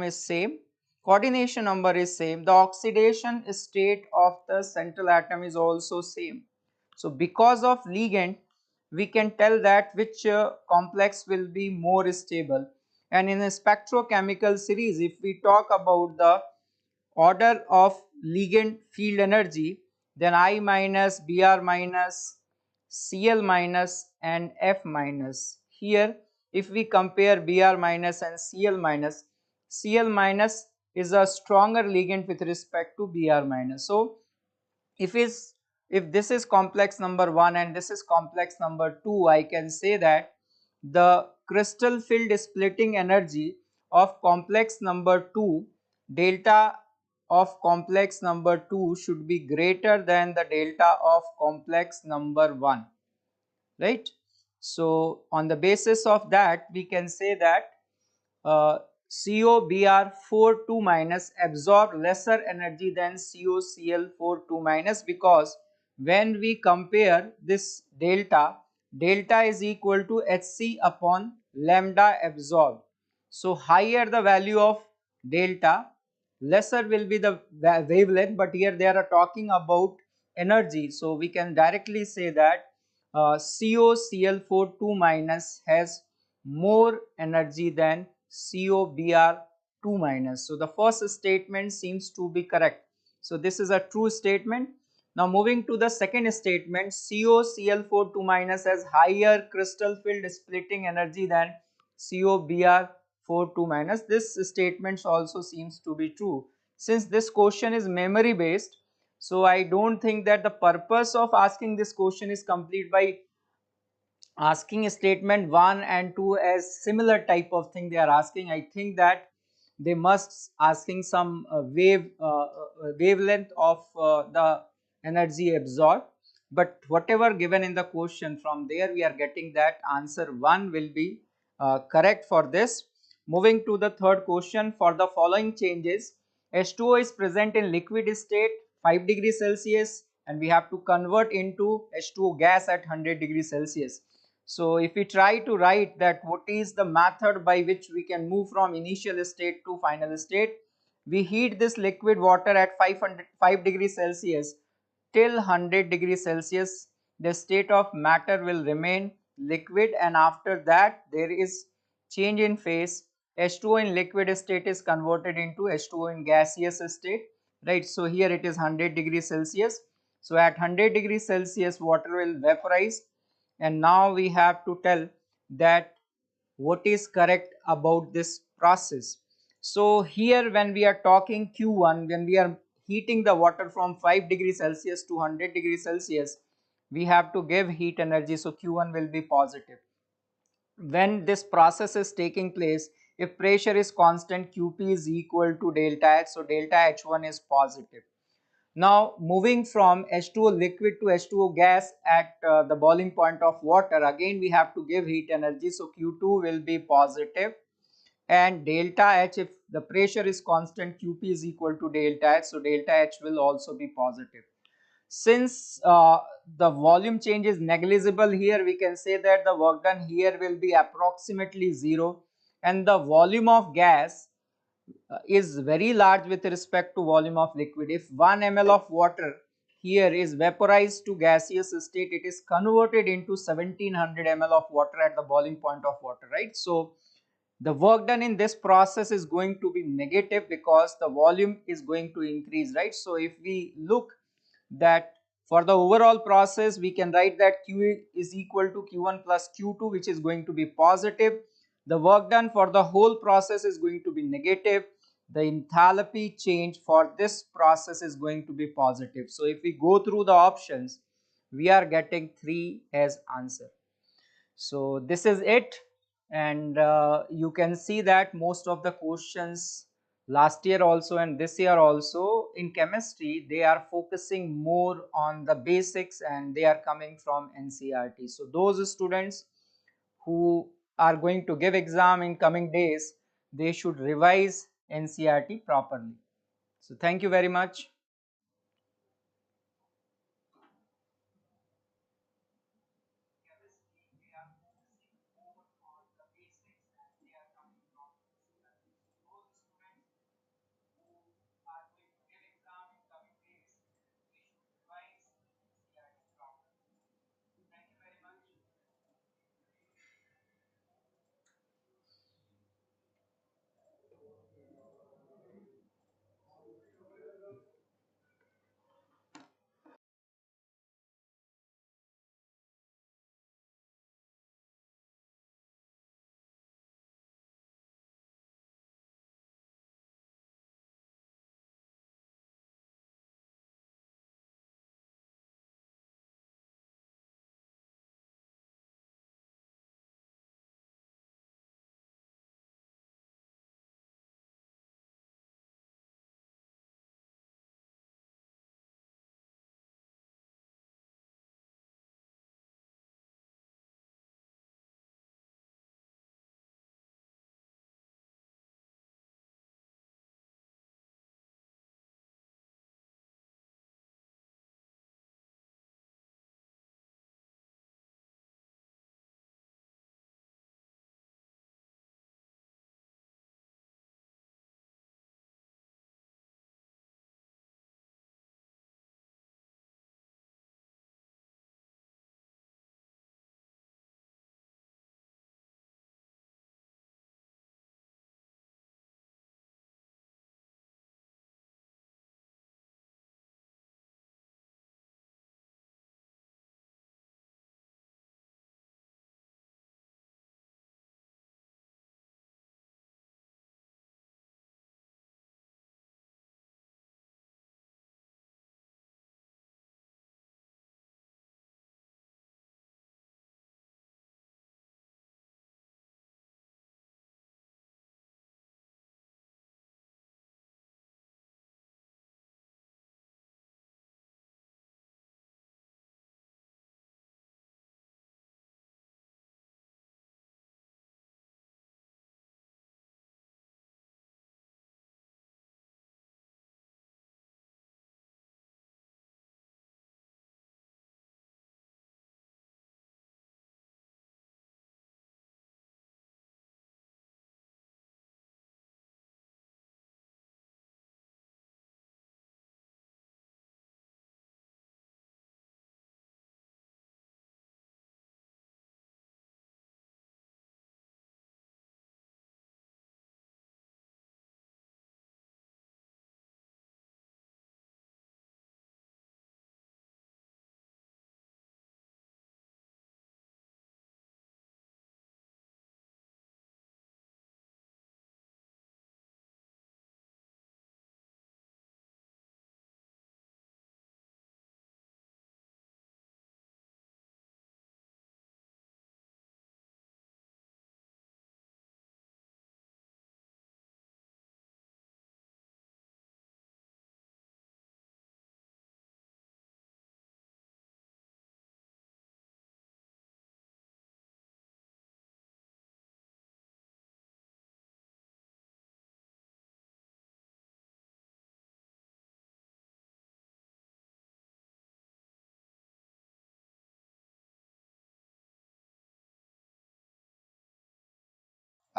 is same, coordination number is same, the oxidation state of the central atom is also same. So because of ligand we can tell that which complex will be more stable. And in a spectrochemical series, if we talk about the order of ligand field energy, then I minus, Br minus, Cl minus and F minus. Here if we compare Br minus and Cl minus, Cl minus is a stronger ligand with respect to Br minus. So if this is complex number 1 and this is complex number 2, I can say that the crystal field splitting energy of complex number 2, delta of complex number 2 should be greater than the delta of complex number 1, right? So on the basis of that we can say that COBr42 minus absorb lesser energy than COCl42 minus, because when we compare this delta, delta is equal to Hc upon lambda absorbed. So higher the value of delta, lesser will be the wavelength, but here they are talking about energy. So we can directly say that COCl42 minus has more energy than COBr2 minus. So the first statement seems to be correct. So this is a true statement. Now moving to the second statement, COCl42 minus has higher crystal field splitting energy than COBr42 minus. This statement also seems to be true. Since this question is memory based, so I don't think that the purpose of asking this question is complete by asking statement 1 and 2 as similar type of thing they are asking. I think that they must asking some wavelength of the energy absorbed, but whatever given in the question, from there we are getting that answer 1 will be correct for this. Moving to the third question, for the following changes H2O is present in liquid state 5 degrees Celsius and we have to convert into H2O gas at 100 degrees Celsius. So if we try to write that what is the method by which we can move from initial state to final state, we heat this liquid water at 5 degrees Celsius till 100 degrees Celsius. The state of matter will remain liquid, and after that there is change in phase. H2O in liquid state is converted into H2O in gaseous state, right? So here it is 100 degrees Celsius. So at 100 degrees Celsius water will vaporize, and now we have to tell that what is correct about this process. So here when we are talking Q1, when we are heating the water from 5 degrees Celsius to 100 degrees Celsius, we have to give heat energy, so Q1 will be positive. When this process is taking place, if pressure is constant, Qp is equal to delta H, so delta H1 is positive. Now moving from H2O liquid to H2O gas at the boiling point of water, again we have to give heat energy, so Q2 will be positive, and delta H, if the pressure is constant, Qp is equal to delta H, so delta H will also be positive. Since the volume change is negligible here, we can say that the work done here will be approximately 0, and the volume of gas is very large with respect to volume of liquid. If 1 ml of water here is vaporized to gaseous state, it is converted into 1700 ml of water at the boiling point of water, right? So the work done in this process is going to be negative because the volume is going to increase, right? So if we look that for the overall process, we can write that Q is equal to Q1 plus Q2, which is going to be positive. The work done for the whole process is going to be negative. The enthalpy change for this process is going to be positive. So if we go through the options, we are getting 3 as answer. So this is it, and you can see that most of the questions last year also and this year also in chemistry, they are focusing more on the basics and they are coming from NCERT. So those students who are going to give exam in coming days, they should revise NCERT properly. So thank you very much.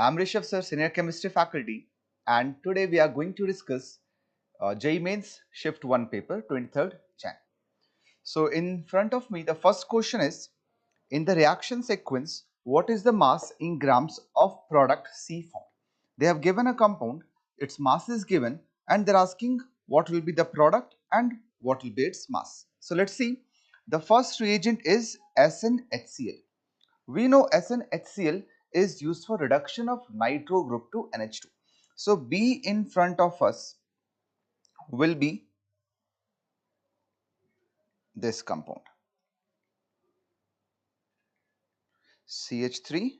I'm Rishabh sir, Senior Chemistry Faculty, and today we are going to discuss JEE Mains Shift 1 paper 23rd Jan. So in front of me, the first question is, in the reaction sequence, what is the mass in grams of product C formed? They have given a compound, its mass is given, and they're asking what will be the product and what will be its mass. So let's see. The first reagent is SnHCl. We know SnHCl is used for reduction of nitro group to NH2. So B in front of us will be this compound CH3,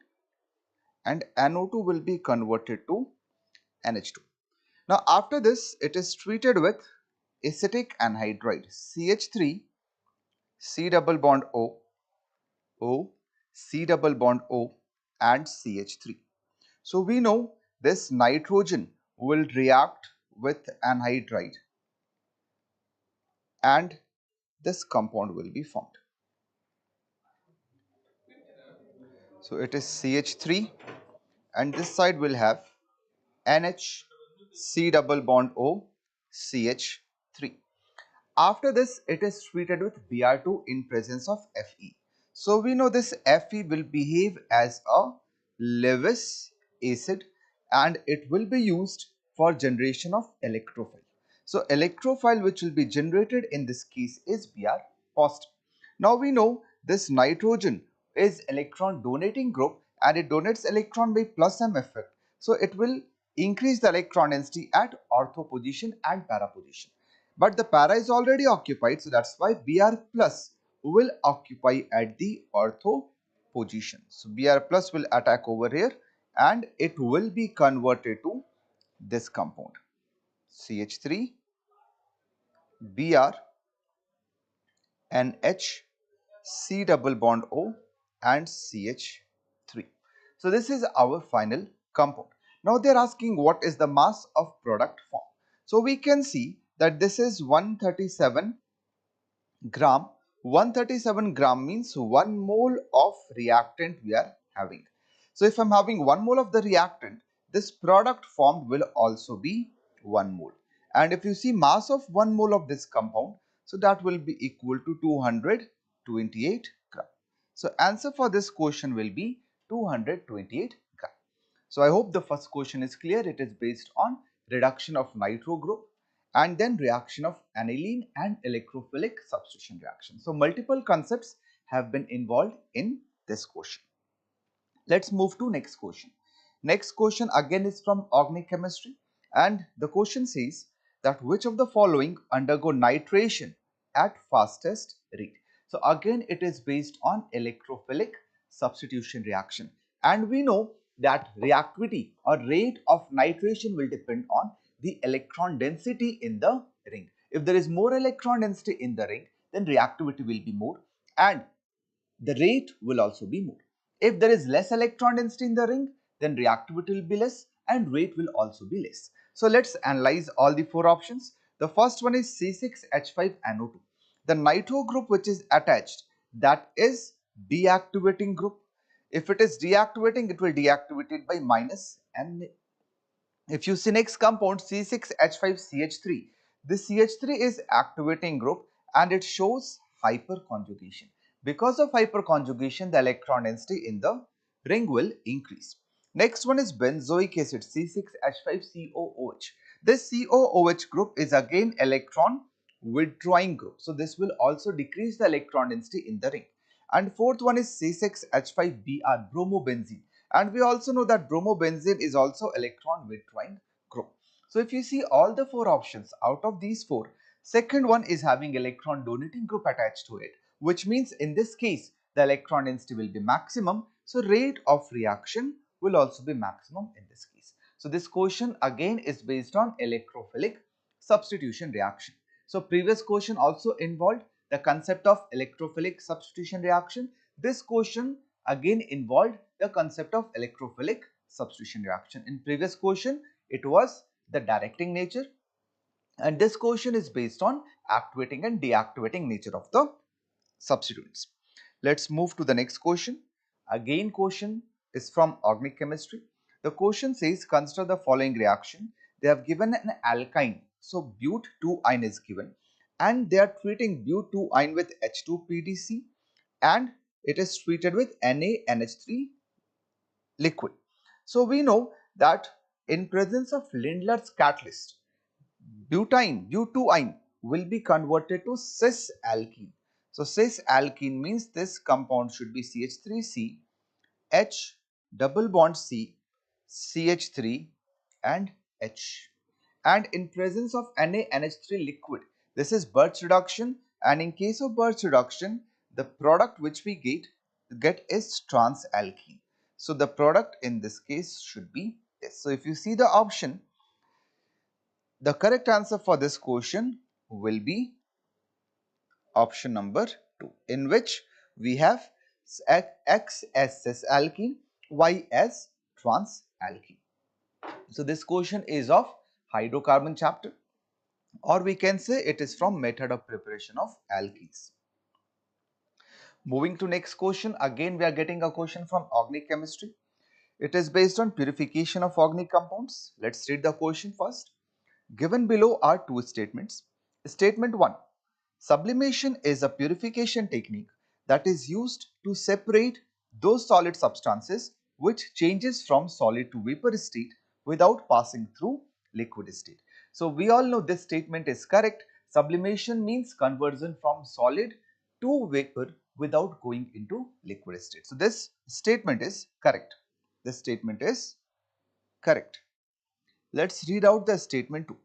and NO2 will be converted to NH2. Now after this, it is treated with acetic anhydride CH3, C double bond O, O, C double bond O, and CH3. So we know this nitrogen will react with anhydride and this compound will be formed. So it is CH3, and this side will have NH, C double bond O, CH3. After this, it is treated with Br2 in presence of Fe. So we know this Fe will behave as a Lewis acid, and it will be used for generation of electrophile. So electrophile which will be generated in this case is Br positive. Now we know this nitrogen is electron donating group, and it donates electron by plus M effect. So it will increase the electron density at ortho position and para position. But the para is already occupied, so that's why Br plus will occupy at the ortho position. So Br plus will attack over here, and it will be converted to this compound CH3, Br, NH, C double bond O, and CH3. So this is our final compound. Now they are asking what is the mass of product form. So we can see that this is 137 gram. 137 gram means 1 mole of reactant we are having. So if I'm having 1 mole of the reactant, this product formed will also be 1 mole. And if you see mass of 1 mole of this compound, so that will be equal to 228 gram. So answer for this question will be 228 gram. So I hope the first question is clear. It is based on reduction of nitro group and then reaction of aniline and electrophilic substitution reaction. So multiple concepts have been involved in this question. Let's move to next question. Next question again is from organic chemistry, and the question says that which of the following undergo nitration at fastest rate. So again it is based on electrophilic substitution reaction, and we know that reactivity or rate of nitration will depend on the electron density in the ring. If there is more electron density in the ring, then reactivity will be more and the rate will also be more. If there is less electron density in the ring, then reactivity will be less and rate will also be less. So let's analyze all the four options. The first one is C6H5NO2. The nitro group which is attached, that is deactivating group. If it is deactivating, it will deactivate it by minus M. If you see next compound C6H5CH3, this CH3 is activating group and it shows hyperconjugation. Because of hyperconjugation, the electron density in the ring will increase. Next one is benzoic acid C6H5COOH. This COOH group is again electron withdrawing group. So this will also decrease the electron density in the ring. And fourth one is C6H5Br bromobenzene. And we also know that bromobenzene is also electron withdrawing group. So if you see all the four options out of these four, second one is having electron donating group attached to it, which means in this case the electron density will be maximum. So rate of reaction will also be maximum in this case. So this question again is based on electrophilic substitution reaction. So previous question also involved the concept of electrophilic substitution reaction. This question again involved the concept of electrophilic substitution reaction. In previous question, it was the directing nature, and this question is based on activating and deactivating nature of the substituents. Let's move to the next question. Again, question is from organic chemistry, The question says consider the following reaction. They have given an alkyne. So but2-ine is given and they are treating but2-ine with H2PDC and it is treated with NaNH3 liquid. So we know that in presence of Lindlar's catalyst, but2-ine will be converted to cis alkene. So cis alkene means this compound should be CH3C, H double bond C, CH3 and H. And in presence of NaNH3 liquid, this is Birch reduction, and in case of Birch reduction, the product which we get is trans alkene. So the product in this case should be this. So if you see the option, the correct answer for this question will be option number 2, in which we have X as cis alkene, Y as trans alkene. So this question is of hydrocarbon chapter, or we can say it is from method of preparation of alkenes. Moving to next question, again we are getting a question from organic chemistry. It is based on purification of organic compounds. Let's read the question first. Given below are two statements. Statement 1. Sublimation is a purification technique that is used to separate those solid substances which changes from solid to vapor state without passing through liquid state. So we all know this statement is correct. Sublimation means conversion from solid to vapor without going into liquid state. So this statement is correct. This statement is correct. Let's read out the statement 2.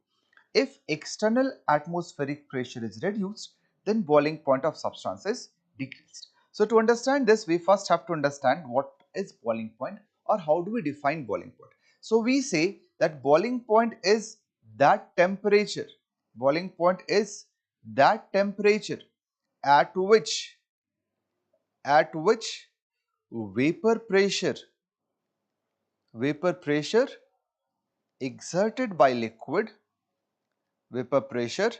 If external atmospheric pressure is reduced, then boiling point of substance is decreased. So to understand this, we first have to understand what is boiling point or how do we define boiling point. So we say that boiling point is that temperature. Boiling point is that temperature at which vapor pressure exerted by liquid vapor pressure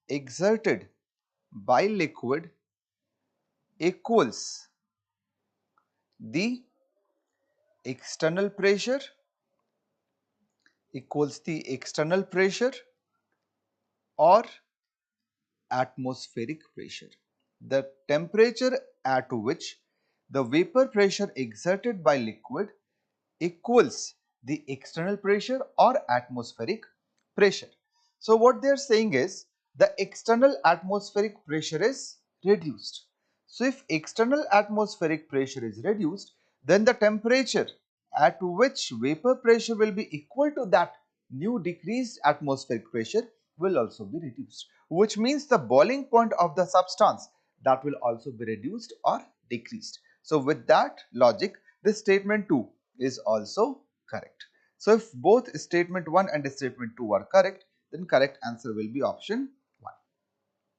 exerted by liquid equals the external pressure or atmospheric pressure. The temperature at which the vapor pressure exerted by liquid equals the external pressure or atmospheric pressure. So what they are saying is the external atmospheric pressure is reduced. So if external atmospheric pressure is reduced, then the temperature at which vapor pressure will be equal to that new decreased atmospheric pressure will also be reduced, which means the boiling point of the substance that will also be reduced or decreased. So with that logic, this statement 2 is also correct. So if both statement 1 and statement 2 are correct, then correct answer will be option 1.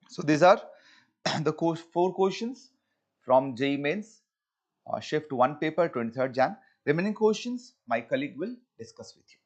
So these are the 4 questions from JEE Mains Shift 1 paper 23rd Jan. Remaining questions my colleague will discuss with you.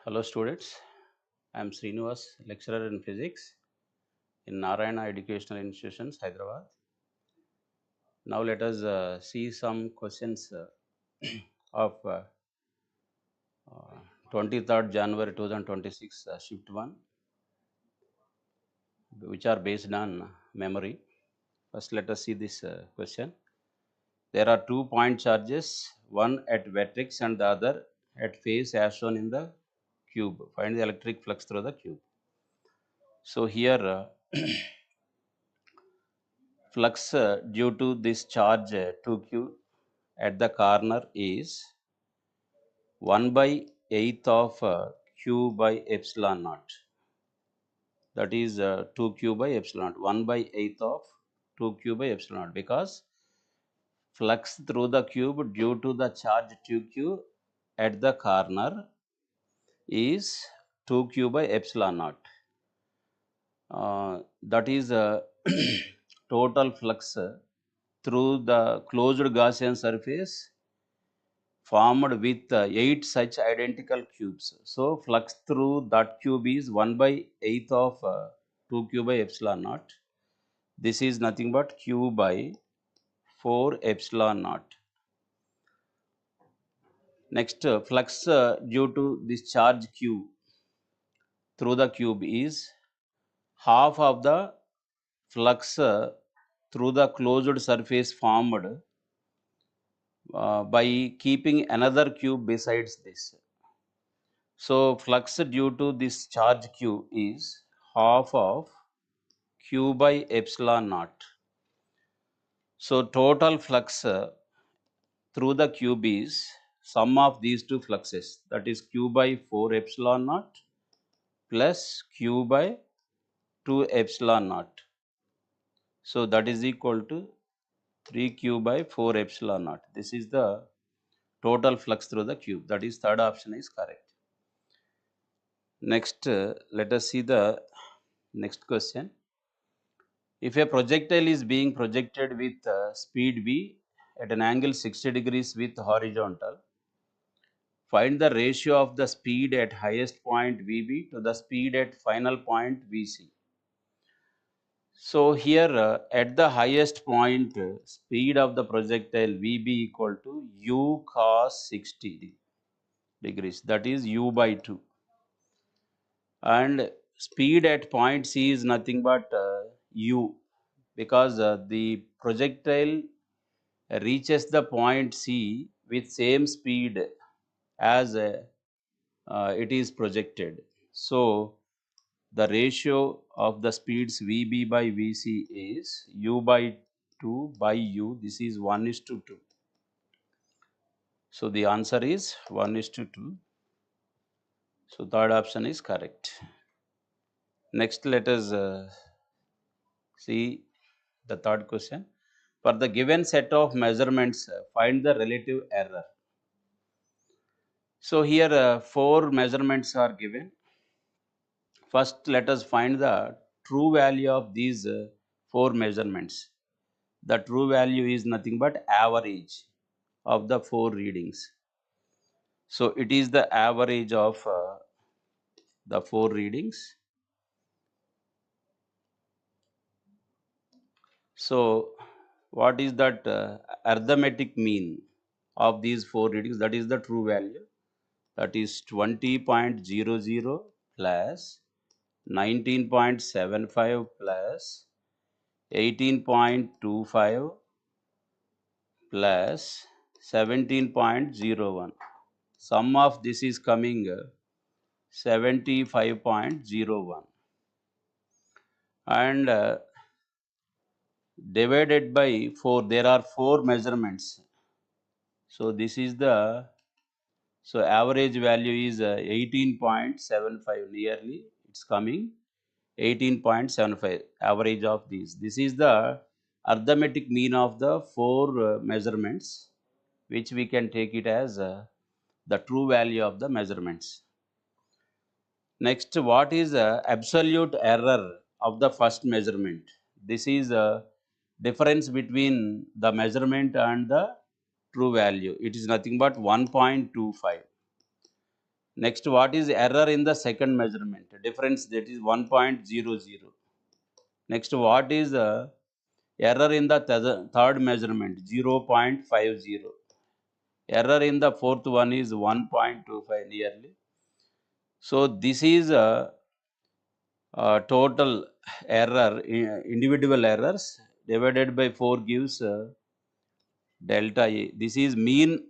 Hello students, I am Srinivas, lecturer in physics in Narayana Educational Institutions, Hyderabad. Now let us see some questions of 23rd January 2026 shift 1, which are based on memory. First let us see this question. There are 2 point charges, one at vertex and the other at face as shown in the cube. Find the electric flux through the cube. So here flux due to this charge 2q at the corner is 1 by 8th of q by epsilon naught. That is 2q by epsilon naught. 1 by 8th of 2q by epsilon naught, because flux through the cube due to the charge 2q at the corner is 2q by epsilon naught. That is total flux through the closed Gaussian surface formed with 8 such identical cubes. So flux through that cube is 1 by 8th of 2q by epsilon naught. This is nothing but q by 4 epsilon naught. Next, flux due to this charge q through the cube is half of the flux through the closed surface formed by keeping another cube besides this. So flux due to this charge q is half of q by epsilon naught. So total flux through the cube is sum of these two fluxes, that is q by 4 epsilon naught plus q by 2 epsilon naught. So that is equal to 3q by 4 epsilon naught. This is the total flux through the cube. That is, third option is correct. Next, let us see the next question. If a projectile is being projected with speed v at an angle 60 degrees with horizontal, find the ratio of the speed at highest point Vb to the speed at final point Vc. So here at the highest point, speed of the projectile Vb equal to u cos 60 degrees, that is u by 2. And speed at point C is nothing but u, because the projectile reaches the point C with same speed as it is projected. So the ratio of the speeds Vb by Vc is u by 2 by u. This is 1:2. So the answer is 1:2. So third option is correct. Next, let us see the third question. For the given set of measurements, find the relative error. So here 4 measurements are given. First, let us find the true value of these 4 measurements. The true value is nothing but average of the 4 readings. So it is the average of the 4 readings. So what is that arithmetic mean of these 4 readings? That is the true value. That is 20.00 plus 19.75 plus 18.25 plus 17.01. Sum of this is coming 75.01, and divided by 4, there are 4 measurements. So this is the, so average value is 18.75, nearly it's coming 18.75 average of these. This is the arithmetic mean of the 4 measurements, which we can take it as the true value of the measurements. Next, what is absolute error of the first measurement? This is a difference between the measurement and the true value. It is nothing but 1.25. Next, what is error in the second measurement? Difference, that is 1.00. Next, what is error in the third measurement? 0.50. Error in the fourth one is 1.25 nearly. So this is total error, individual errors divided by 4 gives delta A. This is mean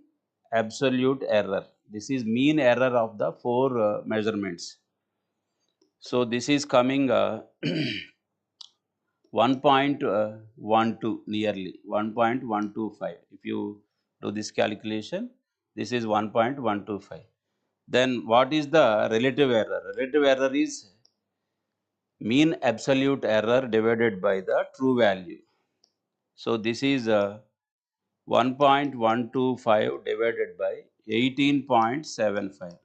absolute error. This is mean error of the 4 measurements. So this is coming 1.12 nearly 1.125. If you do this calculation, this is 1.125. Then what is the relative error? Relative error is mean absolute error divided by the true value. So this is 1.125 divided by 18.75.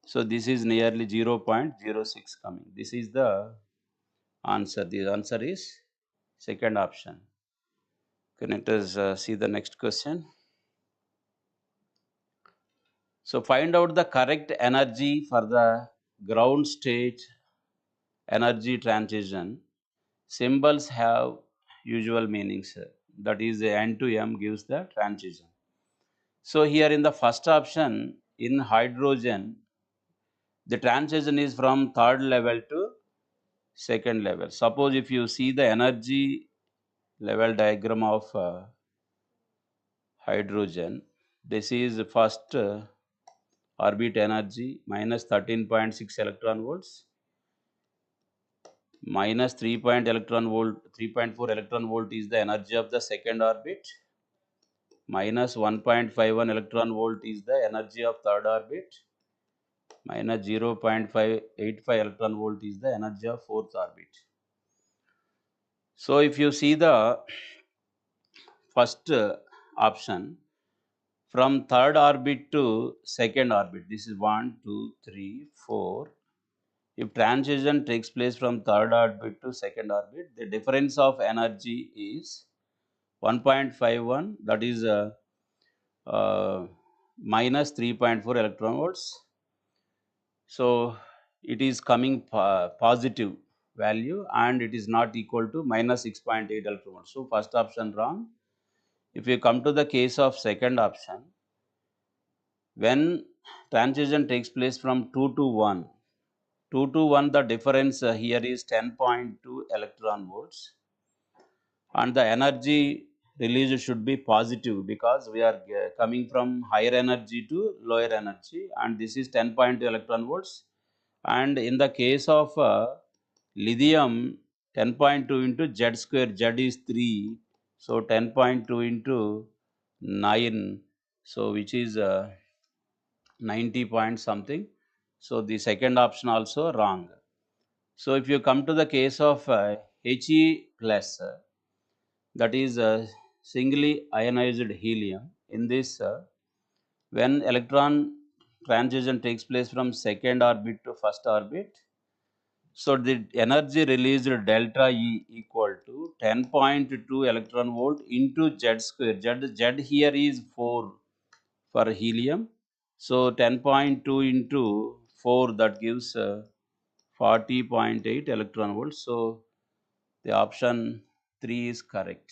So this is nearly 0.06 coming. This is the answer. The answer is second option. Okay, let us see the next question. So find out the correct energy for the ground state energy transition. Symbols have usual meanings. That is N to M gives the transition. So here in the first option, in hydrogen, the transition is from third level to second level. Suppose if you see the energy level diagram of hydrogen, this is first orbit energy minus 13.6 electron volts, minus 3 electron volt, 3.4 electron volt is the energy of the second orbit, minus 1.51 electron volt is the energy of third orbit, minus 0.585 electron volt is the energy of fourth orbit. So if you see the first option, from third orbit to second orbit, this is 1, 2, 3, 4. If transition takes place from third orbit to second orbit, the difference of energy is 1.51, that is minus 3.4 electron volts. So it is coming positive value and it is not equal to minus 6.8 electron volts. So first option wrong. If you come to the case of second option, when transition takes place from 2 to 1, 2 to 1, the difference here is 10.2 electron volts, and the energy released should be positive because we are coming from higher energy to lower energy, and this is 10.2 electron volts. And in the case of lithium, 10.2 into Z square, Z is 3, so 10.2 into 9, so which is 90 point something. So the second option also wrong. So if you come to the case of He plus, that is singly ionized helium, in this when electron transition takes place from second orbit to first orbit, so the energy released delta E equal to 10.2 electron volt into Z square. Z here is 4 for helium. So 10.2 into 4, that gives 40.8 electron volts. So the option 3 is correct.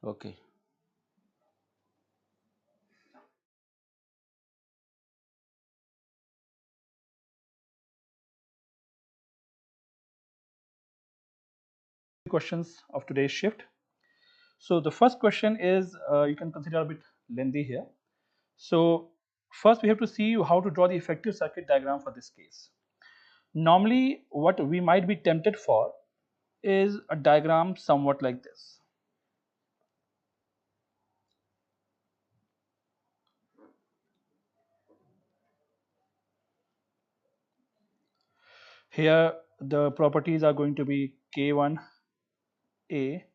Okay. Questions of today's shift. So the first question is, you can consider a bit lengthy here. So first we have to see how to draw the effective circuit diagram for this case. Normally what we might be tempted for is a diagram somewhat like this. Here the properties are going to be K1 A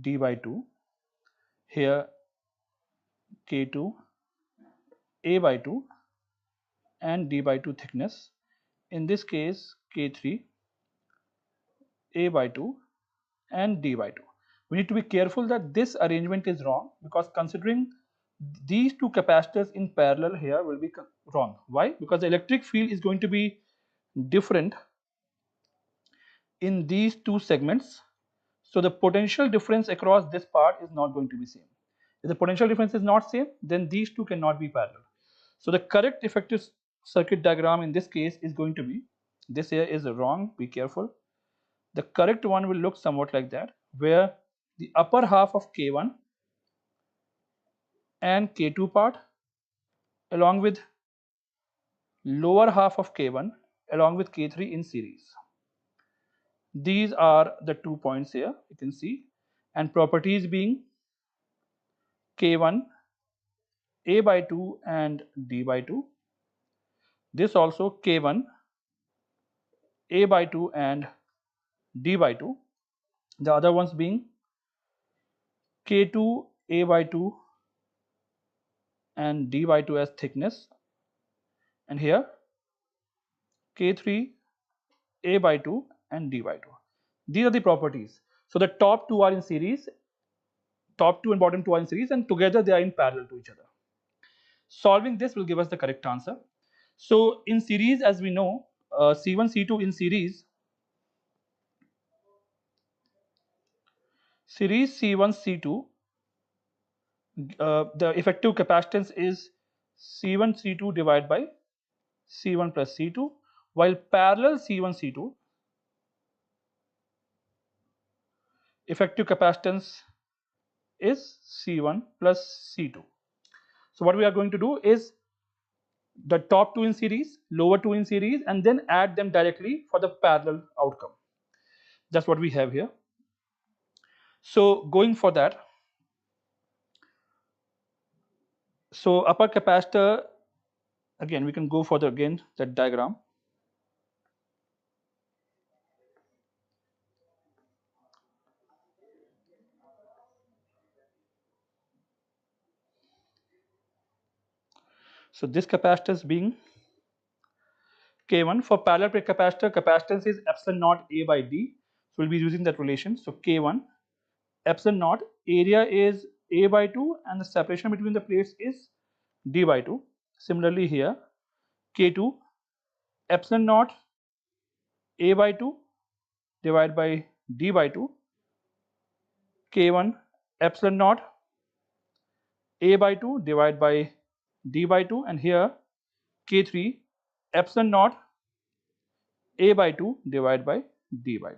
d by 2, here K2 A by 2 and d by 2 thickness. In this case K3 A by 2 and d by 2. We need to be careful that this arrangement is wrong, because considering these two capacitors in parallel here will be wrong. Why? Because the electric field is going to be different in these two segments. So the potential difference across this part is not going to be same. If the potential difference is not same, then these two cannot be parallel. So the correct effective circuit diagram in this case is going to be, this here is wrong, be careful. The correct one will look somewhat like that, where the upper half of K1 and K2 part along with lower half of K1 along with K3 in series. These are the 2 points here, you can see, and properties being K1 A by 2 and D by 2. This also K1 A by 2 and D by 2. The other ones being K2 A by 2 and D by 2 as thickness, and here K3 A by 2 and D by 2. These are the properties. So the top two are in series, top two and bottom two are in series, and together they are in parallel to each other. Solving this will give us the correct answer. So in series, as we know, C1 C2 in series C1 C2, the effective capacitance is C1 C2 divided by C1 plus C2, while parallel C1 C2 effective capacitance is C1 plus C2. So what we are going to do is the top two in series, lower two in series, and then add them directly for the parallel outcome. That's what we have here. So going for that, so upper capacitor, again we can go for that diagram. So this capacitance being K1 for parallel capacitor, capacitance is epsilon naught A by D. So we'll be using that relation. So K1 epsilon naught, area is A by 2 and the separation between the plates is D by 2. Similarly here K2 epsilon naught A by 2 divided by D by 2. K1 epsilon naught A by 2 divided by D by 2, and here K3 epsilon naught A by 2 divided by D by 2.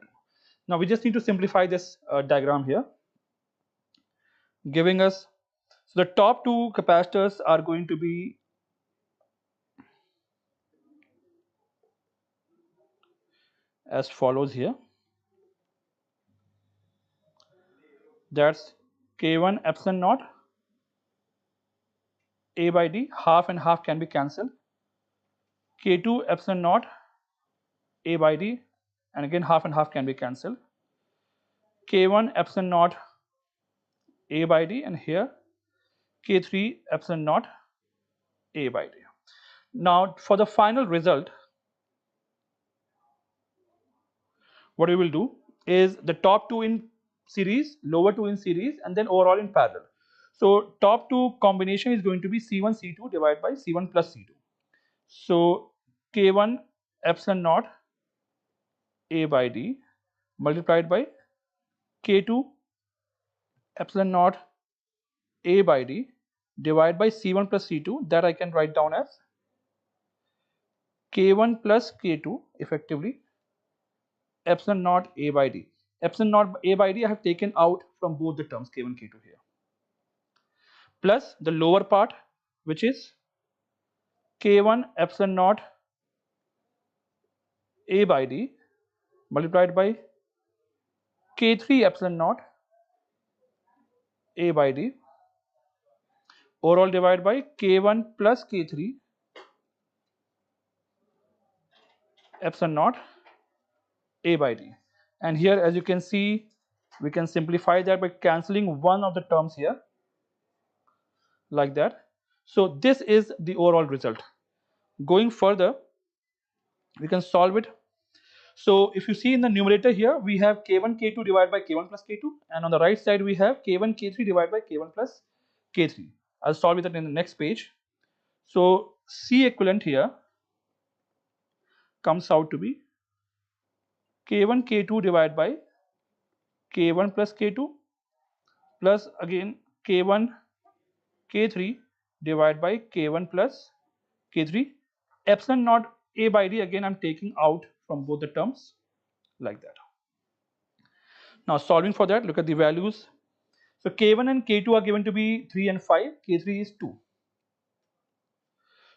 Now we just need to simplify this diagram here, giving us, so the top two capacitors are going to be as follows here. That's K1 epsilon naught A by D, half and half can be cancelled. K2 epsilon naught A by D, and again half and half can be cancelled. K1 epsilon naught A by D, and here K3 epsilon naught A by D. Now for the final result, what we will do is the top two in series, lower two in series, and then overall in parallel. So top two combination is going to be C1 C2 divided by C1 plus C2. So K1 epsilon naught A by D multiplied by K2 epsilon naught A by D divided by C1 plus C2, that I can write down as K1 plus K2 effectively epsilon naught A by D. Epsilon naught A by D I have taken out from both the terms K1 K2 here, plus the lower part, which is K1 epsilon naught A by D multiplied by K3 epsilon naught A by D overall divided by K1 plus K3 epsilon naught A by D. And here, as you can see, we can simplify that by cancelling one of the terms here like that. So this is the overall result. Going further, we can solve it. So if you see in the numerator here, we have K1 K2 divided by K1 plus K2, and on the right side we have K1 K3 divided by K1 plus K3. I'll solve it in the next page. So C equivalent here comes out to be K1 K2 divided by K1 plus K2 plus again K1 K3 divided by K1 plus K3 epsilon naught A by D. Again I'm taking out from both the terms like that. Now solving for that, look at the values. So K1 and K2 are given to be 3 and 5, K3 is 2.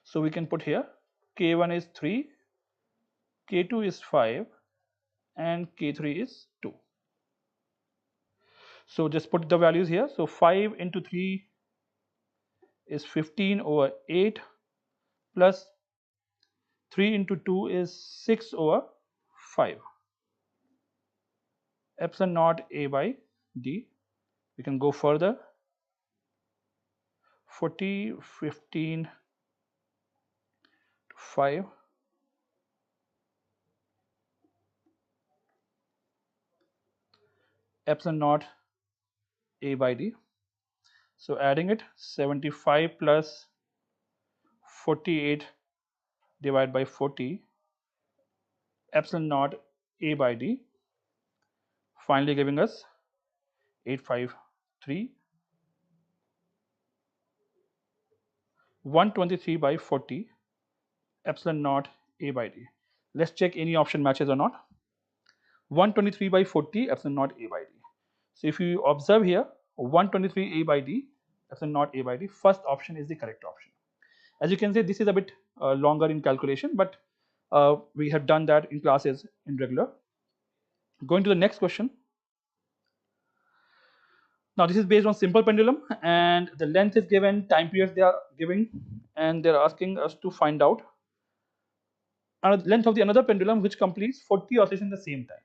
So we can put here K1 is 3, K2 is 5 and K3 is 2. So just put the values here. So 5 into 3 is 15 over 8 plus 3 into 2 is 6 over 5. Epsilon naught A by D. We can go further. 40, 15, 5. Epsilon naught A by D. So adding it, 75 plus 48 divided by 40, epsilon naught A by D, finally giving us 853, 123 by 40, epsilon naught A by D. Let's check any option matches or not. 123 by 40, epsilon naught A by D. So if you observe here, 123 A by D, epsilon naught A by D, first option is the correct option. As you can see, this is a bit longer in calculation, but we have done that in classes in regular. Going to the next question. Now this is based on simple pendulum and the length is given, time periods they are giving, and they're asking us to find out length of the another pendulum which completes 40 oscillations at the same time.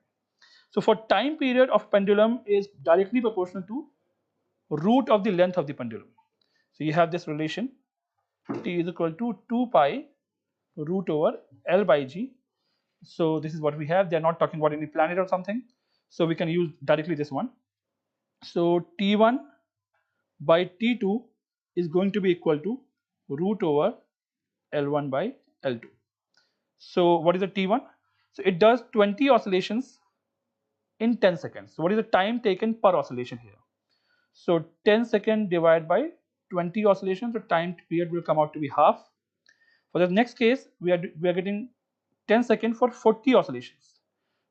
So for time period of pendulum is directly proportional to root of the length of the pendulum. So you have this relation T is equal to 2 pi root over L by G. So this is what we have. They're not talking about any planet or something. So we can use directly this one. So T1 by T2 is going to be equal to root over L1 by L2. So what is the T1? So it does 20 oscillations in 10 seconds. So what is the time taken per oscillation here? So 10 seconds divided by 20 oscillations, the time period will come out to be half. For the next case, we are getting 10 seconds for 40 oscillations.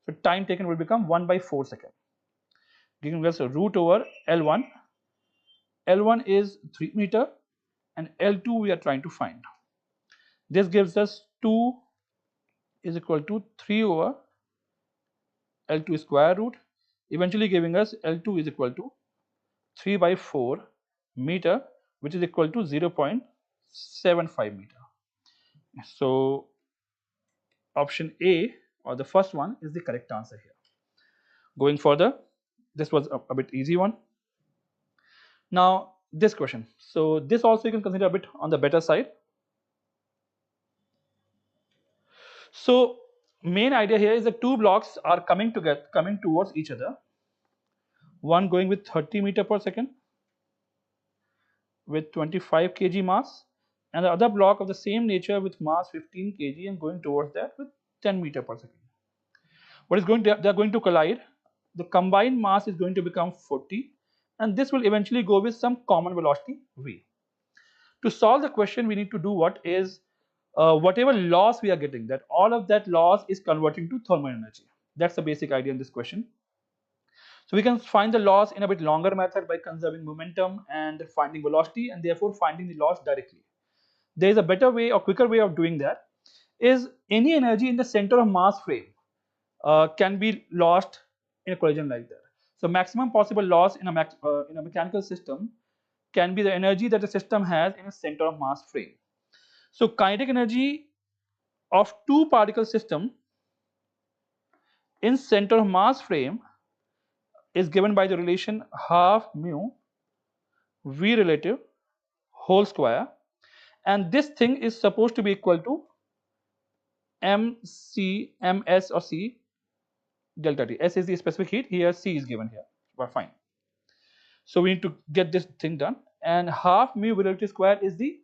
So time taken will become 1 by 4 seconds, giving us a root over L1. L1 is 3 meter and L2 we are trying to find. This gives us 2 is equal to 3 over L2 square root, eventually giving us L2 is equal to 3 by 4 meter, which is equal to 0.75 meter. So option A, or the first one, is the correct answer here. Going further, this was a bit easy one. Now this question, so this also you can consider a bit on the better side. So main idea here is the two blocks are coming towards each other, one going with 30 meter per second with 25 kg mass, and the other block of the same nature with mass 15 kg and going towards that with 10 meter per second. What is going to, they are going to collide. The combined mass is going to become 40, and this will eventually go with some common velocity v. To solve the question, we need to do what is whatever loss we are getting, that all of that loss is converting to thermal energy. That's the basic idea in this question. So we can find the loss in a bit longer method by conserving momentum and finding velocity, and therefore finding the loss directly. There is a better way or quicker way of doing that. Is any energy in the center of mass frame can be lost in a collision like that. So maximum possible loss in a mechanical system can be the energy that the system has in a center of mass frame. So kinetic energy of two particle system in center of mass frame is given by the relation half mu v relative whole square, and this thing is supposed to be equal to mc ms or c delta T. S is the specific heat, here C is given here, but fine. So we need to get this thing done. and half mu velocity square is the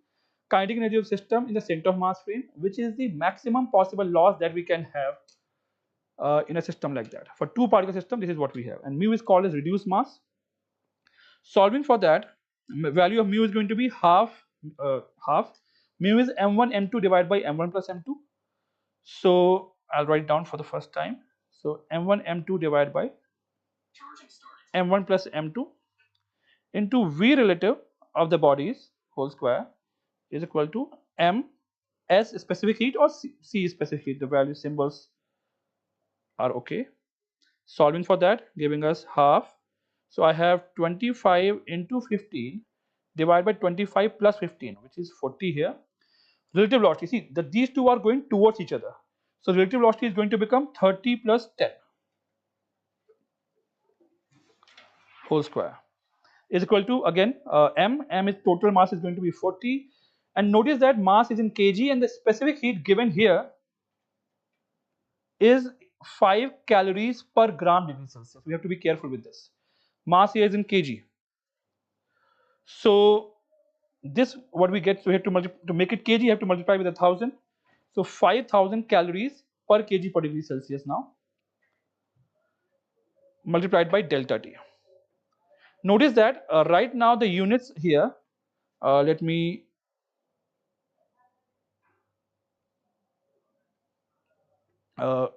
kinetic energy of system in the center of mass frame, which is the maximum possible loss that we can have in a system like that. For two particle system, this is what we have, and mu is called as reduced mass. Solving for that, value of mu is going to be half. Mu is m1 m2 divided by m1 plus m2. So I'll write down for the first time. So m1 m2 divided by m1 plus m2 into v relative of the bodies whole square is equal to m s specific heat or c specific heat. The value symbols are okay. Solving for that, giving us half. So I have 25 into 15 divided by 25 plus 15, which is 40 here. Relative velocity, see that these two are going towards each other. So relative velocity is going to become 30 plus 10 whole square is equal to, again, m is total mass is going to be 40, and notice that mass is in kg and the specific heat given here is 5 calories per gram degree Celsius. We have to be careful with this. Mass here is in kg. So this what we get, so we have to make it kg, you have to multiply with 1000. So 5000 calories per kg per degree Celsius now, multiplied by delta T. Notice that right now the units here, let me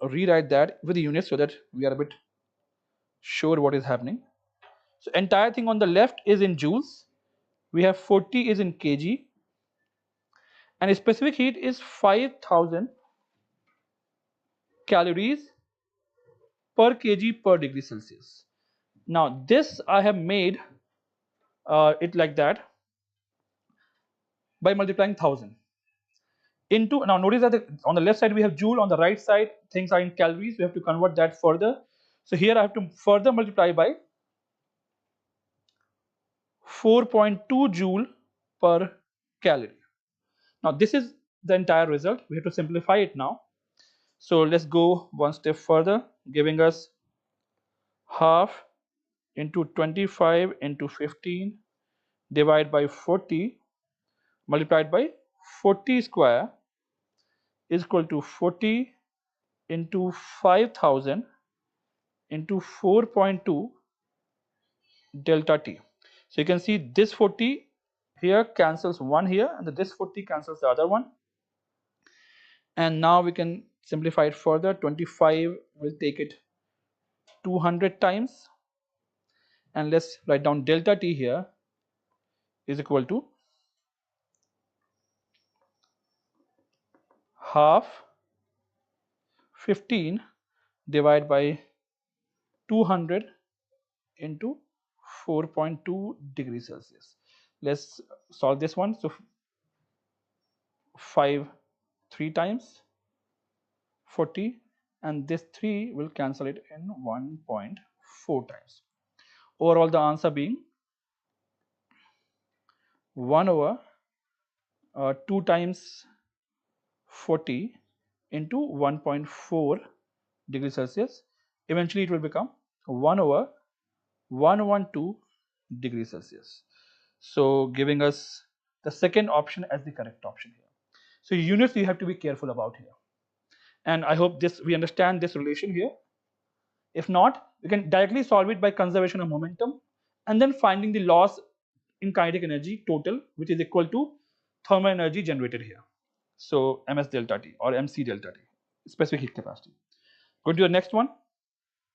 rewrite that with the units so that we are a bit sure what is happening. So entire thing on the left is in joules, we have 40 is in kg, and specific heat is 5000 calories per kg per degree Celsius. Now this I have made it like that by multiplying 1000 into, now notice that on the left side we have joule, on the right side things are in calories, we have to convert that further. So here I have to further multiply by 4.2 joule per calorie. Now this is the entire result, we have to simplify it now. So let's go one step further, giving us half into 25 into 15 divided by 40 multiplied by 40 square is equal to 40 into 5000 into 4.2 delta T. So you can see this 40 here cancels one here, and this 40 cancels the other one. And now we can simplify it further. 25 will take it 200 times, and let's write down delta T here is equal to half 15 divided by 200 into 4.2 degrees Celsius. Let's solve this one. So 5 3 times 40, and this 3 will cancel it in 1.4 times. Overall the answer being 1 over 2 times 40 into 1.4 degrees Celsius. Eventually it will become 1 over 112 degrees Celsius. So giving us the second option as the correct option here. So units you have to be careful about here, and I hope this we understand this relation here. If not, we can directly solve it by conservation of momentum and then finding the loss in kinetic energy total, which is equal to thermal energy generated here. So ms delta T or mc delta T, specific heat capacity. Go to the next one.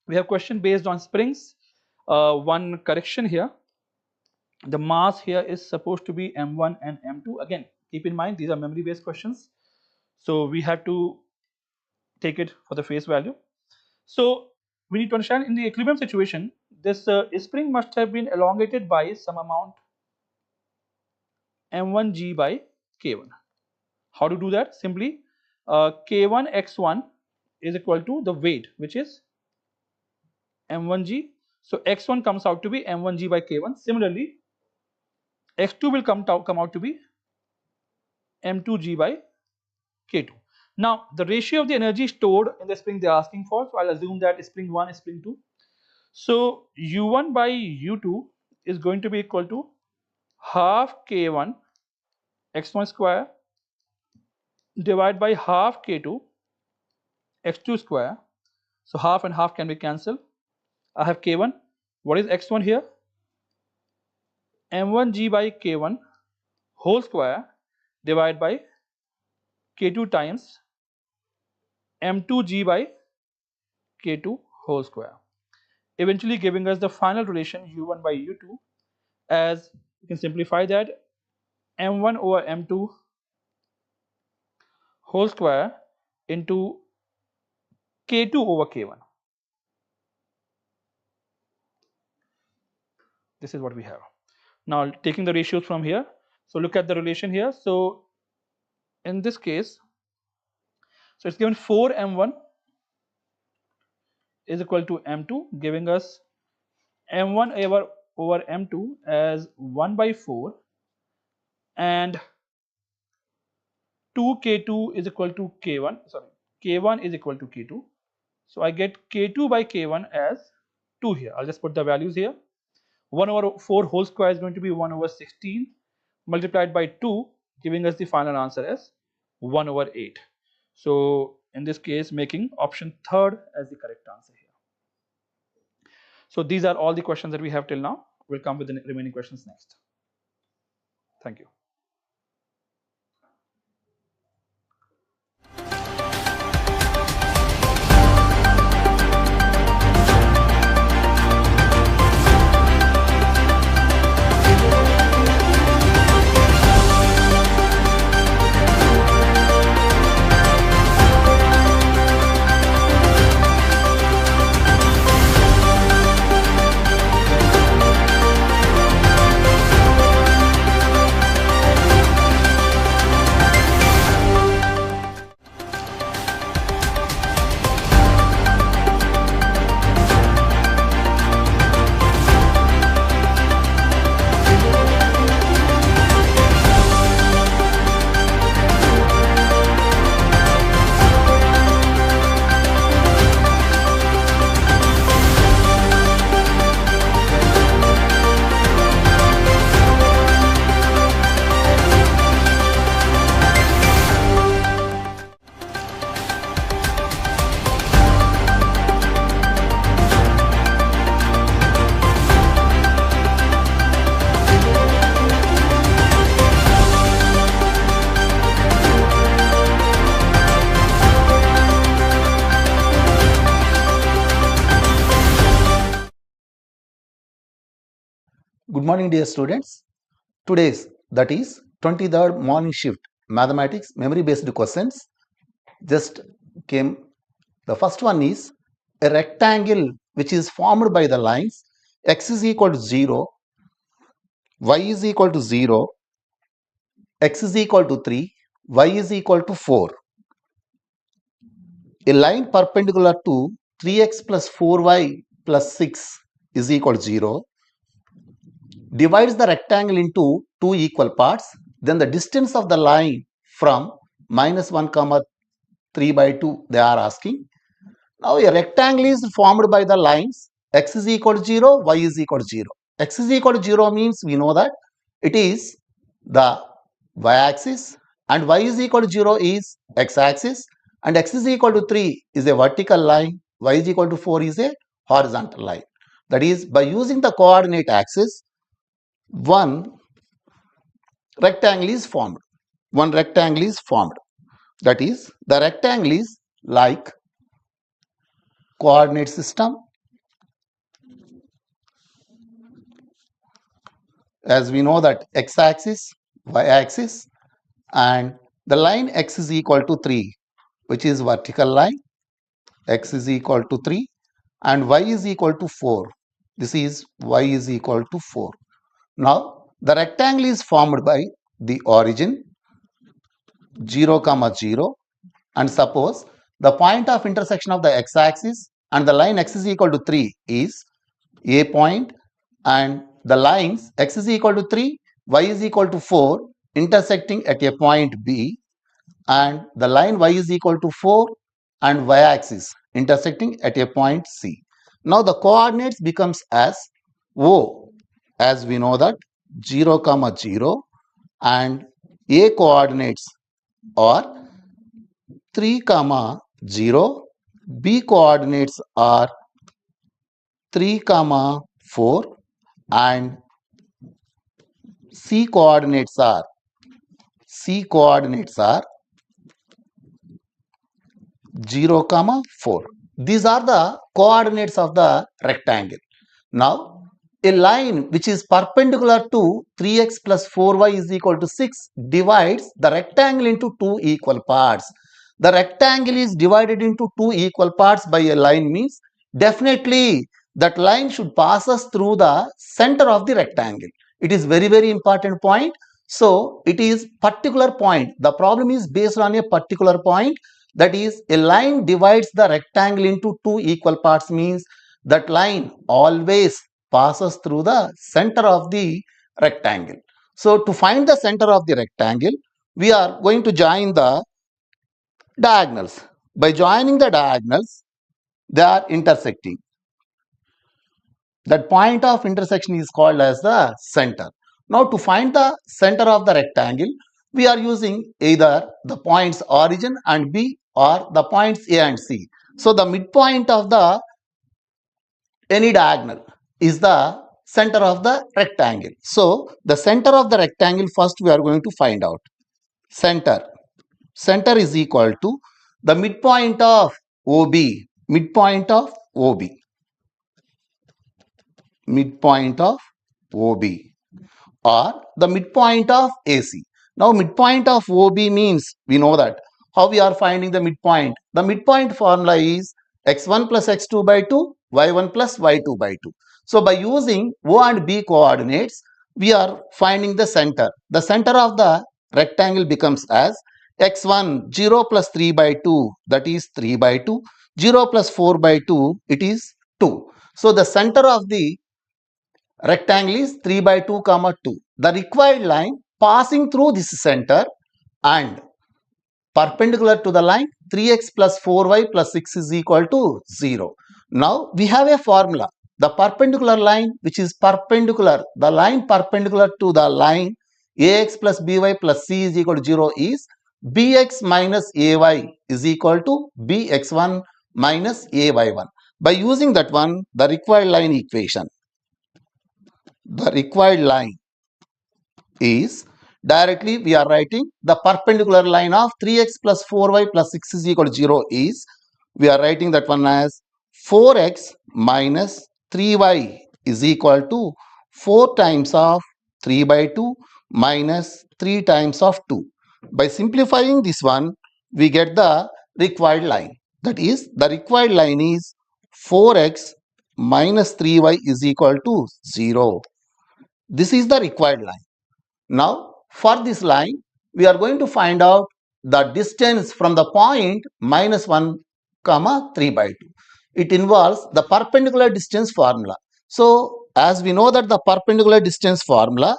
We have question based on springs. One correction here. The mass here is supposed to be m1 and m2. Again, keep in mind these are memory based questions, so we have to take it for the face value. So we need to understand in the equilibrium situation, this spring must have been elongated by some amount m1g by k1. How to do that? Simply k1 x1 is equal to the weight, which is m1g. So x1 comes out to be m1g by k1. Similarly, x2 will come out to be m2g by k2. Now the ratio of the energy stored in the spring they are asking for, so I'll assume that spring 1 is spring 2. So u1 by u2 is going to be equal to half k1 x1 square divided by half k2 x2 square. So half and half can be cancelled. I have k1. What is x1 here? m1g by k1 whole square divided by k2 times m2g by k2 whole square, eventually giving us the final relation u1 by u2, as you can simplify that m1 over m2 whole square into k2 over k1. This is what we have. Now taking the ratios from here, so look at the relation here. So in this case, so it's given 4m1 is equal to m2, giving us m1 over m2 as 1 by 4, and 2k2 is equal to k1, sorry, k1 is equal to k2. So I get k2 by k1 as 2 here. I'll just put the values here. 1 over 4 whole square is going to be 1 over 16 multiplied by 2, giving us the final answer as 1 over 8. So in this case, making option third as the correct answer here. So these are all the questions that we have till now. We'll come with the remaining questions next. Thank you. Good morning, dear students. Today's, that is 23rd morning shift mathematics memory based questions just came. The first one is a rectangle which is formed by the lines x is equal to 0, y is equal to 0, x is equal to 3, y is equal to 4. A line perpendicular to 3x plus 4y plus 6 is equal to 0 divides the rectangle into two equal parts. Then the distance of the line from -1 comma 3 by 2 they are asking. Now a rectangle is formed by the lines x is equal to 0, y is equal to 0. X is equal to 0 means we know that it is the y-axis, and y is equal to 0 is x-axis, and x is equal to 3 is a vertical line, y is equal to 4 is a horizontal line. That is, by using the coordinate axis, one rectangle is formed. One rectangle is formed. That is, the rectangle is like coordinate system. As we know that x-axis, y-axis, and the line x is equal to 3, which is vertical line, x is equal to 3, and y is equal to 4. This is y is equal to 4. Now, the rectangle is formed by the origin 0, 0, and suppose the point of intersection of the x-axis and the line x is equal to 3 is a point, and the lines x is equal to 3, y is equal to 4 intersecting at a point B, and the line y is equal to 4 and y-axis intersecting at a point C. Now the coordinates becomes as O, as we know that 0, comma 0, and A coordinates are 3, comma 0, B coordinates are 3, comma 4, and C coordinates are 0, comma 4. These are the coordinates of the rectangle. Now, a line which is perpendicular to 3x plus 4y is equal to 6 divides the rectangle into two equal parts. The rectangle is divided into two equal parts by a line means definitely that line should pass us through the center of the rectangle. It is very important point. So, it is particular point. The problem is based on a particular point, that is a line divides the rectangle into two equal parts means that line always passes through the center of the rectangle. So to find the center of the rectangle, we are going to join the diagonals. By joining the diagonals, they are intersecting. That point of intersection is called as the center. Now to find the center of the rectangle, we are using either the points origin and B or the points A and C. So the midpoint of the any diagonal is the center of the rectangle. So the center of the rectangle first we are going to find out. Center. Center is equal to the midpoint of OB. Midpoint of OB. Midpoint of OB. Or the midpoint of AC. Now midpoint of OB means we know that how we are finding the midpoint. The midpoint formula is x1 plus x2 by 2, y1 plus y2 by 2. So by using O and B coordinates, we are finding the center. The center of the rectangle becomes as x1 0 plus 3 by 2, that is 3 by 2, 0 plus 4 by 2, it is 2. So the center of the rectangle is 3 by 2 comma 2. The required line passing through this center and perpendicular to the line 3x plus 4y plus 6 is equal to 0. Now we have a formula. The perpendicular line which is perpendicular, the line perpendicular to the line ax plus by plus c is equal to 0 is bx minus ay is equal to bx1 minus ay1. By using that one, the required line equation, the required line is directly we are writing the perpendicular line of 3x plus 4y plus 6 is equal to 0 is we are writing that one as 4x minus 3y is equal to 4 times of 3 by 2 minus 3 times of 2. By simplifying this one, we get the required line. That is, the required line is 4x minus 3y is equal to 0. This is the required line. Now, for this line, we are going to find out the distance from the point minus 1 comma 3 by 2. It involves the perpendicular distance formula. So, as we know that the perpendicular distance formula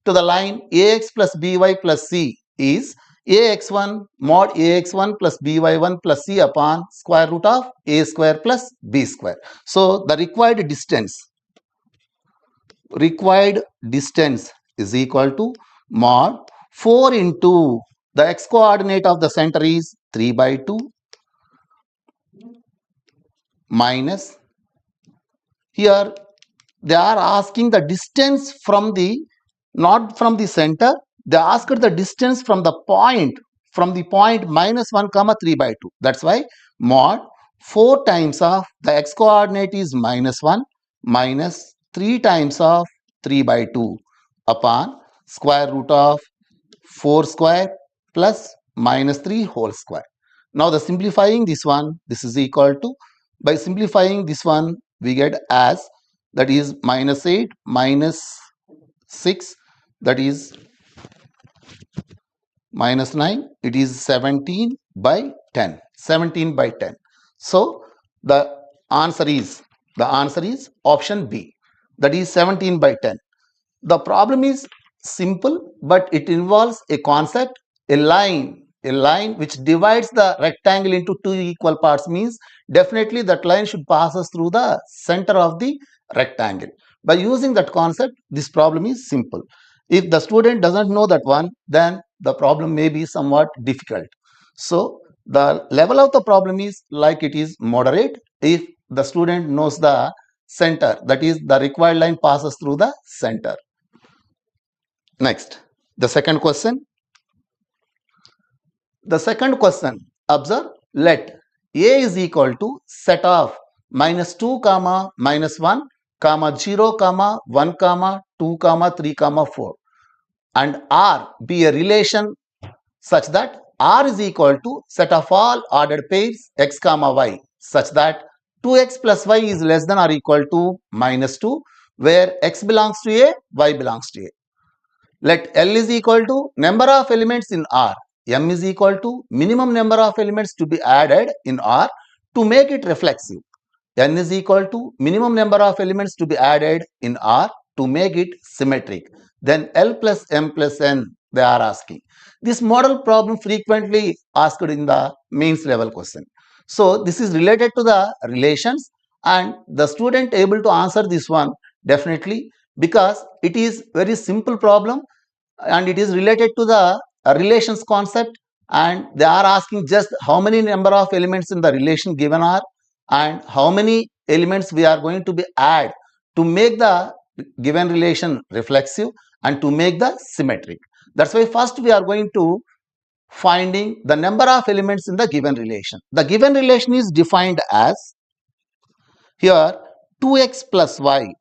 to the line ax plus by plus c is ax1 mod ax1 plus by1 plus c upon square root of a square plus b square. So, the required distance is equal to mod 4 into the x coordinate of the center is 3 by 2 minus, here they are asking the distance from the, not from the center, they asked the distance from the point minus 1 comma 3 by 2. That's why mod 4 times of the x coordinate is minus 1 minus 3 times of 3 by 2 upon square root of 4 square plus minus 3 whole square. Now the simplifying this one, this is equal to, by simplifying this one we get as, that is minus 8 minus 6, that is minus 9, it is 17 by 10. 17 by 10. So the answer is option B, that is 17 by 10. The problem is simple, but it involves a concept, a line which divides the rectangle into two equal parts means definitely that line should pass us through the center of the rectangle. By using that concept, this problem is simple. If the student doesn't know that one, then the problem may be somewhat difficult. So the level of the problem is like it is moderate if the student knows the center, that is the required line passes through the center. Next, the second question. The second question, observe, let A is equal to set of -2 comma -1 comma 0 comma 1 comma 2 comma 3 comma 4 and R be a relation such that R is equal to set of all ordered pairs x comma y such that 2x plus y is less than or equal to -2 where x belongs to A, y belongs to A. Let L is equal to number of elements in R. M is equal to minimum number of elements to be added in R to make it reflexive. N is equal to minimum number of elements to be added in R to make it symmetric. Then L plus M plus N they are asking. This model problem frequently asked in the mains level question. So this is related to the relations and the student able to answer this one definitely because it is very simple problem and it is related to the relations concept and they are asking just how many number of elements in the relation given are and how many elements we are going to be add to make the given relation reflexive and to make the symmetric. That's why first we are going to finding the number of elements in the given relation. The given relation is defined as here 2x plus y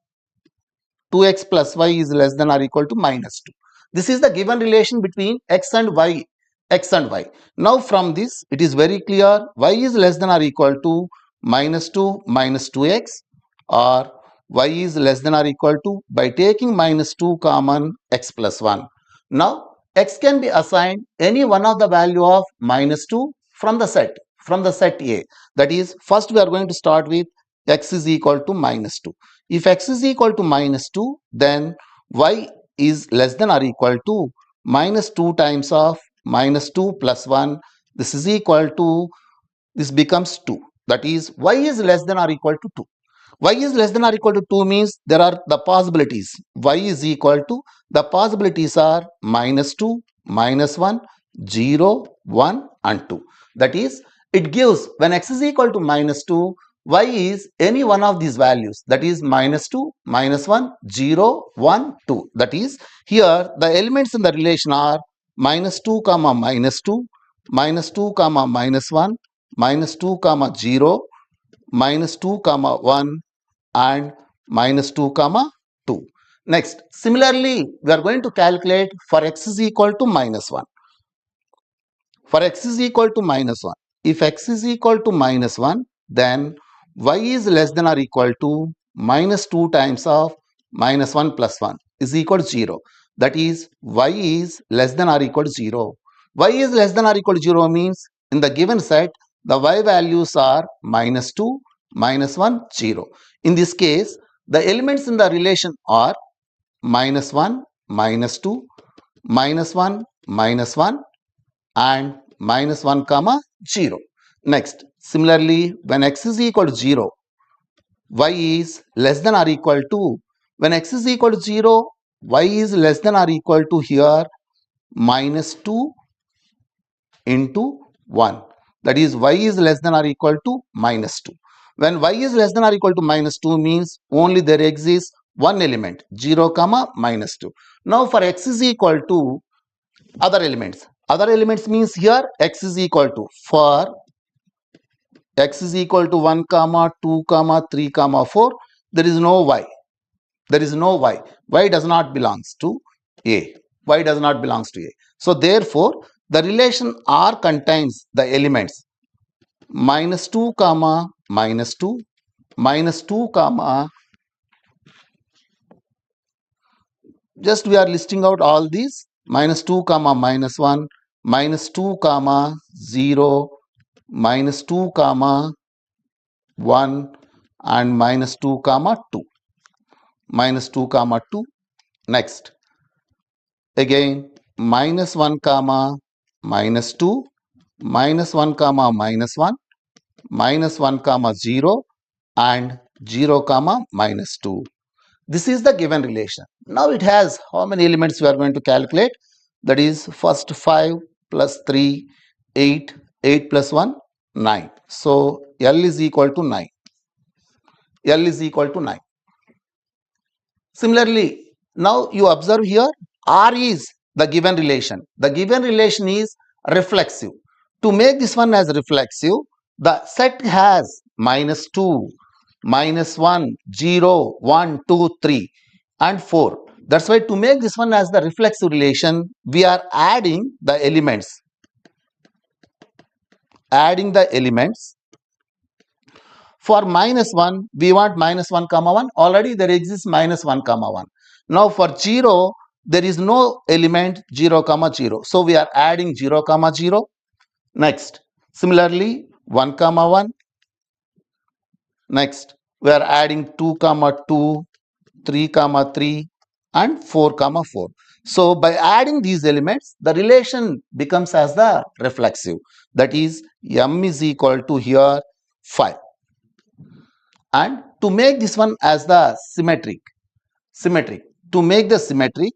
2x plus y is less than or equal to -2. This is the given relation between x and y, x and y. Now from this, it is very clear y is less than or equal to -2 minus 2x or y is less than or equal to by taking -2 common x plus 1. Now x can be assigned any one of the value of -2 from the set A. That is, first we are going to start with x is equal to -2. If x is equal to -2, then y is less than or equal to -2 times of -2 plus 1. This is equal to, this becomes 2. That is, y is less than or equal to 2. Y is less than or equal to 2 means there are the possibilities. Y is equal to, the possibilities are -2, -1, 0, 1 and 2. That is, it gives when x is equal to -2, y is any one of these values, that is -2, -1, 0, 1, 2. That is, here the elements in the relation are -2 comma -2, -2 comma -1, -2 comma 0, -2 comma 1 and -2 comma 2. Next, similarly, we are going to calculate for x is equal to -1. For x is equal to -1. If x is equal to -1, then y is less than or equal to -2 times of -1 plus 1 is equal to 0. That is, y is less than or equal to 0. Y is less than or equal to 0 means in the given set, the y values are -2, -1, 0. In this case, the elements in the relation are -1, -2, -1, -1 and -1 comma 0. Next, similarly, when x is equal to 0, y is less than or equal to, when x is equal to 0, y is less than or equal to here -2 into 1. That is, y is less than or equal to -2. When y is less than or equal to -2 means only there exists one element 0 comma -2. Now for x is equal to other elements. Other elements means here x is equal to, for x is equal to 1 comma 2 comma 3 comma 4, there is no y. There is no y. Y does not belongs to A. Y does not belongs to A. So therefore, the relation R contains the elements -2 comma -2, -2 comma, just we are listing out all these, -2 comma -1, -2 comma 0, -2 comma 1 and -2 comma 2, -2 comma 2. Next, again -1 comma -2, -1 comma -1, -1 comma 0 and 0 comma -2. This is the given relation. Now it has how many elements we are going to calculate? That is first 5 plus 3, 8, 8 plus 1, 9. So L is equal to 9. L is equal to 9. Similarly, now you observe here R is the given relation. The given relation is reflexive. To make this one as reflexive, the set has -2, -1, 0, 1, 2, 3 and 4. That's why to make this one as the reflexive relation, we are adding the elements. For -1, we want -1 comma 1. Already there exists -1 comma 1. Now for 0, there is no element 0 comma 0. So we are adding 0 comma 0. Next, similarly 1 comma 1. Next, we are adding 2 comma 2, 3 comma 3 and 4 comma 4. So by adding these elements, the relation becomes as the reflexive. That is M is equal to here 5. And to make this one as the symmetric, to make the symmetric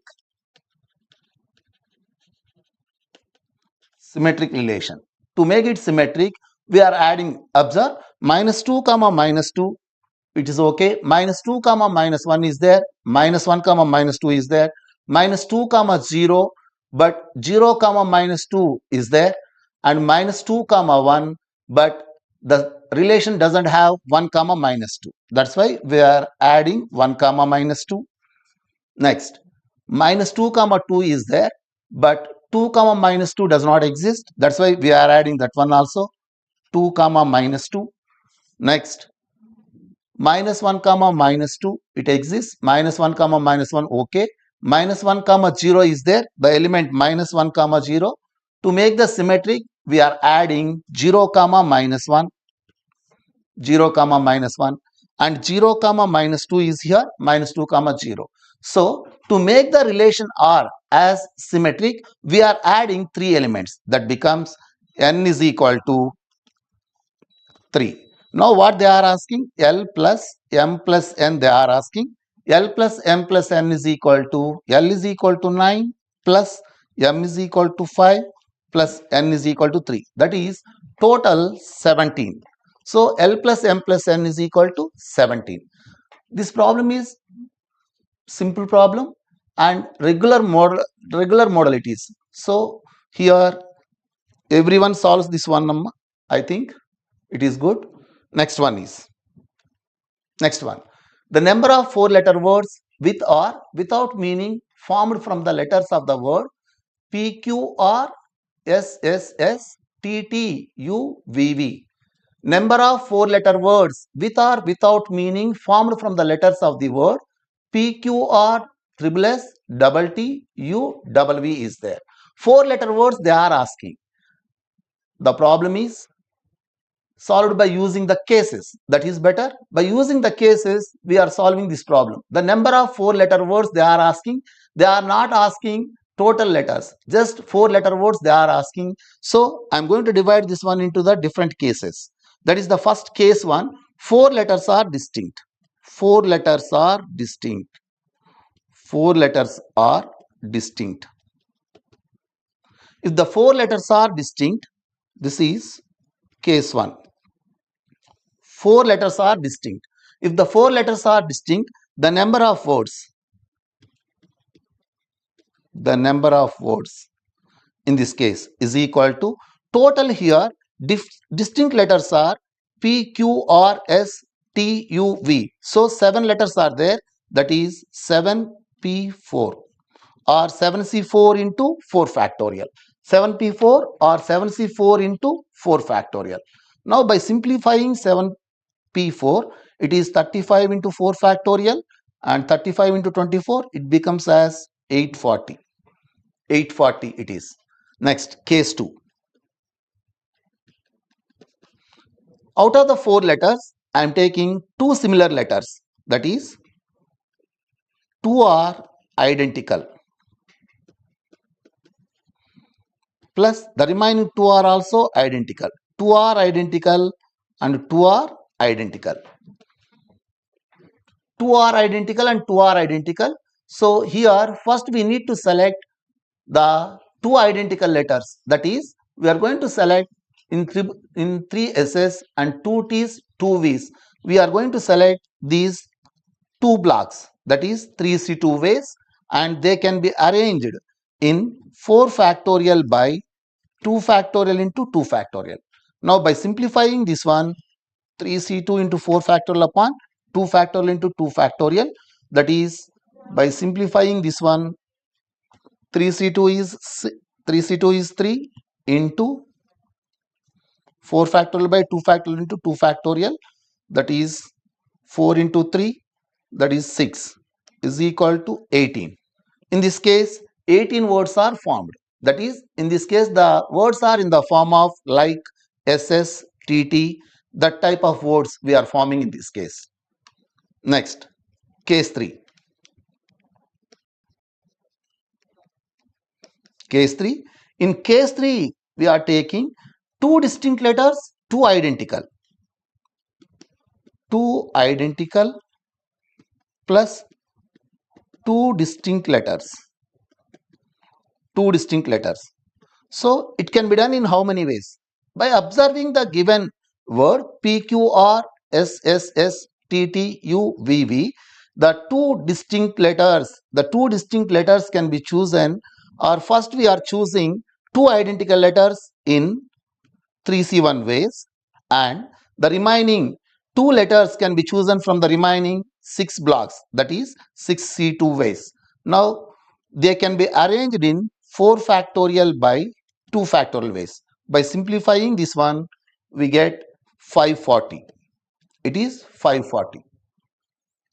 relation, to make it symmetric, we are adding, observe, -2 comma -2, it is okay, -2 comma -1 is there, -1 comma -2 is there, -2 comma 0, but 0 comma -2 is there, and -2 comma 1, but the relation doesn't have 1 comma -2. That's why we are adding 1 comma -2. Next, -2 comma 2 is there, but 2 comma -2 does not exist. That's why we are adding that one also, 2 comma -2. Next, -1 comma -2, it exists, -1 comma -1, okay. -1 comma 0 is there, the element -1 comma 0. To make the symmetric, we are adding 0 comma -1, 0 comma -1, and 0 comma -2 is here, -2 comma 0. So to make the relation R as symmetric, we are adding 3 elements. That becomes n is equal to 3. Now what they are asking? L plus m plus n they are asking. L plus m plus n is equal to, L is equal to 9 plus m is equal to 5 plus n is equal to 3. That is total 17. So L plus m plus n is equal to 17. This problem is simple problem and regular modalities. So here everyone solves this one number. I think it is good. Next one. The number of 4-letter words with or without meaning formed from the letters of the word P, Q, R, S, S, S, T, T, U, V, V. Number of 4-letter words with or without meaning formed from the letters of the word P, Q, R, triple S, double T, U, double V is there. 4-letter words they are asking. The problem is solved by using the cases. That is better. By using the cases, we are solving this problem. The number of 4-letter words they are asking, they are not asking total letters, just 4-letter words they are asking. So I'm going to divide this one into the different cases. That is the first case one. 4 letters are distinct. 4 letters are distinct. 4 letters are distinct. If the 4 letters are distinct, this is case 1. 4 letters are distinct. If the 4 letters are distinct, the number of words in this case is equal to total here distinct letters are P, Q, R, S, T, U, V. So 7 letters are there, that is 7P4 or 7C4 into 4 factorial. 7P4 or 7C4 into 4 factorial. Now by simplifying 7P4, it is 35 into 4 factorial, and 35 into 24, it becomes as 840. 840 it is. Next, case 2. Out of the 4 letters, I am taking 2 similar letters. That is, 2 are identical. Plus the remaining 2 are also identical. 2 are identical and 2 are identical. 2 are identical and 2 are identical. So here first we need to select the two identical letters. That is, we are going to select in three S's and two T's, two V's. We are going to select these two blocks, that is 3C2 ways, and they can be arranged in 4 factorial by 2 factorial into 2 factorial. Now by simplifying this one, 3C2 into 4 factorial upon 2 factorial into 2 factorial, that is, by simplifying this one, 3C2 is 3 into 4 factorial by 2 factorial into 2 factorial, that is 4 into 3, that is 6, is equal to 18. In this case 18 words are formed. That is, in this case the words are in the form of like, SS, TT, that type of words we are forming in this case. Next, case 3. Case 3. In case 3 we are taking two distinct letters, two identical plus two distinct letters. So it can be done in how many ways? By observing the given word PQR, SSS, TTU, VV, the two distinct letters can be chosen, or first we are choosing two identical letters in 3C1 ways, and the remaining two letters can be chosen from the remaining 6 blocks, that is 6C2 ways. Now they can be arranged in 4 factorial by 2 factorial ways. By simplifying this one, we get 540. It is 540.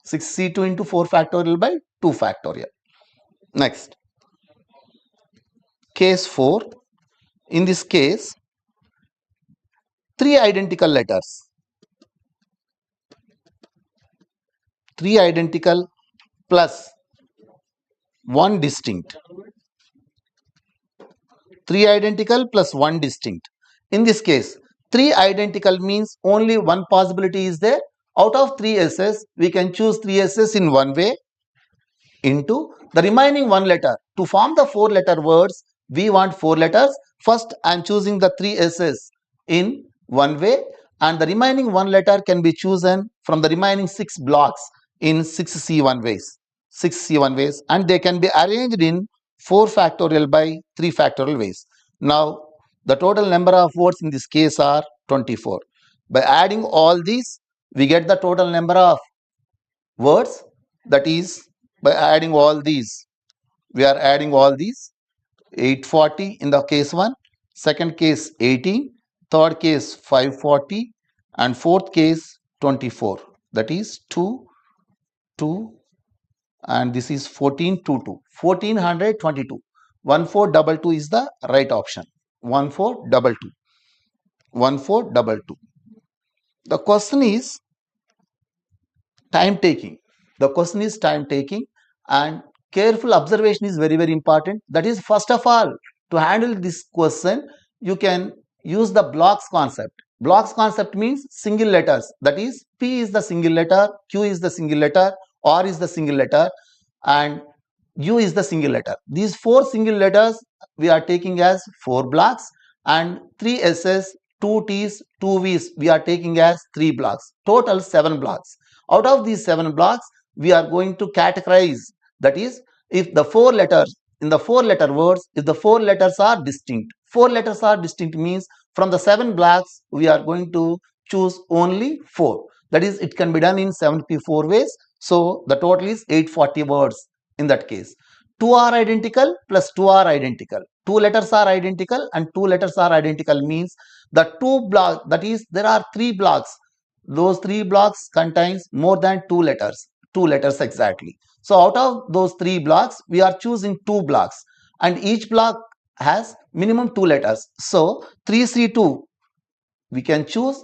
6C2 into 4 factorial by 2 factorial. Next, case 4. In this case, three identical plus one distinct. 3 identical plus 1 distinct. In this case, 3 identical means only one possibility is there. Out of 3 S's, we can choose 3 S's in one way, into the remaining one letter. To form the 4 letter words, we want 4 letters. First, I am choosing the 3 S's in one way, and the remaining one letter can be chosen from the remaining 6 blocks in 6C1 ways. 6C1 ways, and they can be arranged in 4 factorial by 3 factorial ways. Now, the total number of words in this case are 24. By adding all these, we get the total number of words, that is, by adding all these, we are adding all these 840 in the case 1, second case 18, third case 540, and fourth case 24, that is 2, 2, and this is 14, 2, 2, 1422. 1422 is the right option. 1422. 1422. The question is time taking. And careful observation is very, very important. That is, first of all, to handle this question, you can use the blocks concept. Blocks concept means single letters. That is, P is the single letter, Q is the single letter, R is the single letter, and U is the single letter. These 4 single letters we are taking as 4 blocks, and 3 S's, 2 T's, 2 V's we are taking as 3 blocks. Total 7 blocks. Out of these 7 blocks, we are going to categorize. That is, if the 4 letters in the 4 letter words, if the 4 letters are distinct. 4 letters are distinct means from the 7 blocks we are going to choose only 4. That is, it can be done in 74 ways. So the total is 840 words in that case. 2 are identical plus 2 are identical. 2 letters are identical and 2 letters are identical means the 2 blocks, that is, there are 3 blocks. Those 3 blocks contains more than 2 letters. 2 letters exactly. So out of those 3 blocks, we are choosing 2 blocks, and each block has minimum 2 letters. So 3C2, we can choose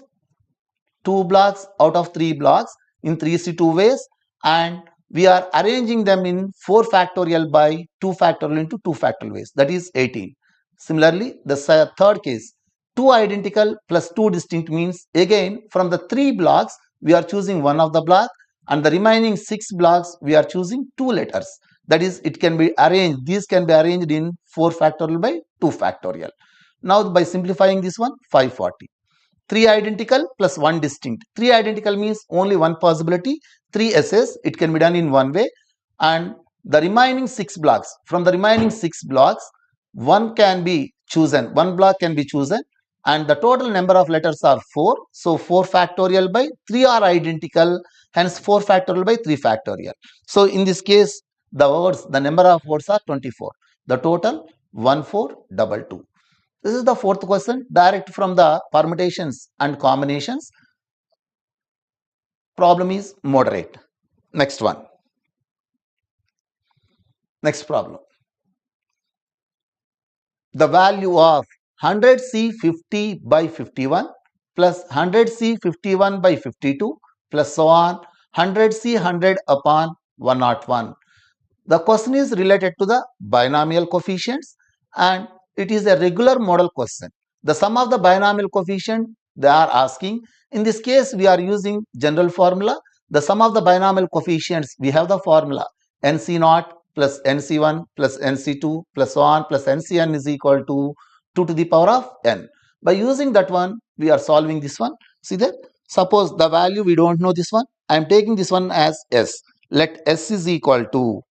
2 blocks out of 3 blocks in 3C2 ways, and we are arranging them in 4 factorial by 2 factorial into 2 factorial ways, that is 18. Similarly, the third case, 2 identical plus 2 distinct means again from the 3 blocks we are choosing one of the block, and the remaining 6 blocks we are choosing 2 letters. That is, it can be arranged, these can be arranged in 4 factorial by 2 factorial. Now by simplifying this one, 540. 3 identical plus 1 distinct. 3 identical means only one possibility. 3 S's, it can be done in one way. And the remaining 6 blocks, from the remaining 6 blocks, one can be chosen, one block can be chosen, and the total number of letters are 4. So 4 factorial by 3 are identical, hence 4 factorial by 3 factorial. So in this case, the number of words are 24. The total 1422. This is the fourth question, direct from the permutations and combinations. Problem is moderate. Next one. Next problem. The value of 100C 50 by 51 plus 100C 51 by 52 plus so on 100C 100 upon 101. The question is related to the binomial coefficients and it is a regular model question. The sum of the binomial coefficient they are asking. In this case, we are using general formula. The sum of the binomial coefficients, we have the formula NC0 plus NC1 plus NC2 plus so on plus NCn is equal to 2 to the power of n. By using that one, we are solving this one. See that? Suppose the value we don't know this one. I am taking this one as S. Let S is equal to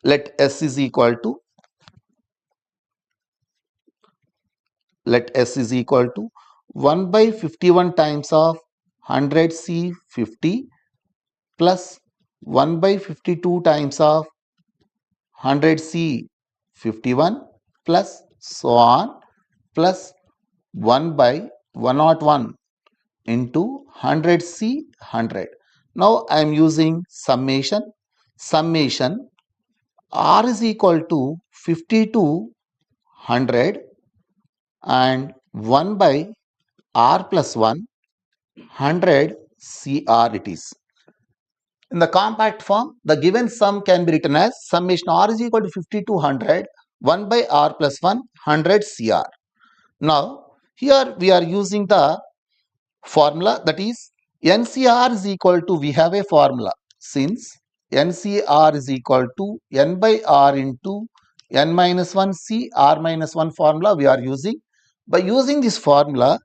let S is equal to 1 by 51 times of 100C 50 plus 1 by 52 times of 100C 51 plus so on plus 1 by 101 into 100C 100. Now I am using summation. R is equal to 50 to 100 and 1 by R plus 1, 100 CR it is. In the compact form, the given sum can be written as summation R is equal to 50 to 100, 1 by R plus 1, 100 CR. Now, here we are using the formula, that is NCR is equal to, we have a formula, since NCR is equal to N by R into N minus 1 C R minus 1 formula we are using. By using this formula,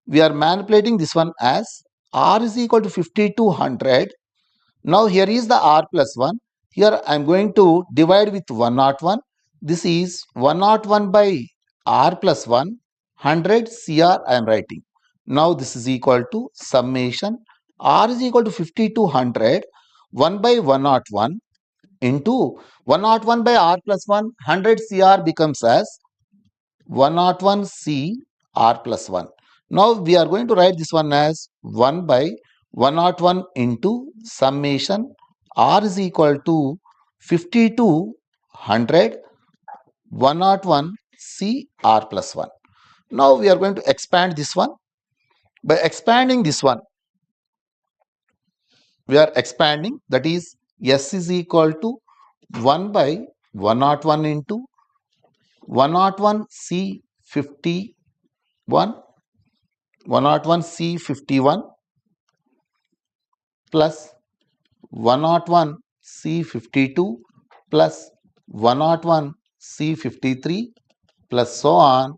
we are manipulating this one as R is equal to 50 to 100. Now here is the R plus 1. Here I am going to divide with 101. This is 101 by R plus 1, 100 CR I am writing. Now this is equal to summation R is equal to 50 to 100, 1 by 101 into 101 by R plus 1, 100 CR becomes as 101 C R plus 1. Now we are going to write this one as 1 by 101 into summation R is equal to 50 to 100, 101 C R plus 1. Now we are going to expand this one. By expanding this one, we are expanding, that is S is equal to 1 by 101 into 101 C 51, 101 C 51 plus 101 C 52 plus 101 C 53 plus so on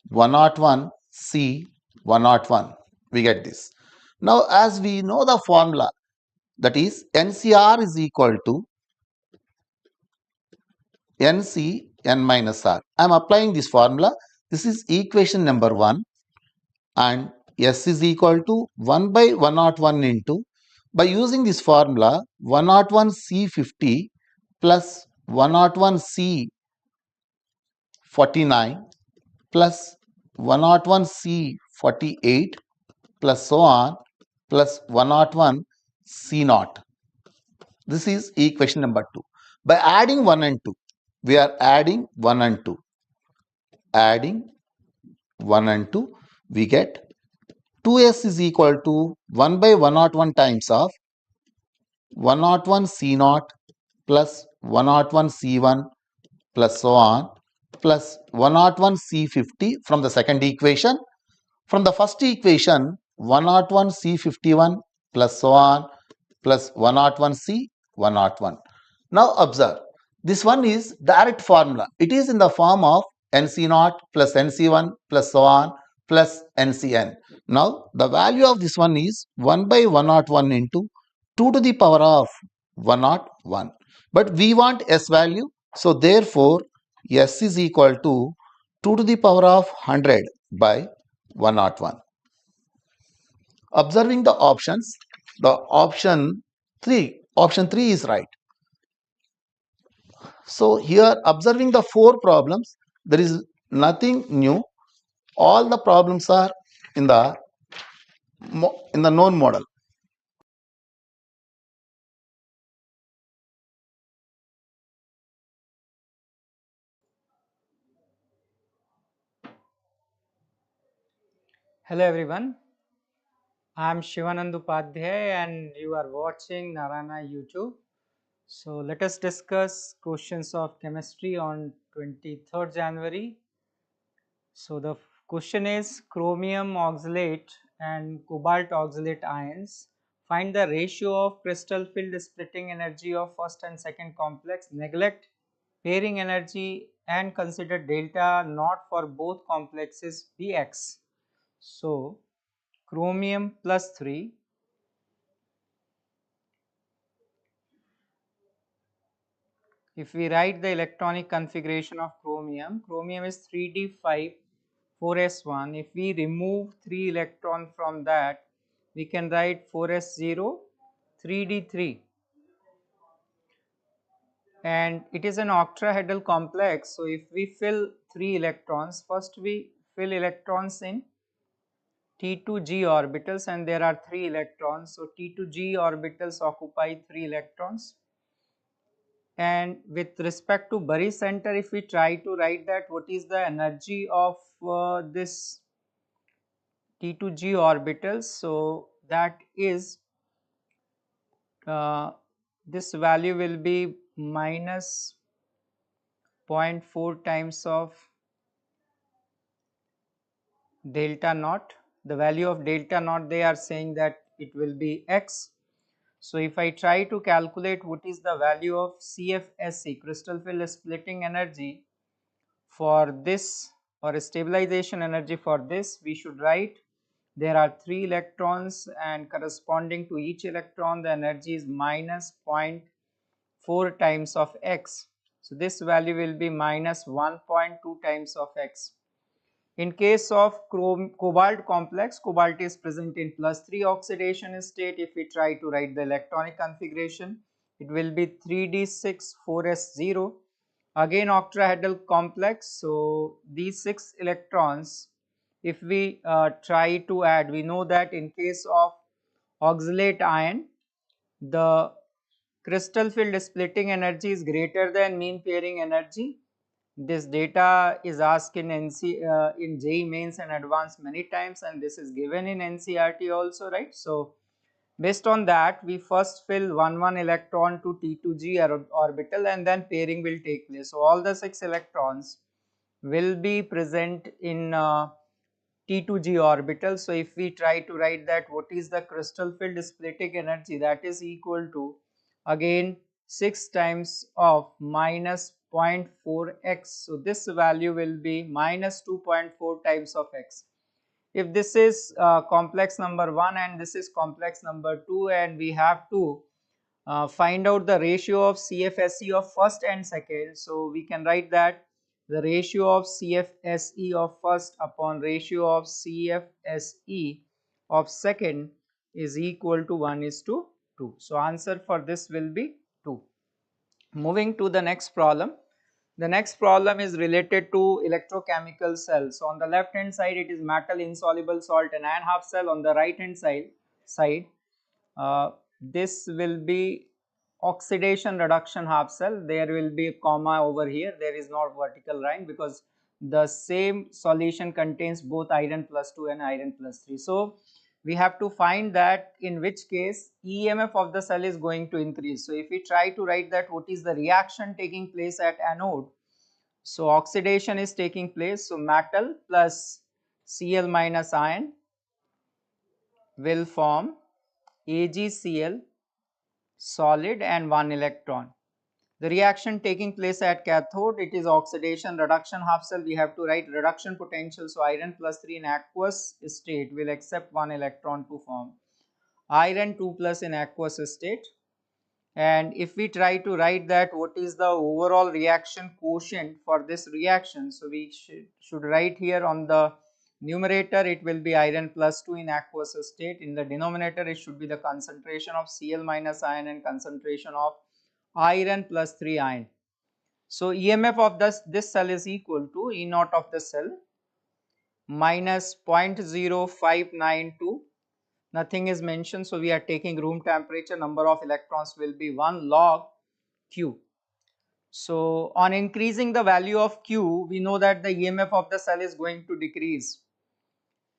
101 C 101. We get this. Now as we know the formula, that is NCR is equal to NC n minus R. I am applying this formula. This is equation number 1 and S is equal to 1 by 101 into, by using this formula, 101 C 50 plus 101 C 49 plus 101 C 48 plus so on plus 101 C naught. This is equation number 2. By adding 1 and 2, we are adding 1 and 2. Adding 1 and 2, we get 2S is equal to 1 by 101 times of 101 C naught plus 101 C1 plus so on plus 101 C50 from the second equation. From the first equation, 101 C51 plus so on plus 101C 101. Now observe, this one is direct formula. It is in the form of NC0 plus NC1 plus so on plus NCN. Now the value of this one is 1 by 101 into 2 to the power of 101. But we want S value. So therefore S is equal to 2 to the power of 100 by 101. Observing the options, the option 3 is right. So here observing the 4 problems, there is nothing new. All the problems are in the known model. Hello everyone, I am Shivanand Upadhyay and you are watching Narana YouTube. So let us discuss questions of chemistry on 23rd January. So the question is chromium oxalate and cobalt oxalate ions. Find the ratio of crystal field splitting energy of first and second complex. Neglect pairing energy and consider delta naught for both complexes Bx. So chromium plus 3, if we write the electronic configuration of chromium, chromium is 3d5 4s1. If we remove 3 electron from that, we can write 4s0 3d3, and it is an octahedral complex. So if we fill 3 electrons, first we fill electrons in T2G orbitals, and there are 3 electrons. So T2G orbitals occupy 3 electrons. And with respect to Bury center, if we try to write that what is the energy of this T2G orbitals, so that is this value will be minus 0.4 times of delta naught. The value of delta naught, they are saying that it will be x. So if I try to calculate what is the value of CFSE, crystal field splitting energy, for this, or stabilization energy for this, we should write there are 3 electrons and corresponding to each electron the energy is minus 0.4 times of x. So this value will be minus 1.2 times of x. In case of cobalt complex, cobalt is present in plus 3 oxidation state. If we try to write the electronic configuration, it will be 3d6 4s0, again octahedral complex. So these 6 electrons, if we try to add, we know that in case of oxalate ion, the crystal field splitting energy is greater than mean pairing energy. This data is asked in in JEE mains and advanced many times, and this is given in NCERT also, right? So based on that, we first fill one electron to T2G orbital, and then pairing will take place. So all the 6 electrons will be present in T2G orbital. So if we try to write that what is the crystal field splitting energy, that is equal to again 6 times of minus 0.4x. So this value will be minus 2.4 times of x. If this is complex number 1 and this is complex number 2, and we have to find out the ratio of CFSE of first and second, so we can write that the ratio of CFSE of first upon ratio of CFSE of second is equal to 1:2. So answer for this will be 2. Moving to the next problem. The next problem is related to electrochemical cells. So on the left hand side it is metal insoluble salt and iron half cell. On the right hand side this will be oxidation reduction half cell. There will be a comma over here. There is not vertical line because the same solution contains both iron plus 2 and iron plus 3. So we have to find that in which case EMF of the cell is going to increase. So if we try to write that what is the reaction taking place at anode, so oxidation is taking place. So metal plus Cl minus iron will form AgCl solid and 1 electron. The reaction taking place at cathode, it is oxidation, reduction half cell. We have to write reduction potential. So iron plus 3 in aqueous state will accept 1 electron to form iron 2 plus in aqueous state. And if we try to write that what is the overall reaction quotient for this reaction, so we should write here on the numerator it will be iron plus 2 in aqueous state. In the denominator it should be the concentration of Cl minus ion and concentration of iron plus 3 ion. So EMF of this cell is equal to E naught of the cell minus 0.0592. Nothing is mentioned, so we are taking room temperature. Number of electrons will be 1 log Q. So on increasing the value of Q, we know that the EMF of the cell is going to decrease.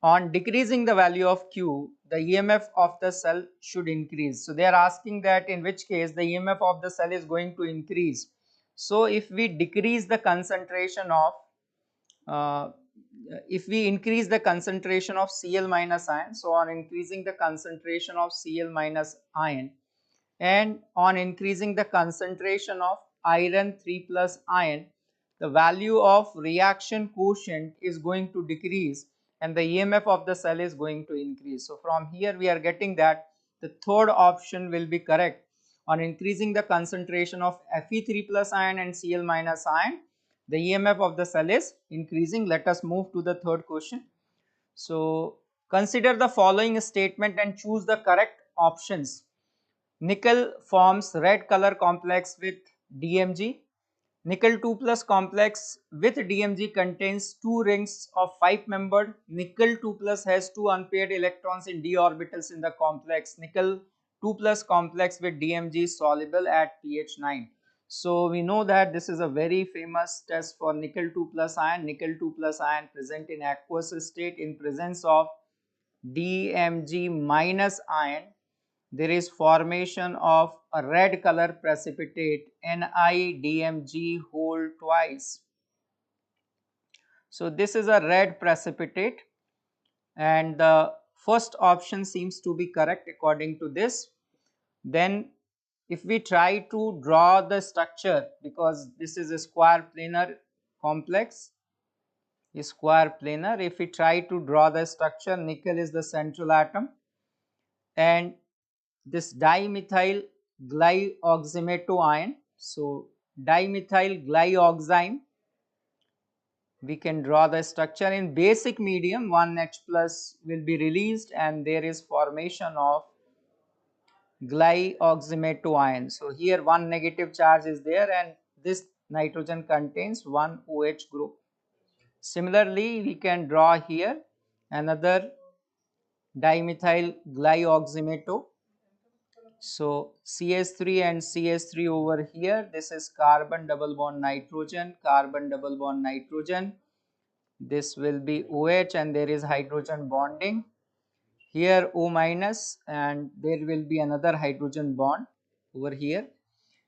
On decreasing the value of Q, the EMF of the cell should increase. So they are asking that in which case the EMF of the cell is going to increase. So if we decrease the concentration of if we increase the concentration of Cl minus ion, so on increasing the concentration of Cl minus ion and on increasing the concentration of iron 3 plus ion, the value of reaction quotient is going to decrease and the EMF of the cell is going to increase. So from here we are getting that the third option will be correct. On increasing the concentration of Fe3 plus ion and Cl minus ion, the EMF of the cell is increasing. Let us move to the third question. So consider the following statement and choose the correct options. Nickel forms red color complex with DMG. Nickel 2 plus complex with DMG contains two rings of 5 membered. Nickel 2 plus has two unpaired electrons in d orbitals in the complex. Nickel 2 plus complex with DMG is soluble at pH 9. So we know that this is a very famous test for nickel 2 plus ion. Nickel 2 plus ion present in aqueous state in presence of DMG minus ion, there is formation of a red color precipitate NiDMG whole twice. So this is a red precipitate and the first option seems to be correct according to this. Then if we try to draw the structure, because this is a square planar complex, square planar, if we try to draw the structure, nickel is the central atom and this dimethyl glyoxymato ion. So dimethyl glyoxime, we can draw the structure in basic medium. 1H plus will be released and there is formation of glyoxymato ion. So here one negative charge is there and this nitrogen contains one OH group. Similarly, we can draw here another dimethyl glyoxymato. So CH3 and CH3 over here, this is carbon double bond nitrogen, carbon double bond nitrogen. This will be OH and there is hydrogen bonding. Here O minus and there will be another hydrogen bond over here.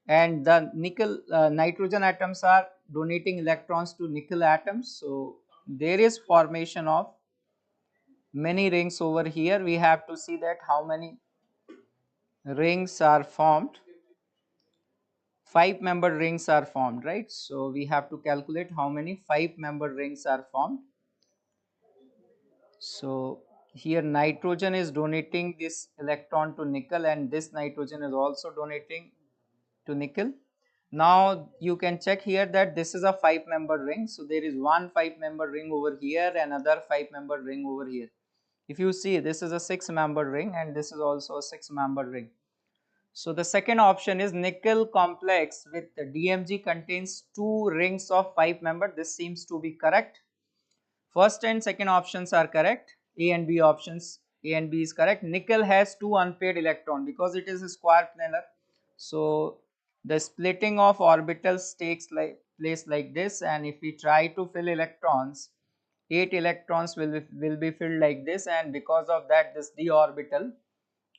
And the nickel nitrogen atoms are donating electrons to nickel atoms. So there is formation of many rings over here. We have to see that how many rings are formed. 5-membered rings are formed, right? So we have to calculate how many 5-membered rings are formed. So here nitrogen is donating this electron to nickel and this nitrogen is also donating to nickel. Now you can check here that this is a 5-membered ring. So there is one 5-membered ring over here, another 5-membered ring over here. If you see, this is a 6-membered ring and this is also a 6-membered ring. So the second option is nickel complex with the DMG contains two rings of 5-membered. This seems to be correct. First and second options are correct. A and B options, A and B is correct. Nickel has two unpaired electrons because it is a square planar. So the splitting of orbitals takes place like this, and if we try to fill electrons, 8 electrons will be filled like this, and because of that this d orbital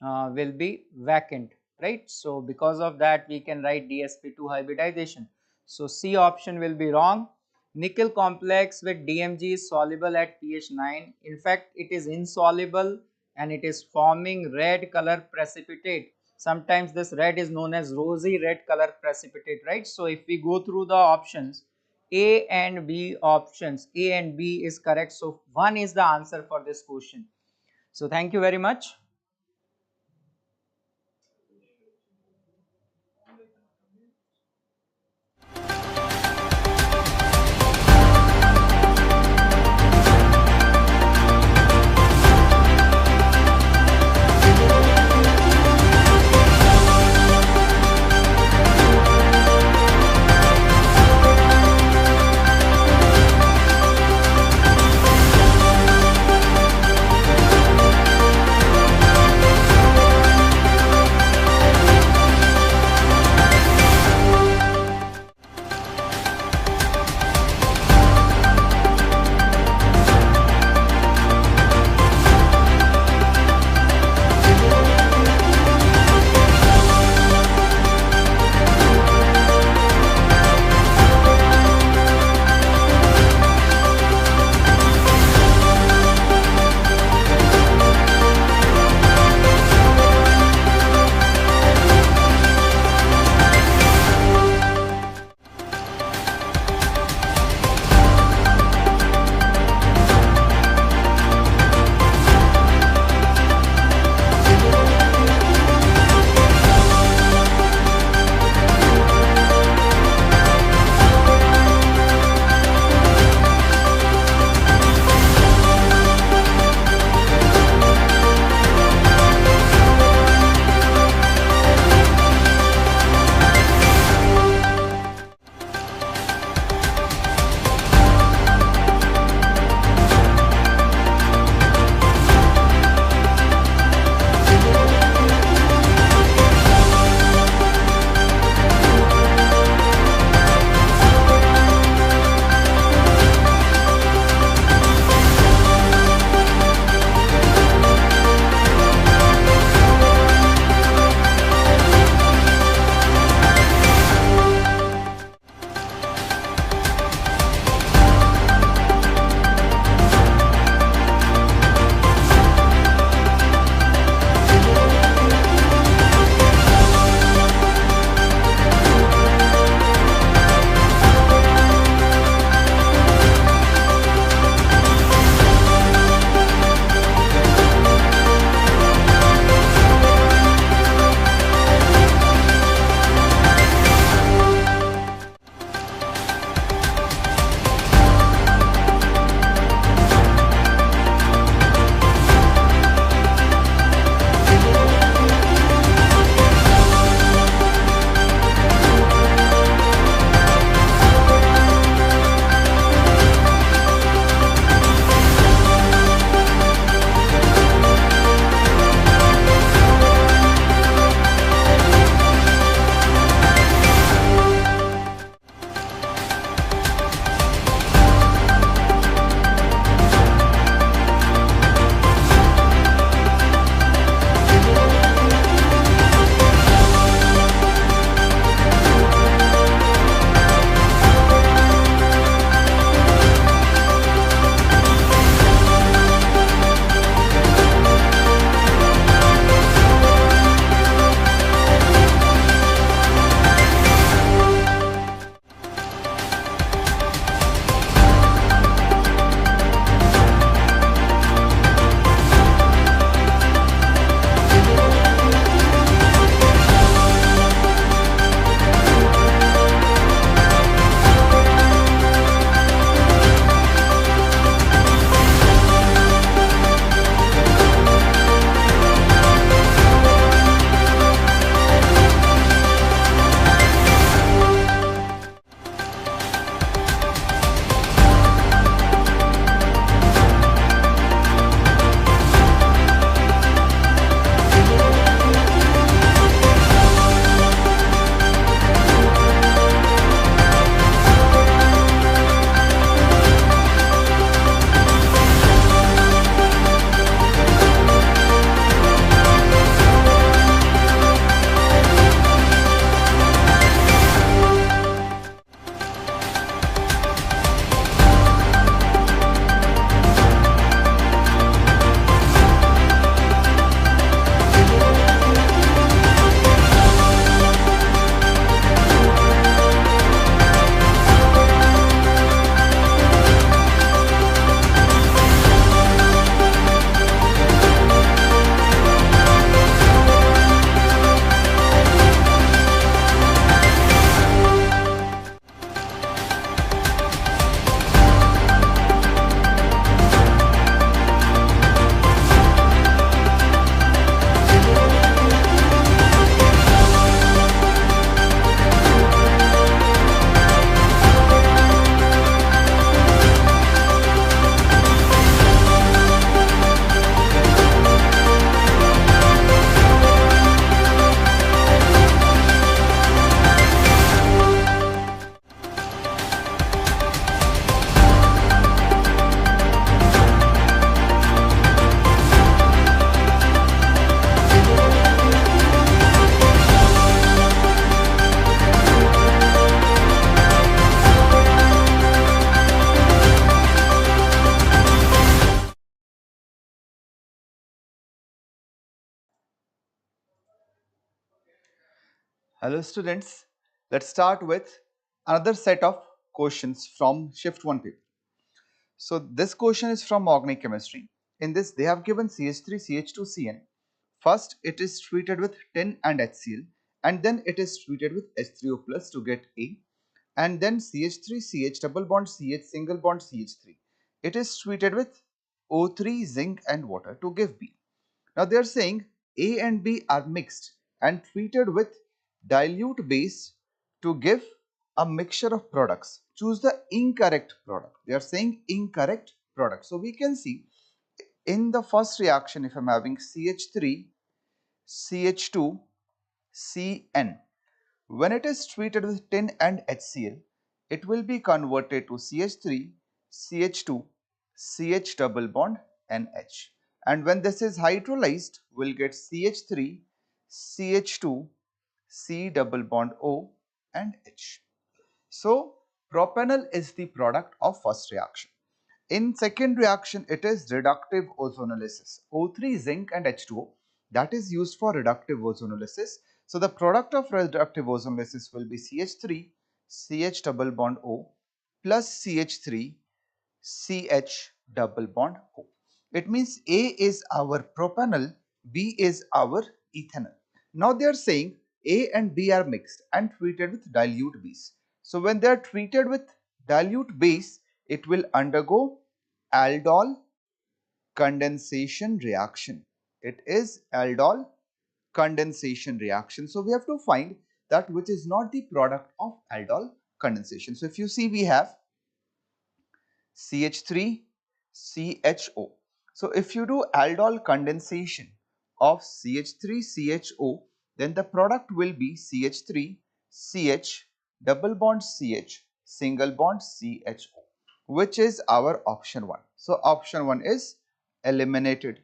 will be vacant, right? So because of that we can write dsp2 hybridization. So C option will be wrong. Nickel complex with DMG is soluble at pH 9. In fact, it is insoluble and it is forming red color precipitate. Sometimes this red is known as rosy red color precipitate, right? So if we go through the options, A and B options, A and B is correct. So 1 is the answer for this question. So thank you very much. Hello students, let's start with another set of questions from Shift 1 paper. So this question is from organic chemistry. In this they have given CH3, CH2, CN. First it is treated with tin and HCl, and then it is treated with H3O plus to get A, and then CH3, CH double bond CH single bond CH3. It is treated with O3, zinc and water to give B. Now they are saying A and B are mixed and treated with dilute base to give a mixture of products. Choose the incorrect product. They are saying incorrect product. So we can see in the first reaction, if I'm having CH3, CH2, CN, when it is treated with tin and HCl, it will be converted to CH3, CH2, CH double bond NH. And when this is hydrolyzed, we'll get CH3, CH2, C double bond O and H. So, propanol is the product of first reaction. In second reaction, it is reductive ozonolysis. O3 zinc and H2O, that is used for reductive ozonolysis. So the product of reductive ozonolysis will be CH3, CH double bond O plus CH3, CH double bond O. It means A is our propanol, B is our ethanol. Now they are saying A and B are mixed and treated with dilute base. So when they are treated with dilute base, it will undergo aldol condensation reaction. It is aldol condensation reaction. So we have to find that which is not the product of aldol condensation. So if you see, we have CH3, CHO. So if you do aldol condensation of CH3, CHO, then the product will be CH3, CH, double bond CH, single bond CHO, which is our option 1. So option 1 is eliminated.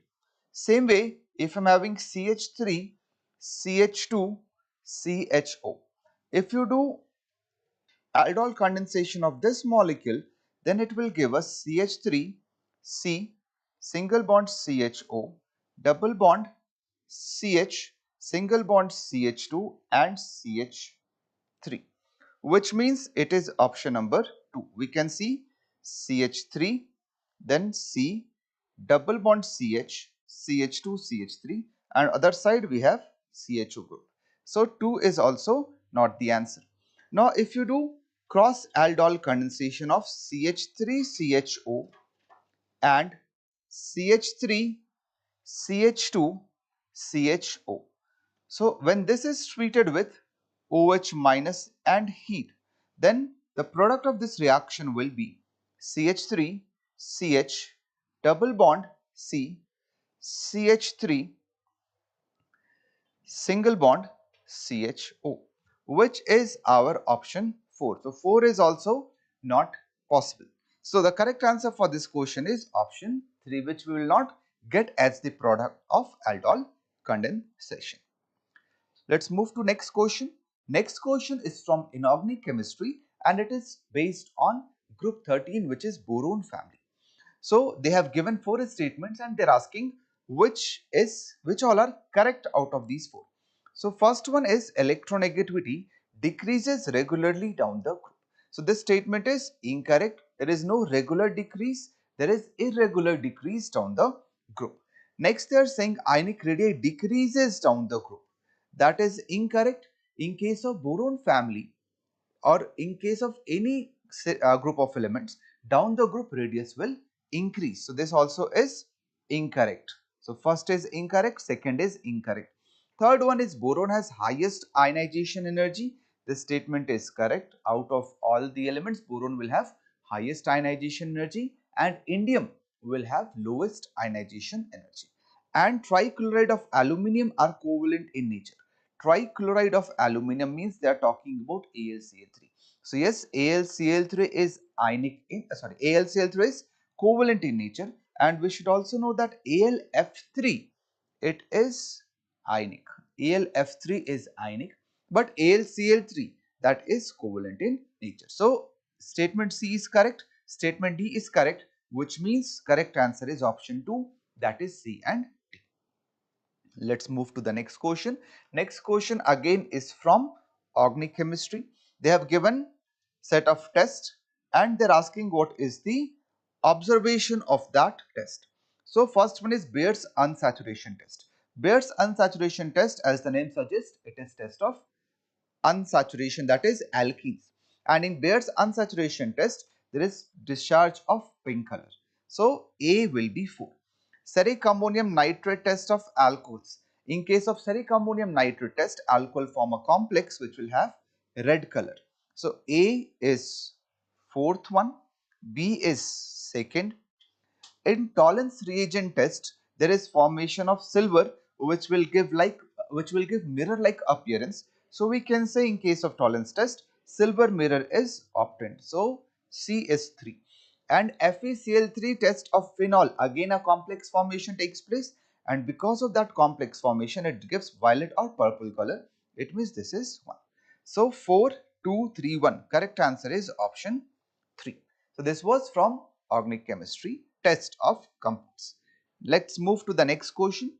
Same way, if I'm having CH3, CH2, CHO, if you do aldol condensation of this molecule, then it will give us CH3, C, single bond CHO, double bond CH, single bond CH2 and CH3, which means it is option number 2. We can see CH3, then C, double bond CH, CH2, CH3, and other side we have CHO group. So 2 is also not the answer. Now if you do cross aldol condensation of CH3CHO and CH3CH2CHO. So when this is treated with OH minus and heat, then the product of this reaction will be CH3CH double bond C, CH3 single bond CHO, which is our option 4. So 4 is also not possible. So the correct answer for this question is option 3, which we will not get as the product of aldol condensation. Let's move to next question. Next question is from inorganic chemistry and it is based on group 13, which is boron family. So they have given 4 statements and they're asking which all are correct out of these 4. So first one is electronegativity decreases regularly down the group. So this statement is incorrect. There is no regular decrease. There is irregular decrease down the group. Next they are saying ionic radii decreases down the group. That is incorrect. In case of boron family or in case of any group of elements, down the group radius will increase. So this also is incorrect. So first is incorrect, second is incorrect. Third one is boron has highest ionization energy. This statement is correct. Out of all the elements, boron will have highest ionization energy and indium will have lowest ionization energy. And trichloride of aluminium are covalent in nature. Trichloride of aluminium means they are talking about AlCl3. So yes, AlCl3 is ionic in AlCl3 is covalent in nature, and we should also know that AlF3, it is ionic. AlF3 is ionic, but AlCl3, that is covalent in nature. So statement C is correct, statement D is correct, which means correct answer is option 2, that is C and D. Let's move to the next question. Next question again is from organic chemistry. They have given set of tests and they're asking what is the observation of that test. So first one is Bayer's unsaturation test. Bayer's unsaturation test, as the name suggests, it is test of unsaturation, that is alkenes. And in Bayer's unsaturation test, there is discharge of pink color. So A will be 4. Steric ammonium nitrate test of alcohols. In case of steric ammonium nitrate test, alcohol form a complex which will have red color. So A is fourth one, B is second. In tolerance reagent test, there is formation of silver which will give mirror like appearance. So we can say in case of tolerance test, silver mirror is obtained. So C is 3. And FeCl3 test of phenol, again a complex formation takes place, and because of that complex formation it gives violet or purple color. It means this is 1. So 4, 2, 3, 1. Correct answer is option 3. So this was from organic chemistry test of compounds. Let's move to the next question.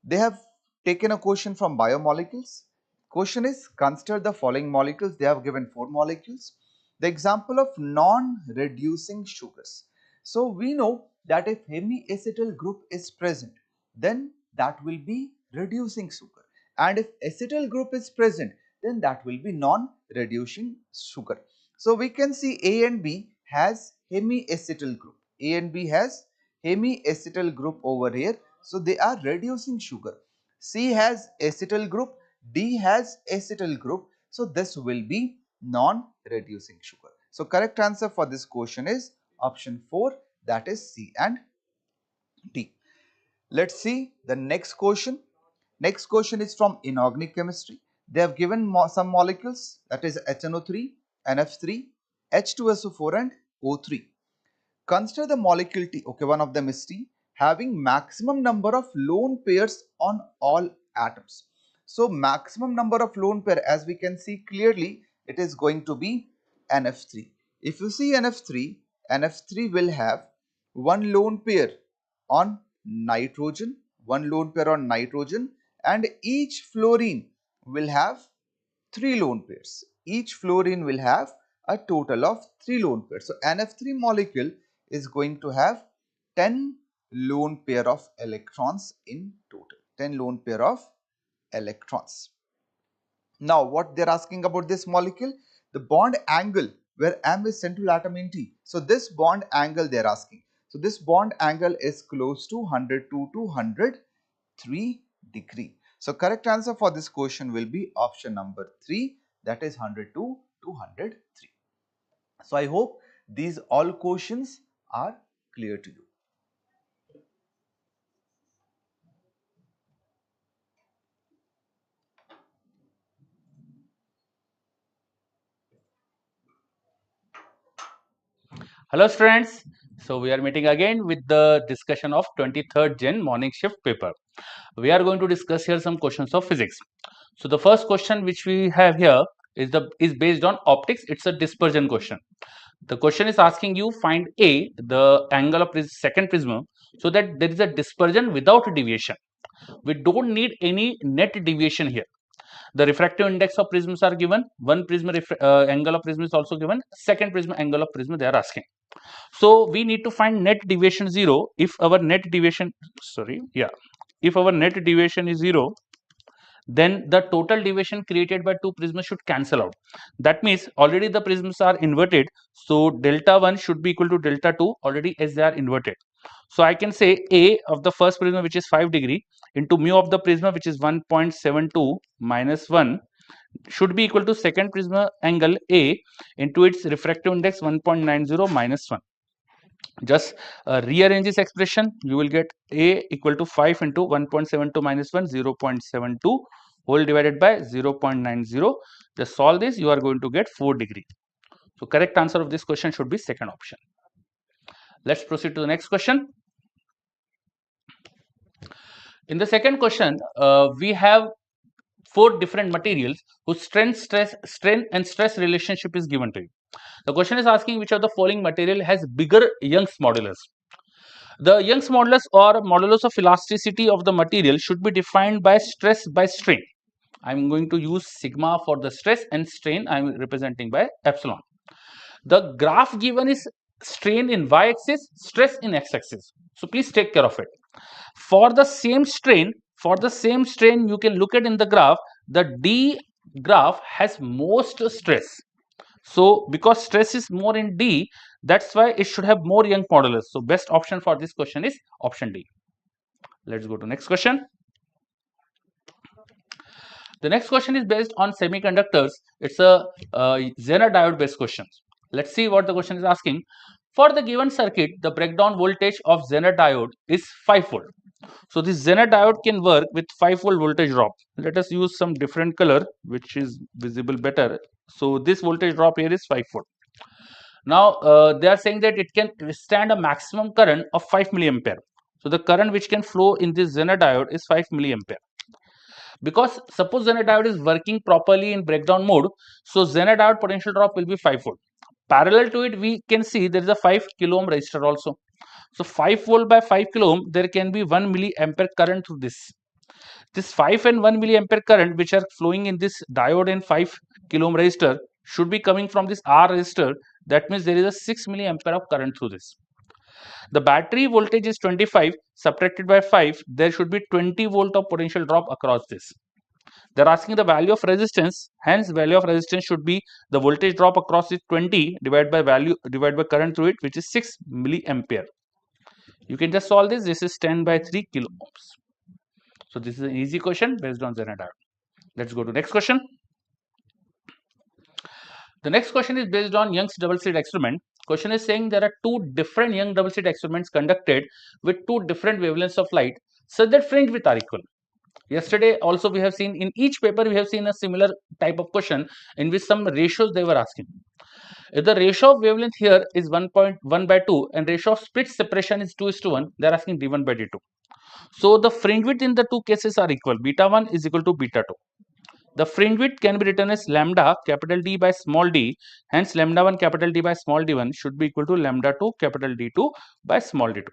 They have taken a question from biomolecules. Question is, consider the following molecules. They have given 4 molecules. The example of non-reducing sugars. So we know that if hemiacetal group is present, then that will be reducing sugar. And if acetyl group is present, then that will be non-reducing sugar. So we can see A and B has hemiacetal group. A and B has hemiacetal group over here. So they are reducing sugar. C has acetyl group, D has acetyl group. So this will be non-reducing sugar. So correct answer for this question is option 4, that is C and D. Let's see the next question. Next question is from inorganic chemistry. They have given some molecules, that is HNO3, NF3, H2SO4 and O3. Consider the molecule T, okay, one of them is T, having maximum number of lone pairs on all atoms. So maximum number of lone pair, as we can see clearly, it is going to be NF3. If you see NF3, NF3 will have one lone pair on nitrogen, one lone pair on nitrogen, and each fluorine will have 3 lone pairs. Each fluorine will have a total of 3 lone pairs. So NF3 molecule is going to have 10 lone pair of electrons in total. 10 lone pair of electrons. Now what they are asking about this molecule? The bond angle where M is central atom in T. So this bond angle they are asking. So this bond angle is close to 102 to 103 degree. So correct answer for this question will be option number 3, that is 102 to 103. So I hope these all questions are clear to you. Hello students. So we are meeting again with the discussion of 23rd Gen morning shift paper. We are going to discuss here some questions of physics. So the first question which we have here is based on optics. It's a dispersion question. The question is asking you find A, the angle of second prism, so that there is a dispersion without deviation. We don't need any net deviation here. The refractive index of prisms are given. One prism angle of prism is also given. Second prism angle of prism they are asking. So we need to find net deviation 0 if our net deviation, if our net deviation is 0, then the total deviation created by two prisms should cancel out. That means already the prisms are inverted. So delta 1 should be equal to delta 2 already as they are inverted. So I can say A of the first prism which is 5 degree into mu of the prism which is 1.72 minus 1 should be equal to second prism angle A into its refractive index 1.90 minus 1. Just rearrange this expression, you will get A equal to 5 into 1.72 minus 1, 0.72 whole divided by 0.90. Just solve this, you are going to get 4 degree. So correct answer of this question should be second option. Let's proceed to the next question. In the second question, we have 4 different materials whose strain and stress relationship is given to you. The question is asking which of the following material has bigger Young's modulus. The Young's modulus or modulus of elasticity of the material should be defined by stress by strain. I'm going to use sigma for the stress and strain I'm representing by epsilon. The graph given is strain in y-axis, stress in x-axis. So please take care of it. For the same strain, you can look at in the graph, the D graph has most stress. So because stress is more in D, that's why it should have more Young modulus. So best option for this question is option D. Let's go to next question. The next question is based on semiconductors. It's a Zener diode based question. Let's see what the question is asking. For the given circuit, the breakdown voltage of Zener diode is 5 volt. So this Zener diode can work with 5 volt voltage drop. Let us use some different color which is visible better. So this voltage drop here is 5 volt. Now they are saying that it can withstand a maximum current of 5 milliampere. So the current which can flow in this Zener diode is 5 milliampere. Because suppose Zener diode is working properly in breakdown mode, so Zener diode potential drop will be 5 volt. Parallel to it, we can see there is a 5 kilo ohm resistor also. So 5 volt by 5 kilo ohm, there can be 1 milliampere current through this. This 5 and 1 milliampere current which are flowing in this diode and 5 kilo ohm resistor should be coming from this R resistor. That means there is a 6 milliampere of current through this. The battery voltage is 25, subtracted by 5, there should be 20 volt of potential drop across this. They're asking the value of resistance, hence value of resistance should be the voltage drop across it 20 divided by current through it, which is 6 milliampere. You can just solve this. This is 10 by 3 kilo ohms. So this is an easy question based on Zener diode. Let's go to next question. The next question is based on Young's double slit experiment. Question is saying there are two different Young double slit experiments conducted with two different wavelengths of light such that fringe width are equal. Yesterday also we have seen in each paper we have seen a similar type of question in which some ratios they were asking. If the ratio of wavelength here is 1.1 by 2 and ratio of split separation is 2:1, they are asking d1 by d2. So the fringe width in the two cases are equal. Beta 1 is equal to beta 2. The fringe width can be written as lambda capital D by small d. Hence lambda 1 capital D by small d1 should be equal to lambda 2 capital D2 by small d2.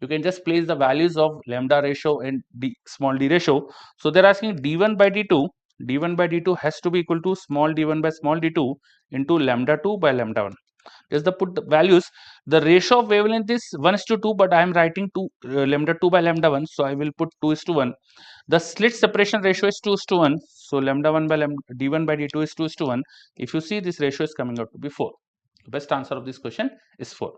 You can just place the values of lambda ratio and small d ratio. So they're asking d1 by d2. d1 by d2 has to be equal to small d1 by small d2 into lambda 2 by lambda 1. Just put the values. The ratio of wavelength is 1:2, but I am writing lambda 2 by lambda 1, so I will put 2:1. The slit separation ratio is 2:1, so lambda 1 by lambda d1 by d2 is 2:1. If you see, this ratio is coming out to be 4. The best answer of this question is 4.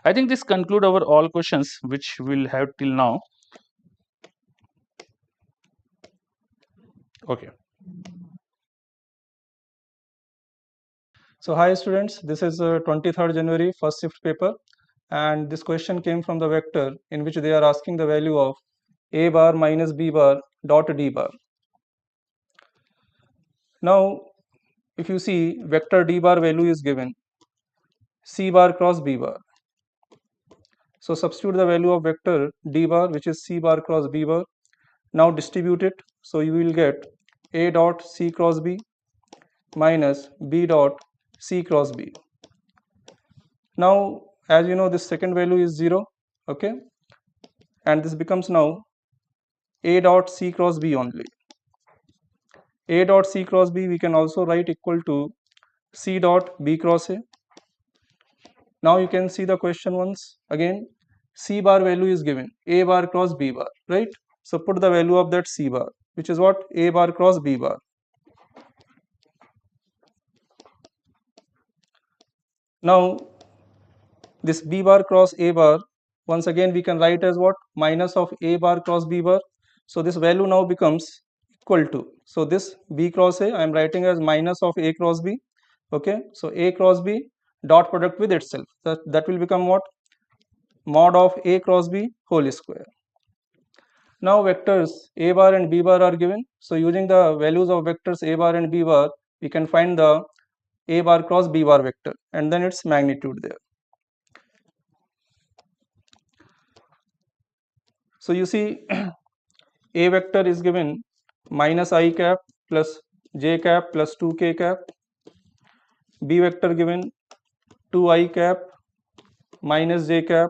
I think this conclude our all questions which we'll have till now. Okay. So hi students, this is 23rd January first shift paper, and this question came from the vector in which they are asking the value of a bar minus b bar dot d bar. Now if you see, vector d bar value is given c bar cross b bar. So substitute the value of vector d bar, which is c bar cross b bar. Now distribute it, so you will get a dot c cross b minus b dot c cross b. Now as you know, this second value is 0, okay, and this becomes now a dot c cross b only. A dot c cross b we can also write equal to c dot b cross a. Now you can see the question once again. C bar value is given a bar cross b bar, right? So put the value of that c bar, which is what? A bar cross b bar. Now this b bar cross a bar, once again we can write as what? Minus of a bar cross b bar. So this value now becomes equal to, so this b cross a I am writing as minus of a cross b, okay. So a cross b dot product with itself, that will become what? Mod of a cross b whole square. Now vectors a bar and b bar are given, so using the values of vectors a bar and b bar, we can find the a bar cross b bar vector and then its magnitude there. So you see a vector is given minus I cap plus j cap plus 2k cap, b vector given 2I cap minus j cap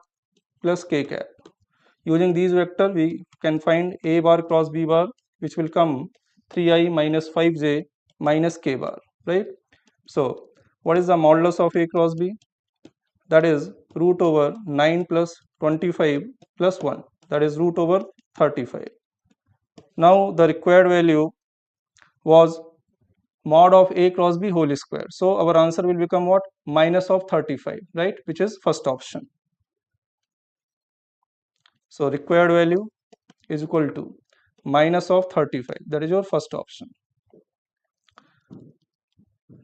plus k cap. Using these vectors we can find a bar cross b bar, which will come 3i minus 5j minus k bar, right? So what is the modulus of A cross B? That is root over 9 plus 25 plus 1, that is root over 35. Now the required value was mod of A cross B whole square. So our answer will become what? Minus of 35, right? Which is first option. So required value is equal to minus of 35. That is your first option.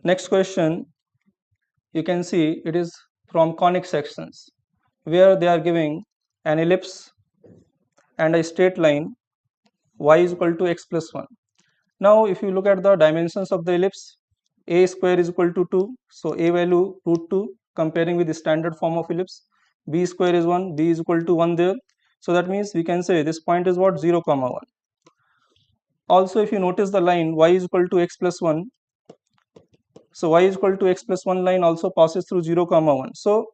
Next question, you can see it is from conic sections, where they are giving an ellipse and a straight line y is equal to x plus 1. Now if you look at the dimensions of the ellipse, a square is equal to 2, so a value root 2, comparing with the standard form of ellipse. B square is 1, b is equal to 1 there, so that means we can say this point is what? 0 comma 1. Also if you notice the line y is equal to x plus 1, so y is equal to x plus 1 line also passes through 0 comma 1. So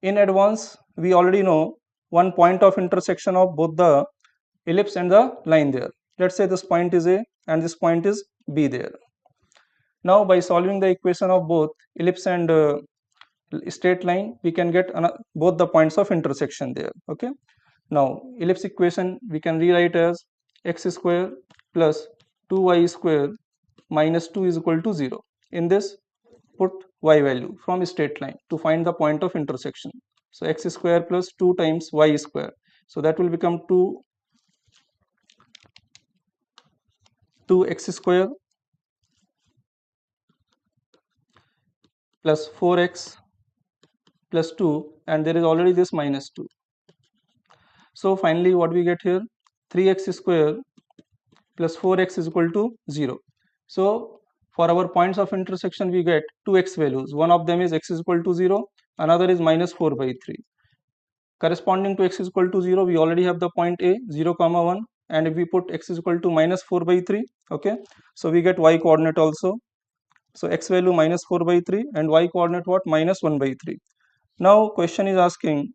in advance we already know one point of intersection of both the ellipse and the line there. Let's say this point is A and this point is B there. Now by solving the equation of both ellipse and straight line, we can get both the points of intersection there. Okay. Now ellipse equation we can rewrite as x square plus 2y square minus 2 is equal to 0. In this, put y value from straight line to find the point of intersection. So x square plus 2 times y square. So that will become 2x square plus 4x plus 2, and there is already this minus 2. So finally what we get here? 3x square plus 4x is equal to 0. So for our points of intersection we get 2x values. One of them is x is equal to 0, another is minus 4 by 3. Corresponding to x is equal to 0, we already have the point A, 0 comma 1, and if we put x is equal to minus 4 by 3, okay, so we get y coordinate also. So x value minus 4 by 3 and y coordinate what? Minus 1 by 3. Now question is asking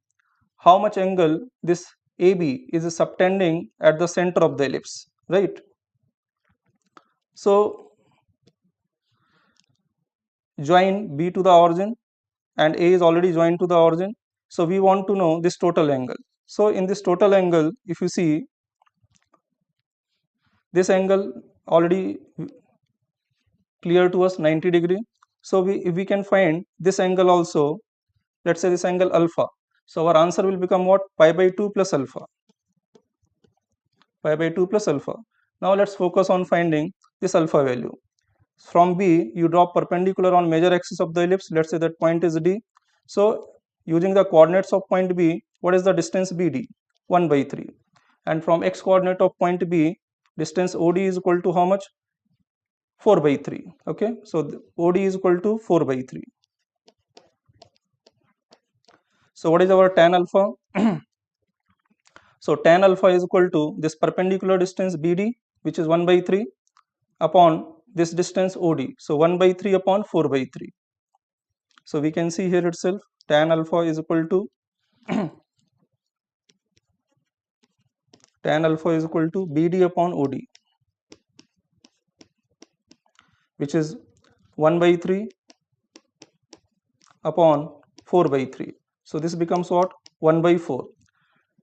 how much angle this AB is subtending at the center of the ellipse, right? So join B to the origin and A is already joined to the origin. So we want to know this total angle. So in this total angle, if you see this angle already clear to us 90 degree. So if we can find this angle also, let's say this angle alpha. So our answer will become what? Pi by 2 plus alpha. Pi by 2 plus alpha. Now let's focus on finding this alpha value. From B, you draw perpendicular on major axis of the ellipse. Let's say that point is D. So using the coordinates of point B, what is the distance BD? 1 by 3. And from x coordinate of point B, distance OD is equal to how much? 4 by 3. Okay, so OD is equal to 4 by 3. So what is our tan alpha? So tan alpha is equal to this perpendicular distance BD, which is 1 by 3, upon this distance OD. So 1 by 3 upon 4 by 3. So we can see here itself tan alpha is equal to tan alpha is equal to BD upon OD, which is 1 by 3 upon 4 by 3. So this becomes what? 1 by 4.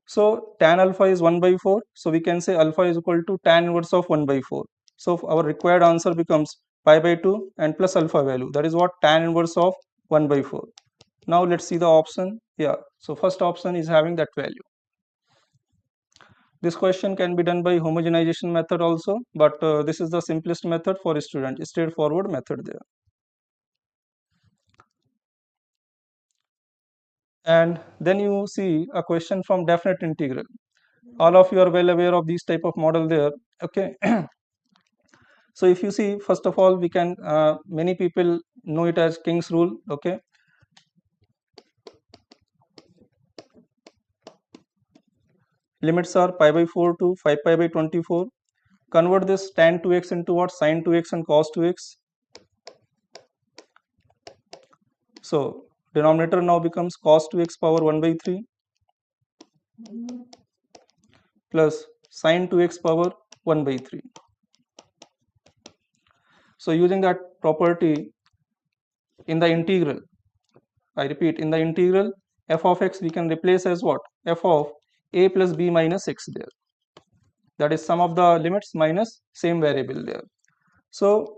So tan alpha is 1 by 4. So we can say alpha is equal to tan inverse of 1 by 4. So our required answer becomes pi by 2 and plus alpha value. That is what? Tan inverse of 1 by 4. Now let's see the option. Yeah. So first option is having that value. This question can be done by homogenization method also, but this is the simplest method for a student, straightforward method there. And then you see a question from definite integral. All of you are well aware of these type of model there. Okay. So if you see, first of all, we can many people know it as King's rule. Okay. Limits are pi by 4 to 5 pi by 24. Convert this tan 2x into what? Sin 2x and cos 2x. So denominator now becomes cos 2x power 1 by 3 plus sin 2x power 1 by 3. So using that property in the integral, I repeat, in the integral f of x we can replace as what? F of a plus b minus x there. That is sum of the limits minus same variable there. So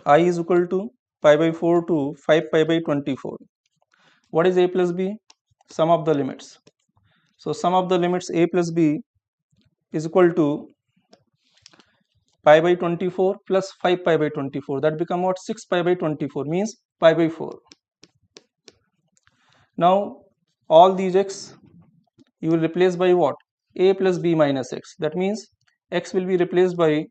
I is equal to pi by 4 to 5 pi by 24. What is a plus b? Sum of the limits. So sum of the limits a plus b is equal to pi by 24 plus 5 pi by 24. That become what? 6 pi by 24 means pi by 4. Now all these x you will replace by what? A plus b minus x. That means x will be replaced by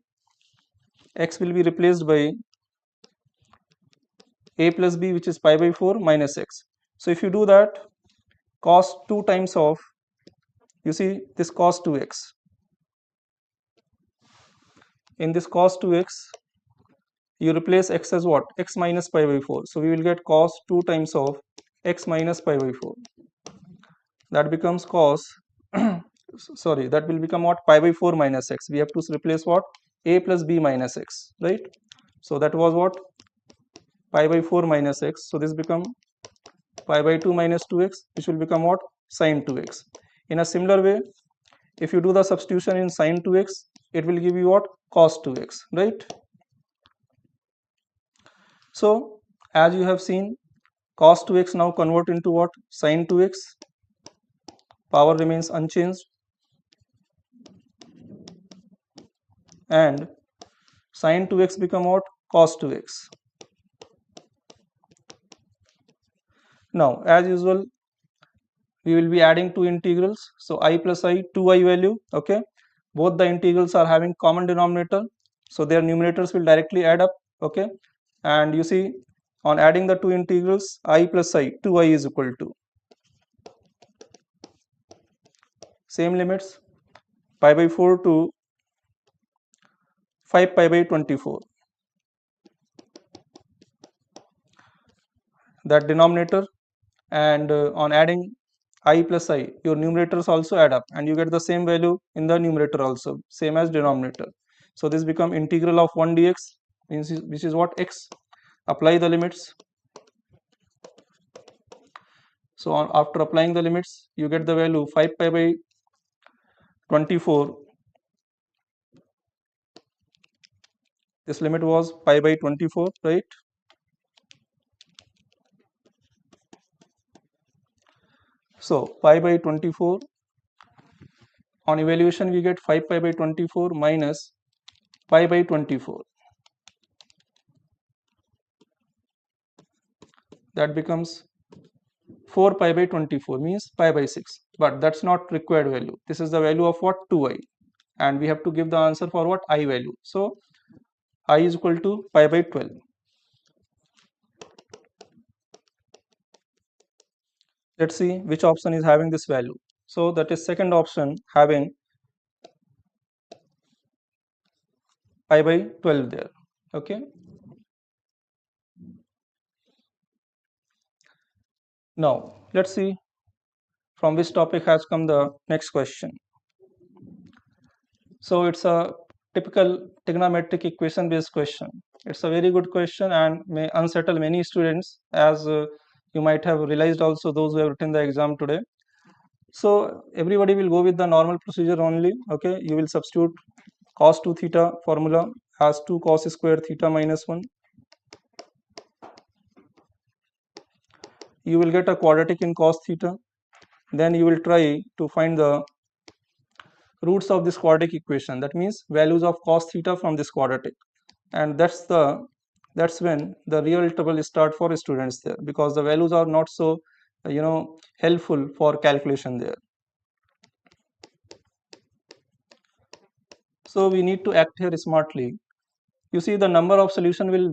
a plus b, which is pi by 4 minus x. So if you do that, cos 2 times of, you see this cos 2x. In this cos 2x, you replace x as what? X minus pi by 4. So we will get cos 2 times of x minus pi by 4. That becomes cos, sorry, that will become what? Pi by 4 minus x. We have to replace what? A plus b minus x, right? So that was what? Pi by 4 minus x. So this become pi by 2 minus 2x, which will become what? Sin 2x. In a similar way, if you do the substitution in sin 2x, it will give you what? Cos 2x, right? So as you have seen, cos 2x now convert into what? Sin 2x. Power remains unchanged, and sin 2x become what? Cos 2x. Now as usual, we will be adding two integrals. So I plus I, 2i value, okay. Both the integrals are having common denominator, so their numerators will directly add up, okay. And you see, on adding the two integrals, I plus I, 2i is equal to same limits, pi by 4 to 5 pi by 24. That denominator, and on adding I plus I, your numerators also add up, and you get the same value in the numerator also, same as denominator. So this become integral of 1 dx, which is what? X. Apply the limits. So after applying the limits, you get the value 5 pi by 24. This limit was pi by 24, right? So pi by 24, on evaluation we get 5 pi by 24 minus pi by 24. That becomes 4 pi by 24, means pi by 6, but that's not required value. This is the value of what? 2i, and we have to give the answer for what? I value. So I is equal to pi by 12. Let's see which option is having this value. So that is second option, having pi by 12 there, okay. Now let's see from which topic has come the next question. So it's a typical trigonometric equation based question. It's a very good question and may unsettle many students, as you might have realized also, those who have written the exam today. So everybody will go with the normal procedure only, okay. You will substitute cos 2 theta formula as 2 cos square theta minus 1. You will get a quadratic in cos theta. Then you will try to find the roots of this quadratic equation, that means values of cos theta from this quadratic, and that's when the real trouble start for students there, because the values are not so helpful for calculation there. So we need to act here smartly. You see, the number of solutions will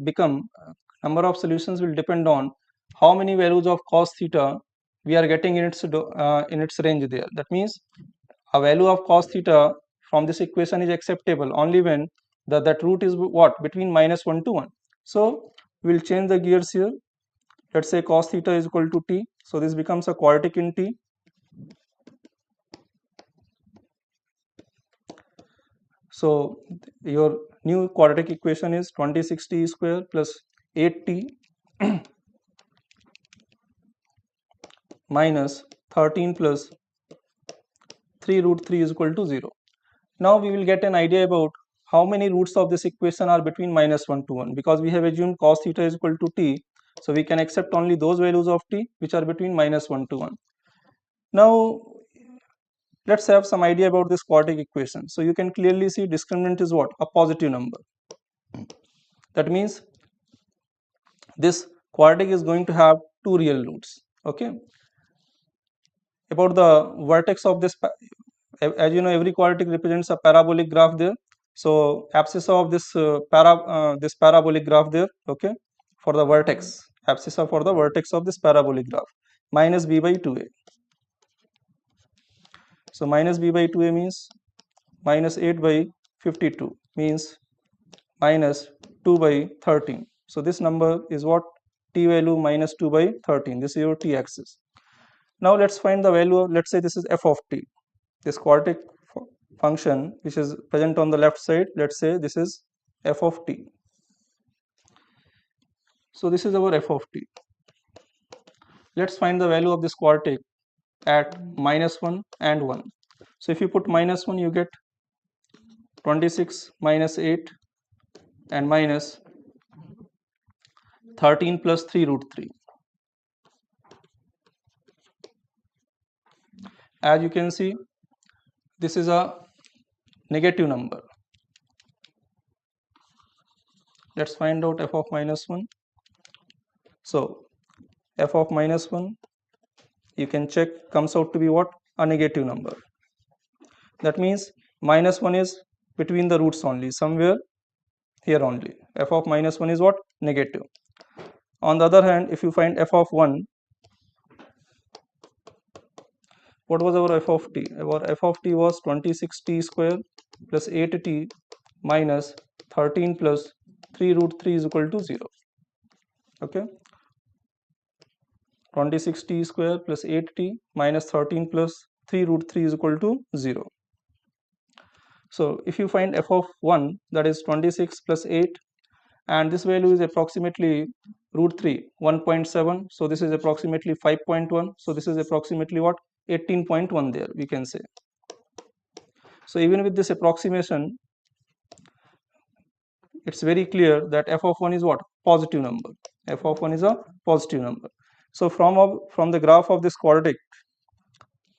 depend on how many values of cos theta we are getting in its range there. That means a value of cos theta from this equation is acceptable only when that root is what? Between -1 to 1. So we will change the gears here. Let's say cos theta is equal to t. So this becomes a quadratic in t. So your new quadratic equation is 26t square plus 8t minus 13 plus 3 root 3 is equal to 0. Now we will get an idea about how many roots of this equation are between -1 to 1, because we have assumed cos theta is equal to t, so we can accept only those values of t which are between -1 to 1. Now let's have some idea about this quadratic equation. So you can clearly see discriminant is what? A positive number. That means this quadratic is going to have two real roots. Okay. About the vertex of this, as you know, every quadratic represents a parabolic graph there. So abscissa of this this parabolic graph there. Okay, for the vertex, abscissa for the vertex of this parabolic graph, minus b by 2a. So minus b by 2a means minus 8 by 52 means minus 2 by 13. So this number is what? T value minus 2 by 13. This is your t axis. Now let's find the value of, let's say this is f of t, this quadratic function which is present on the left side. Let's say this is f of t. So this is our f of t. Let's find the value of this quadratic at -1 and 1. So if you put -1, you get 26 minus 8 and minus 13 plus 3 root 3. As you can see, this is a negative number. Let's find out f of -1. So f of -1, you can check, comes out to be what? A negative number. That means -1 is between the roots only, somewhere here only. F of -1 is what? Negative. On the other hand, if you find f of 1, what was our f of t? Our f of t was 26t square plus 8t minus 13 plus 3 root 3 is equal to 0. Okay, 26t square plus 8t minus 13 plus 3 root 3 is equal to 0. So if you find f of 1, that is 26 plus 8, and this value is approximately root 3, 1.7. So this is approximately 5.1. So this is approximately what? 18.1 there, we can say. So even with this approximation, it's very clear that f of 1 is what? Positive number. F of 1 is a positive number. So from the graph of this quadratic,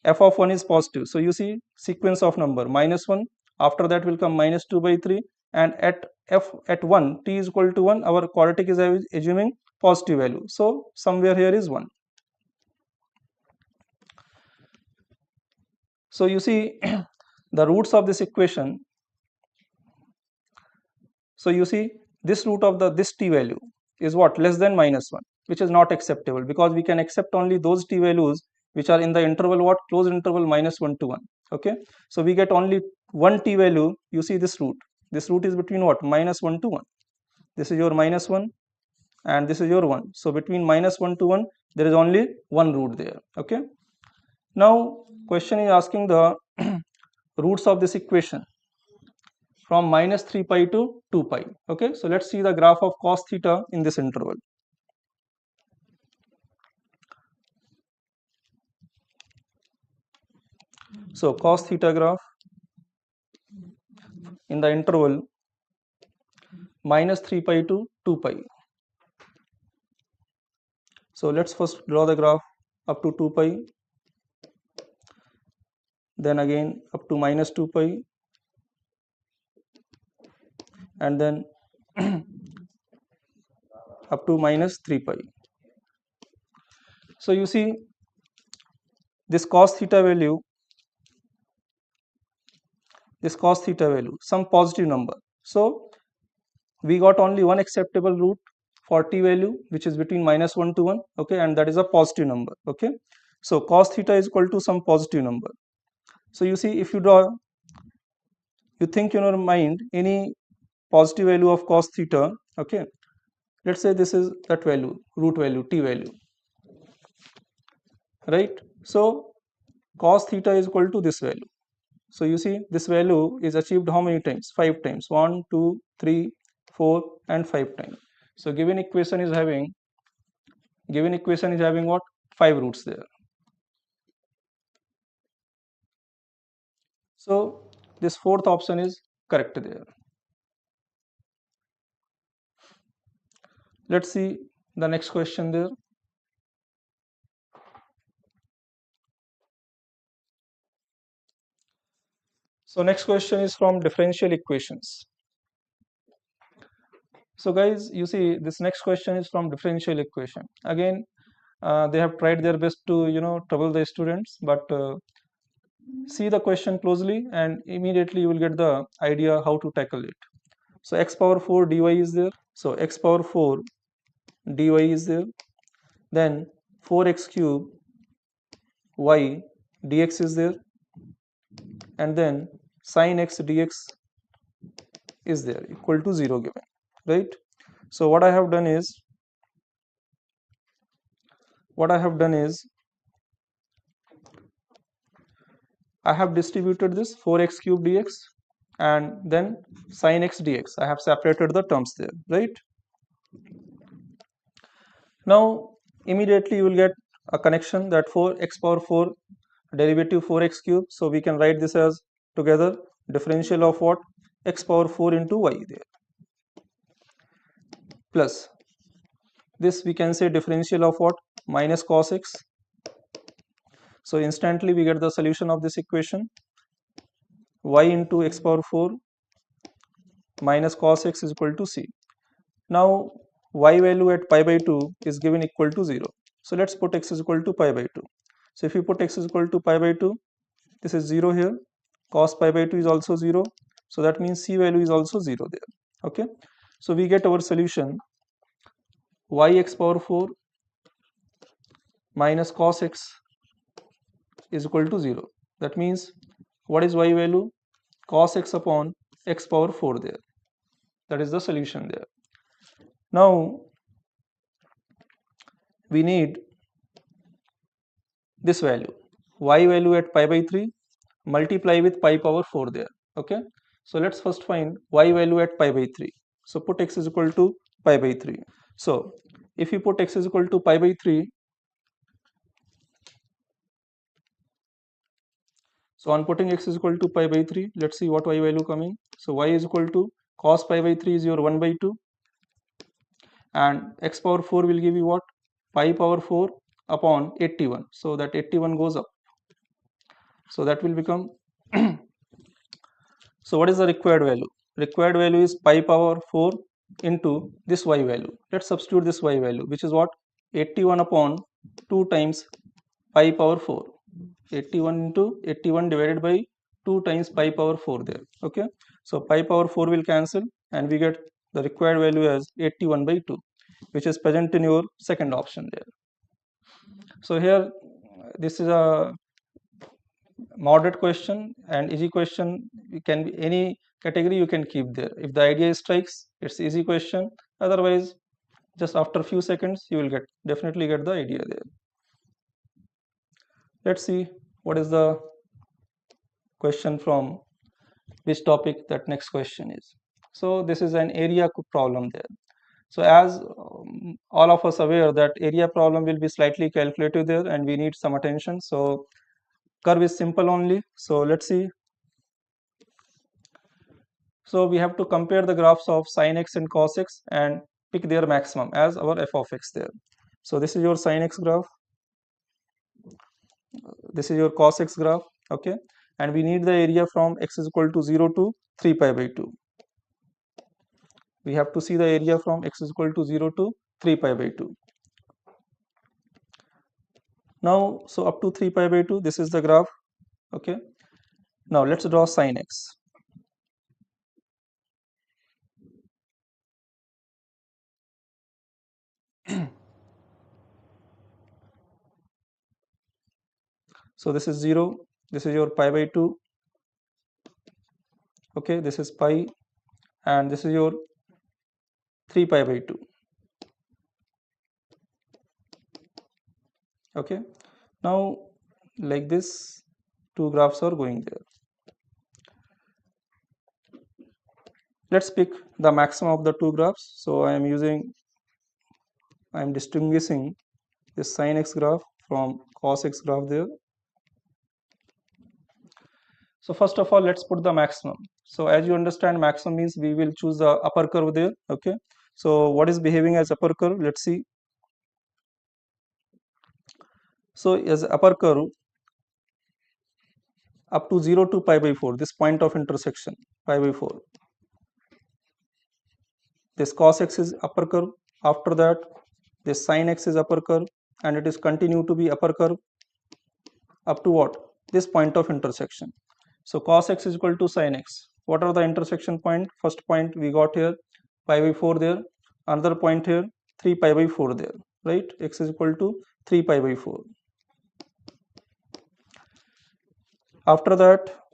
f of 1 is positive. So you see sequence of number -1, after that will come -2 by 3, and at f at 1, t is equal to 1, our quadratic is assuming positive value. So somewhere here is 1. So you see the roots of this equation. So you see this root of this t value is what? Less than -1, which is not acceptable, because we can accept only those t values which are in the interval what? Closed interval -1 to 1. Okay, so we get only one t value. You see this root. This root is between what? -1 to 1. This is your -1 and this is your 1. So between -1 to 1, there is only one root there. Okay. Now question is asking the roots of this equation from -3 pi to 2 pi. Okay, so let's see the graph of cos theta in this interval. So cos theta graph in the interval -3 pi to 2 pi. So let's first draw the graph up to 2 pi, then again up to -2 pi, and then up to -3 pi. So you see this cos theta value, some positive number. So we got only one acceptable root for t value, which is between -1 to 1. Okay, and that is a positive number. Okay, so cos theta is equal to some positive number. So you see, if you draw, you think in your mind any positive value of cos theta. Okay, let's say this is that value, root value, t value, right? So cos theta is equal to this value. So you see this value is achieved how many times? 5 times. 1, 2, 3, 4 and 5 times. So given equation is having what? 5 roots there. So this fourth option is correct there. Let's see the next question there. So next question is from differential equations. So guys, you see this next question is from differential equation. Again, they have tried their best to trouble the students, but see the question closely and immediately you will get the idea how to tackle it. So x power 4 dy is there. So x power 4 dy is there. Then 4x cube y dx is there. And then sin x dx is there equal to 0 given, right? So what I have done is I have distributed this 4x cube dx and then sin x dx. I have separated the terms there, right? Now immediately you will get a connection that 4x power 4 derivative 4x cube. So we can write this as together differential of what? X power 4 into y there, plus this we can say differential of what? Minus cos x. So instantly we get the solution of this equation, y into x power 4 minus cos x is equal to c. Now y value at pi by 2 is given equal to 0. So let's put x is equal to pi by 2. So if you put x is equal to pi by 2, this is 0 here, cos pi by 2 is also 0. So that means c value is also 0 there. Okay. So we get our solution y x power 4 minus cos x is equal to 0. That means what is y value? Cos x upon x power 4 there. That is the solution there. Now we need this value, y value at pi by 3 multiply with pi power 4 there. Okay. So let's first find y value at pi by 3. So put x is equal to pi by 3. So if you put x is equal to pi by 3, so on putting x is equal to pi by 3, let's see what y value coming. So y is equal to cos pi by 3 is your 1 by 2 and x power 4 will give you what? Pi power 4 upon 81. So that 81 goes up. So that will become so what is the required value? Required value is pi power 4 into this y value. Let's substitute this y value, which is what? 81 upon 2 times pi power 4. 81 into 81 divided by 2 times pi power 4 there. Okay. So pi power 4 will cancel and we get the required value as 81 by 2, which is present in your second option there. So here this is a moderate question and easy question. It can be any category you can keep there. If the idea strikes, it's easy question. Otherwise, just after a few seconds, you will definitely get the idea there. Let's see what is the question from which topic that next question is. So this is an area problem there. So as all of us aware that area problem will be slightly calculative there and we need some attention. So curve is simple only. So let's see. So we have to compare the graphs of sin x and cos x and pick their maximum as our f of x there. So this is your sin x graph. This is your cos x graph. Okay. And we need the area from x is equal to 0 to 3 pi by 2. We have to see the area from x is equal to 0 to 3 pi by 2. Now, so up to 3 pi by 2, this is the graph. Okay. Now let's draw sin x. So this is 0, this is your pi by 2. Okay, this is pi and this is your 3 pi by 2. Okay. Now like this, two graphs are going there. Let's pick the maximum of the two graphs. So I am distinguishing this sin x graph from cos x graph there. So first of all, let's put the maximum. So as you understand, maximum means we will choose the upper curve there. Okay. So what is behaving as upper curve? Let's see. So as upper curve up to 0 to pi by 4, this point of intersection pi by 4. This cos x is upper curve. After that, this sin x is upper curve, and it is continue to be upper curve up to what? This point of intersection. So cos x is equal to sin x. What are the intersection point? First point we got here pi by 4 there. Another point here 3 pi by 4 there. Right? X is equal to 3 pi by 4. After that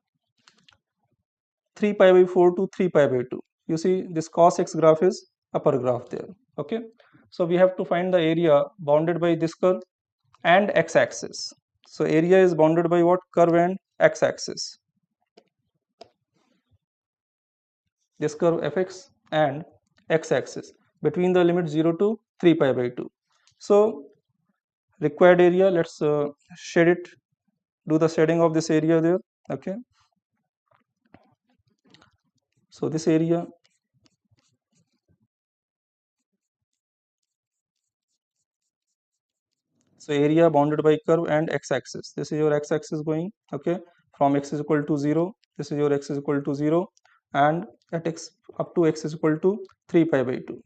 3 pi by 4 to 3 pi by 2. You see this cos x graph is upper graph there. Okay. So we have to find the area bounded by this curve and x-axis. So area is bounded by what? Curve and x-axis. This curve fx and x-axis between the limit 0 to 3 pi by 2. So required area, let's shade it, do the shading of this area there. Okay. So this area, so area bounded by curve and x-axis. This is your x-axis going, okay, from x is equal to 0. This is your x is equal to 0, and at x up to x is equal to 3 pi by 2.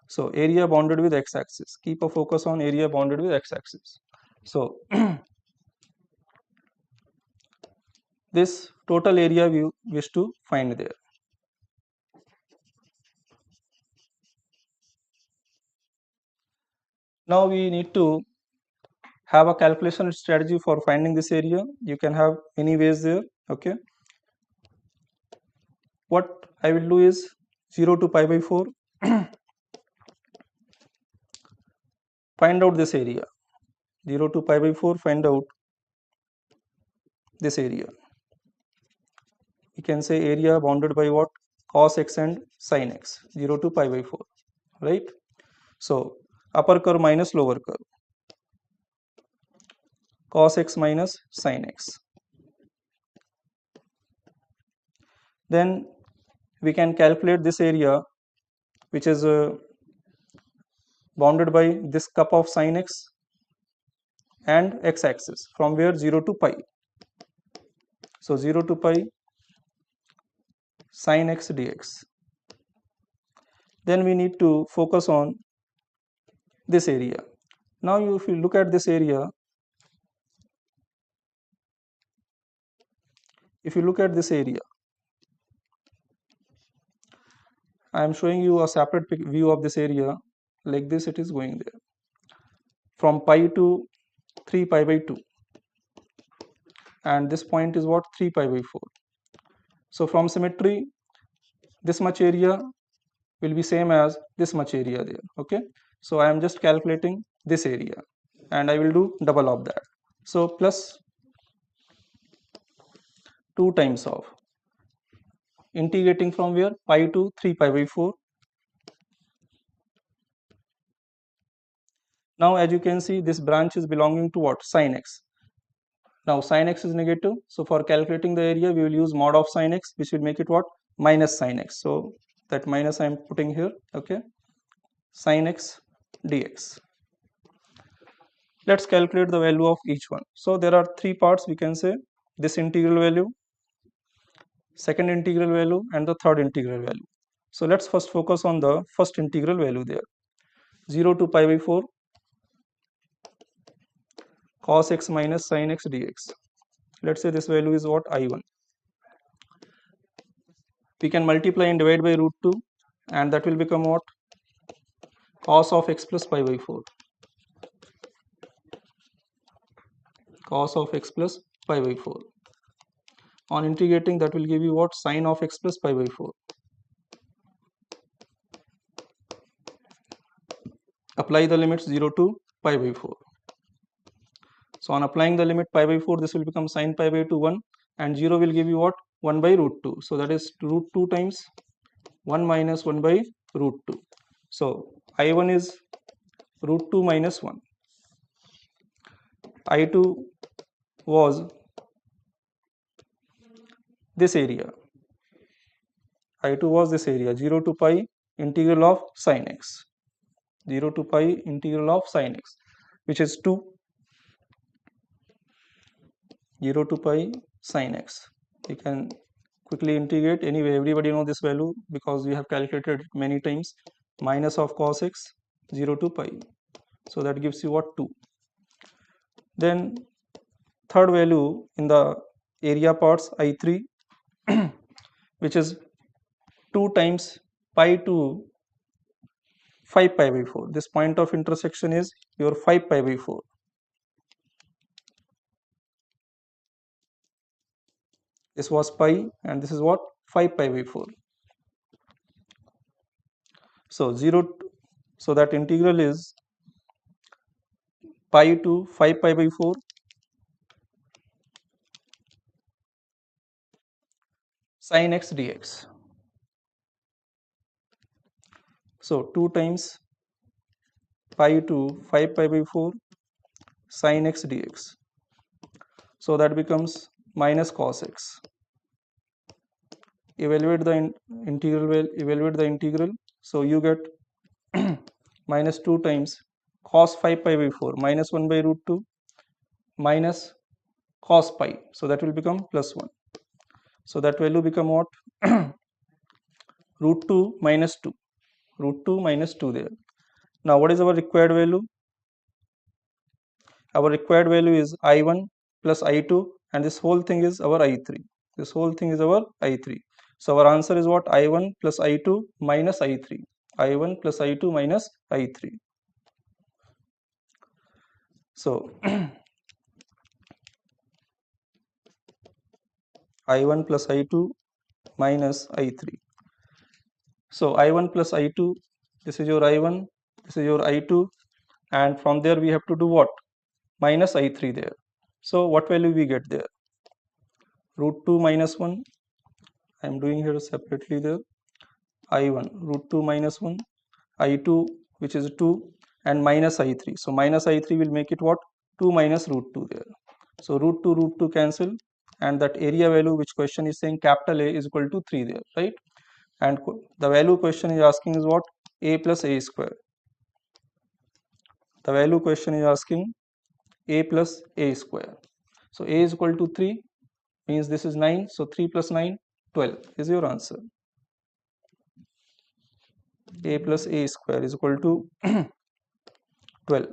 So area bounded with x-axis. Keep a focus on area bounded with x-axis. So this total area we wish to find there. Now we need to have a calculation strategy for finding this area. You can have many ways there. Okay. What I will do is 0 to pi by 4. Find out this area. 0 to pi by 4, find out this area. We can say area bounded by what? Cos x and sin x. 0 to pi by 4. Right. So upper curve minus lower curve. Cos x minus sin x. Then we can calculate this area, which is bounded by this cup of sin x and x-axis, from where 0 to pi. So 0 to pi sin x dx. Then we need to focus on this area. Now if you look at this area, I am showing you a separate view of this area. Like this it is going there, from pi to 3 pi by 2, and this point is what? 3 pi by 4. So from symmetry, this much area will be same as this much area there. Okay. So I am just calculating this area, and I will do double of that. So plus 2 times of integrating from where? Pi to 3 pi by 4. Now as you can see, this branch is belonging to what? Sin x. Now sin x is negative, so for calculating the area we will use mod of sin x, which will make it what? Minus sin x. So that minus I am putting here. Okay. Sin x dx. Let's calculate the value of each one. So there are 3 parts, we can say: this integral value, second integral value, and the third integral value. So let's first focus on the first integral value there. 0 to pi by 4 cos x minus sin x dx. Let's say this value is what? I1. We can multiply and divide by root 2, and that will become what? Cos of x plus pi by 4. Cos of x plus pi by 4. On integrating, that will give you what? Sin of x plus pi by 4. Apply the limits 0 to pi by 4. So on applying the limit pi by 4, this will become sin pi by 2 1, and 0 will give you what? 1 by root 2. So that is root 2 times 1 minus 1 by root 2. So I1 is root 2 minus 1. I2 was this area. I2 was this area, 0 to pi integral of sin x. 0 to pi integral of sin x, which is 2. 0 to pi sin x. We can quickly integrate. Anyway, everybody know this value because we have calculated it many times. Minus of cos x, 0 to pi. So that gives you what? 2. Then third value in the area parts, I3, which is 2 times pi to 5 pi by 4. This point of intersection is your 5 pi by 4. This was pi and this is what? 5 pi by 4. So 0 so that integral is pi to 5 pi by 4 sin x dx. So 2 times pi to 5 pi by 4 sin x dx. So that becomes minus cos x. Evaluate the evaluate the integral. So you get minus 2 times cos 5 pi by 4 minus 1 by root 2 minus cos pi. So that will become plus 1. So that value become what? Root 2 minus 2. Root 2 minus 2 there. Now what is our required value? Our required value is I1 plus I2 and this whole thing is our I3. This whole thing is our I3. So our answer is what? I1 plus I2 minus I3. I1 plus I2 minus I3. So I1 plus I2 minus I3. So I1 plus I2, this is your I1, this is your I2, and from there we have to do what? Minus I3 there. So what value we get there? Root 2 minus 1, I am doing here separately there. I1 root 2 minus 1, I2 which is 2 and minus I3. So minus I3 will make it what? 2 minus root 2 there. So root 2 cancel and that area value which question is saying capital A is equal to 3 there, right? And the value question is asking is what? A plus A square. The value question is asking A plus A square. So A is equal to 3 means this is 9. So 3 plus 9, 12 is your answer. A plus A square is equal to 12.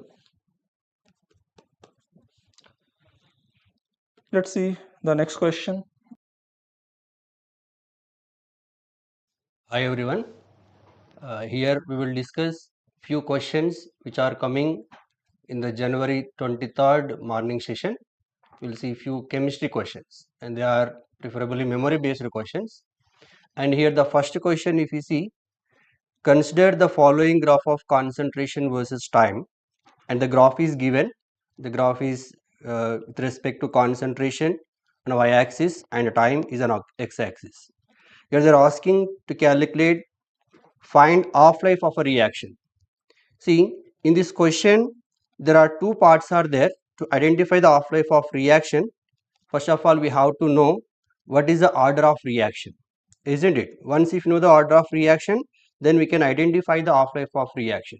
Let's see the next question. Hi everyone. Here we will discuss few questions which are coming in the January 23rd morning session. We'll see few chemistry questions and they are preferably memory based questions. And here the first question, if you see, consider the following graph of concentration versus time, and the graph is given. The graph is with respect to concentration on y-axis and time is on x-axis. Here they are asking to calculate find half-life of a reaction. See, in this question, there are two parts are there to identify the half-life of reaction. First of all, we have to know what is the order of reaction, isn't it? Once if you know the order of reaction, then we can identify the half-life of reaction.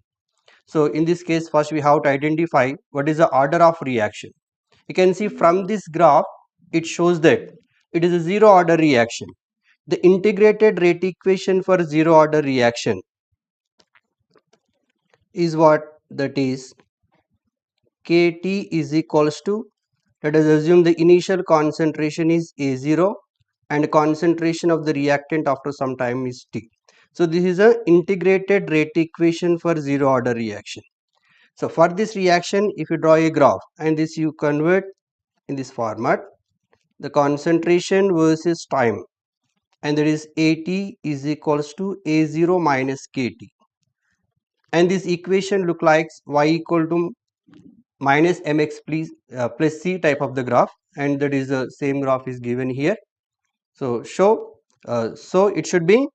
So in this case, first we have to identify what is the order of reaction. You can see from this graph, it shows that it is a zero order reaction. The integrated rate equation for zero order reaction is what? That is Kt is equals to, let us assume the initial concentration is A0 and concentration of the reactant after some time is T. So this is a integrated rate equation for zero order reaction. So for this reaction, if you draw a graph and this you convert in this format, the concentration versus time, and that is At is equals to A0 minus Kt. And this equation look like y equal to minus mx plus c type of the graph, and that is the same graph is given here. So show so it should be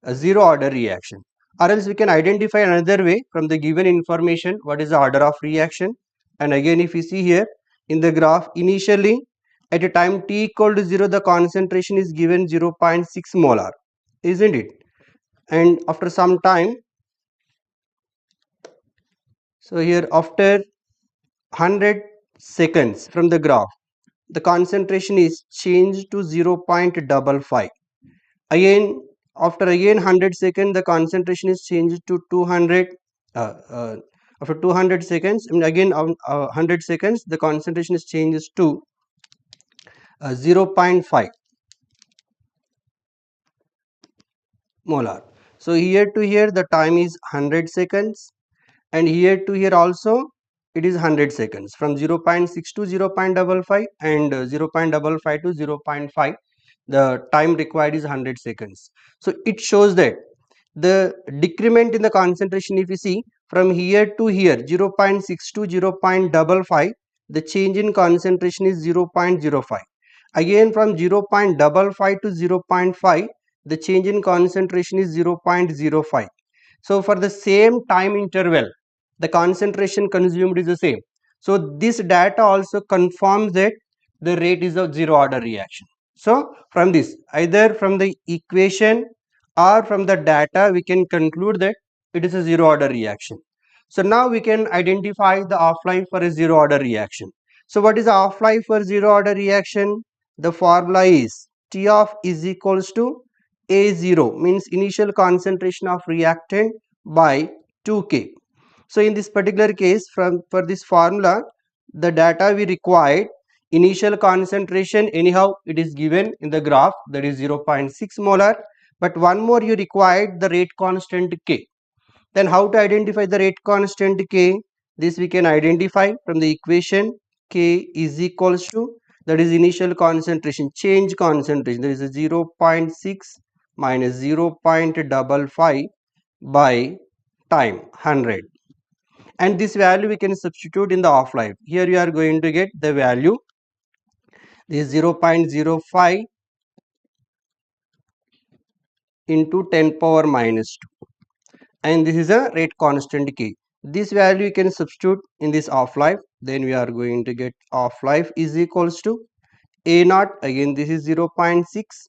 a zero order reaction. Or else we can identify another way from the given information what is the order of reaction. And again, if you see here in the graph, initially at a time t equal to 0, the concentration is given 0.6 molar, isn't it? And after some time, so here after 100 seconds from the graph, the concentration is changed to 0.55. Again, after again 100 seconds, the concentration is changed to 200. After 200 seconds, and again 100 seconds, the concentration is changes to 0.5 molar. So here to here the time is 100 seconds, and here to here also it is 100 seconds, from 0.6 to 0.55 and 0.55 to 0.5. The time required is 100 seconds. So it shows that the decrement in the concentration, if you see from here to here 0.6 to 0.55, the change in concentration is 0.05. Again from 0.55 to 0.5, the change in concentration is 0.05. So for the same time interval, the concentration consumed is the same. So this data also confirms that the rate is a zero order reaction. So from this, either from the equation or from the data, we can conclude that it is a zero order reaction. So now we can identify the half-life for a zero order reaction. So what is the half-life for zero order reaction? The formula is T of is equals to A0, means initial concentration of reactant by 2K. So in this particular case, for this formula, the data we required, initial concentration, anyhow it is given in the graph, that is 0.6 molar, but one more you required the rate constant K. Then how to identify the rate constant K? This we can identify from the equation. K is equals to, that is initial concentration, change concentration, that is a 0.6 minus 0.55 by time 100, and this value we can substitute in the half-life. Here you are going to get the value, this is 0.05 into 10 power minus 2, and this is a rate constant K. This value you can substitute in this half-life, then we are going to get half-life is equals to A naught, again this is 0.6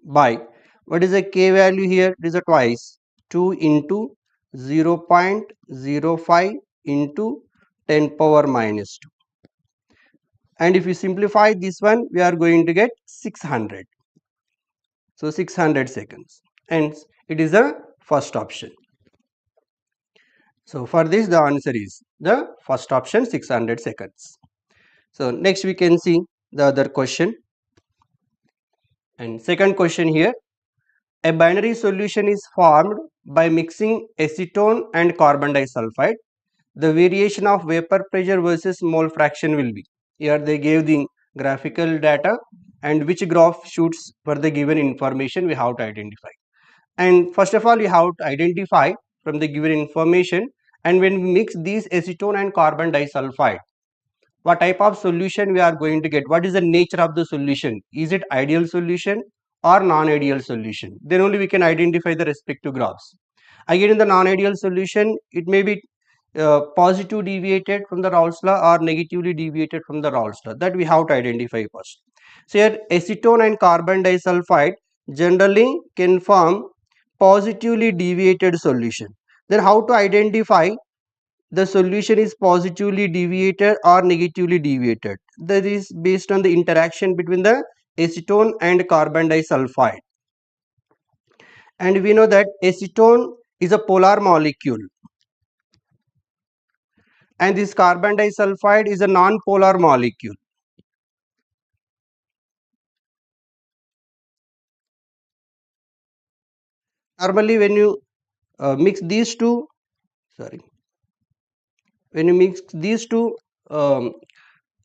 by, what is the K value here? It is a twice, 2 into 0.05 into 10 power minus 2. And if you simplify this one, we are going to get 600. So 600 seconds, and it is the first option. So for this, the answer is the first option, 600 seconds. So next we can see the other question. And second question here, a binary solution is formed by mixing acetone and carbon disulfide. The variation of vapor pressure versus mole fraction will be. Here they gave the graphical data, and which graph shoots for the given information we have to identify. And first of all, we have to identify from the given information, and when we mix these acetone and carbon disulfide, what type of solution we are going to get, what is the nature of the solution, is it ideal solution or non-ideal solution, then only we can identify the respective graphs. Again, in the non-ideal solution, it may be positive deviated from the Raoult's law or negatively deviated from the Raoult's law, that we have to identify first. So here acetone and carbon disulfide generally can form positively deviated solution. Then how to identify the solution is positively deviated or negatively deviated? That is based on the interaction between the acetone and carbon disulfide. And we know that acetone is a polar molecule, and this carbon disulfide is a non-polar molecule. Normally when you mix these two, when you mix these two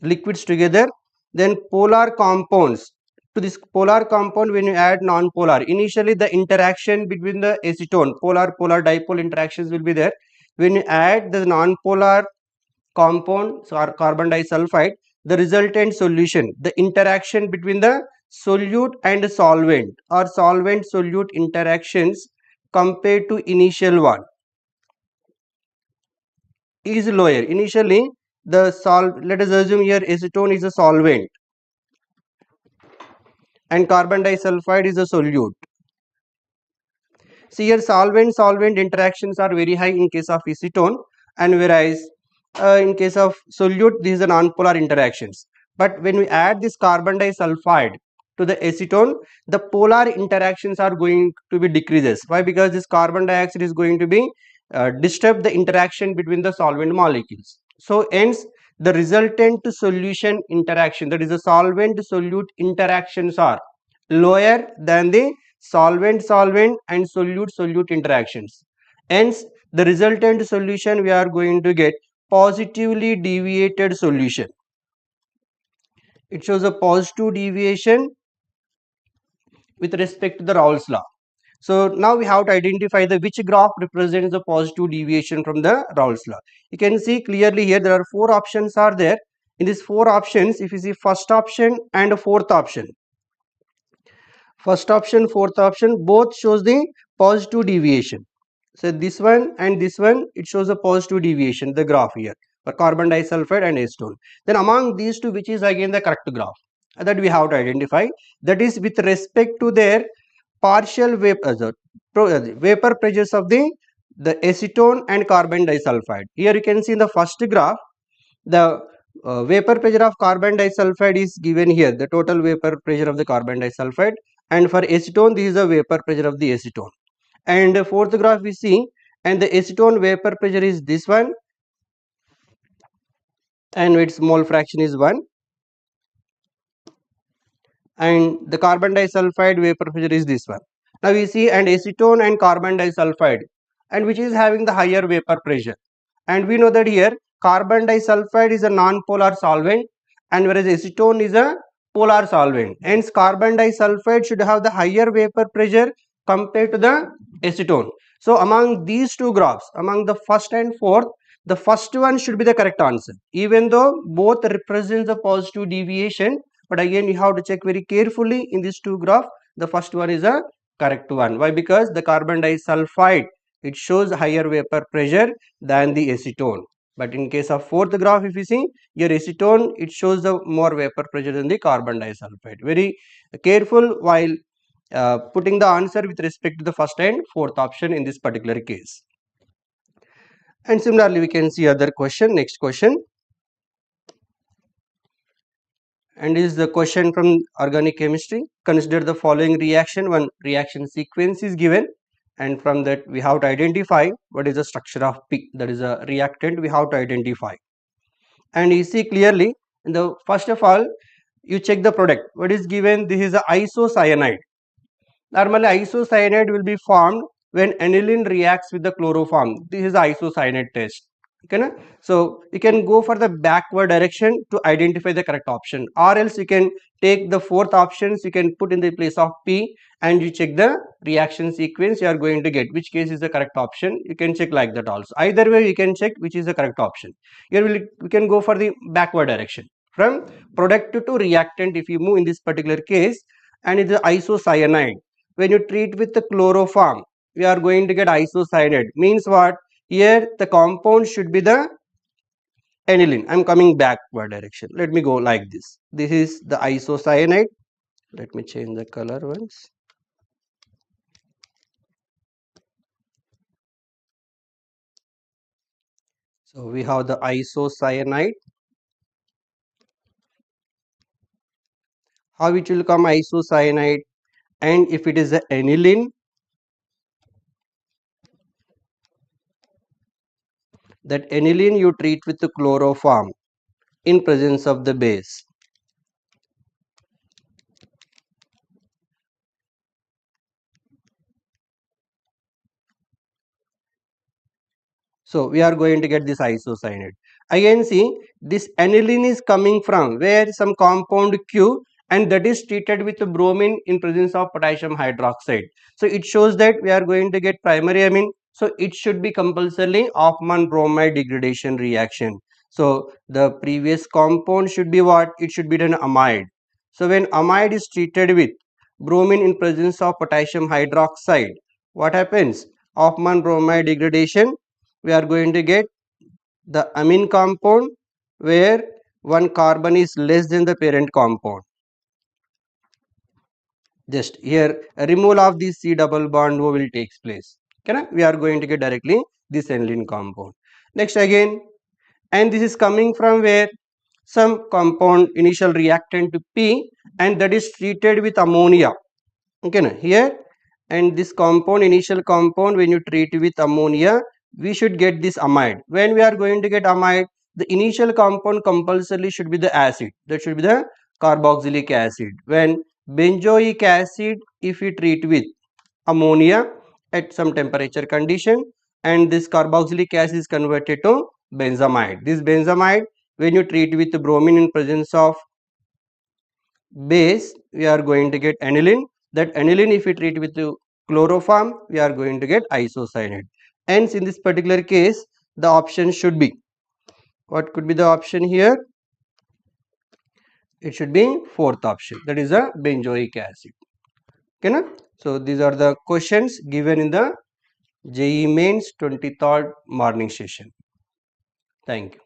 liquids together, then polar compounds, to this polar compound when you add non-polar, initially the interaction between the acetone, polar dipole interactions will be there. When you add the non-polar compound, so carbon disulfide, the resultant solution, the interaction between the solute and solvent or solvent solute interactions compared to initial one is lower. Initially, let us assume here acetone is a solvent and carbon disulfide is a solute. See here, solvent interactions are very high in case of acetone, and whereas in case of solute, these are non-polar interactions. But when we add this carbon disulfide to the acetone, the polar interactions are going to be decreases. Why? Because this carbon dioxide is going to be disturb the interaction between the solvent molecules. So hence the resultant solution interaction, that is the solvent solute interactions, are lower than the solvent and solute interactions. Hence the resultant solution, we are going to get positively deviated solution. It shows a positive deviation with respect to the Raoult's law. So now we have to identify the which graph represents the positive deviation from the Raoult's law. You can see clearly here there are four options are there. In these four options, if you see first option and fourth option, fourth option, both shows the positive deviation. So this one and this one, it shows a positive deviation, the graph here for carbon disulfide and acetone. Then among these two, which is again the correct graph that we have to identify, that is with respect to their partial vapor pressures of the acetone and carbon disulfide. Here you can see in the first graph, the vapor pressure of carbon disulfide is given here, the total vapor pressure of the carbon disulfide, and for acetone this is the vapor pressure of the acetone. And the fourth graph we see, and the acetone vapor pressure is this one, and its mole fraction is 1, and the carbon disulfide vapor pressure is this one. Now we see, and acetone and carbon disulfide, and which is having the higher vapor pressure. And we know that here carbon disulfide is a non-polar solvent, and whereas acetone is a polar solvent. Hence carbon disulfide should have the higher vapor pressure compared to the acetone. So among these two graphs, among the first and fourth, the first one should be the correct answer, even though both represents the positive deviation. But again, you have to check very carefully in these two graphs. The first one is a correct one. Why? Because the carbon disulfide, it shows higher vapor pressure than the acetone. But in case of fourth graph, if you see, your acetone, it shows the more vapor pressure than the carbon disulfide. Very careful while putting the answer with respect to the first and fourth option in this particular case. And similarly, we can see other question, next question. And is the question from organic chemistry. Consider the following reaction. One reaction sequence is given, and from that we have to identify what is the structure of P, that is a reactant we have to identify. And you see clearly in the first of all, you check the product. What is given? This is a isocyanide. Normally isocyanide will be formed when aniline reacts with the chloroform. This is the isocyanide test. Okay, na? So you can go for the backward direction to identify the correct option, or else you can take the fourth options, you can put in the place of P and you check the reaction sequence you are going to get, which case is the correct option. You can check like that also. Either way you can check which is the correct option. Here we can go for the backward direction from product to reactant. If you move in this particular case, and it is isocyanide, when you treat with the chloroform, we are going to get isocyanide. Means what? Here the compound should be the aniline. I am coming backward direction. Let me go like this. This is the isocyanide. Let me change the color once. So we have the isocyanide. How it will come isocyanide? And if it is the aniline, that aniline you treat with the chloroform in presence of the base. So we are going to get this isocyanide. Again see, this aniline is coming from where? Some compound Q, and that is treated with bromine in presence of potassium hydroxide. So it shows that we are going to get primary amine. So it should be compulsorily Hoffman bromide degradation reaction. So the previous compound should be what? It should be an amide. So when amide is treated with bromine in presence of potassium hydroxide, what happens? Hoffman bromide degradation. We are going to get the amine compound where one carbon is less than the parent compound. Just here a removal of this C double bond O will takes place. Okay, we are going to get directly this aniline compound. Next again, and this is coming from where? Some compound initial reactant to P, and that is treated with ammonia. Okay, na? Here, and this compound, initial compound, when you treat with ammonia, we should get this amide. When we are going to get amide, the initial compound compulsorily should be the acid. That should be the carboxylic acid. When benzoic acid, if we treat with ammonia at some temperature condition, and this carboxylic acid is converted to benzamide. This benzamide, when you treat with bromine in presence of base, we are going to get aniline. That aniline, if we treat with chloroform, we are going to get isocyanate. Hence, in this particular case, the option should be, what could be the option here? It should be fourth option, that is a benzoic acid. Okay, na? So these are the questions given in the JEE mains 23rd morning session. Thank you.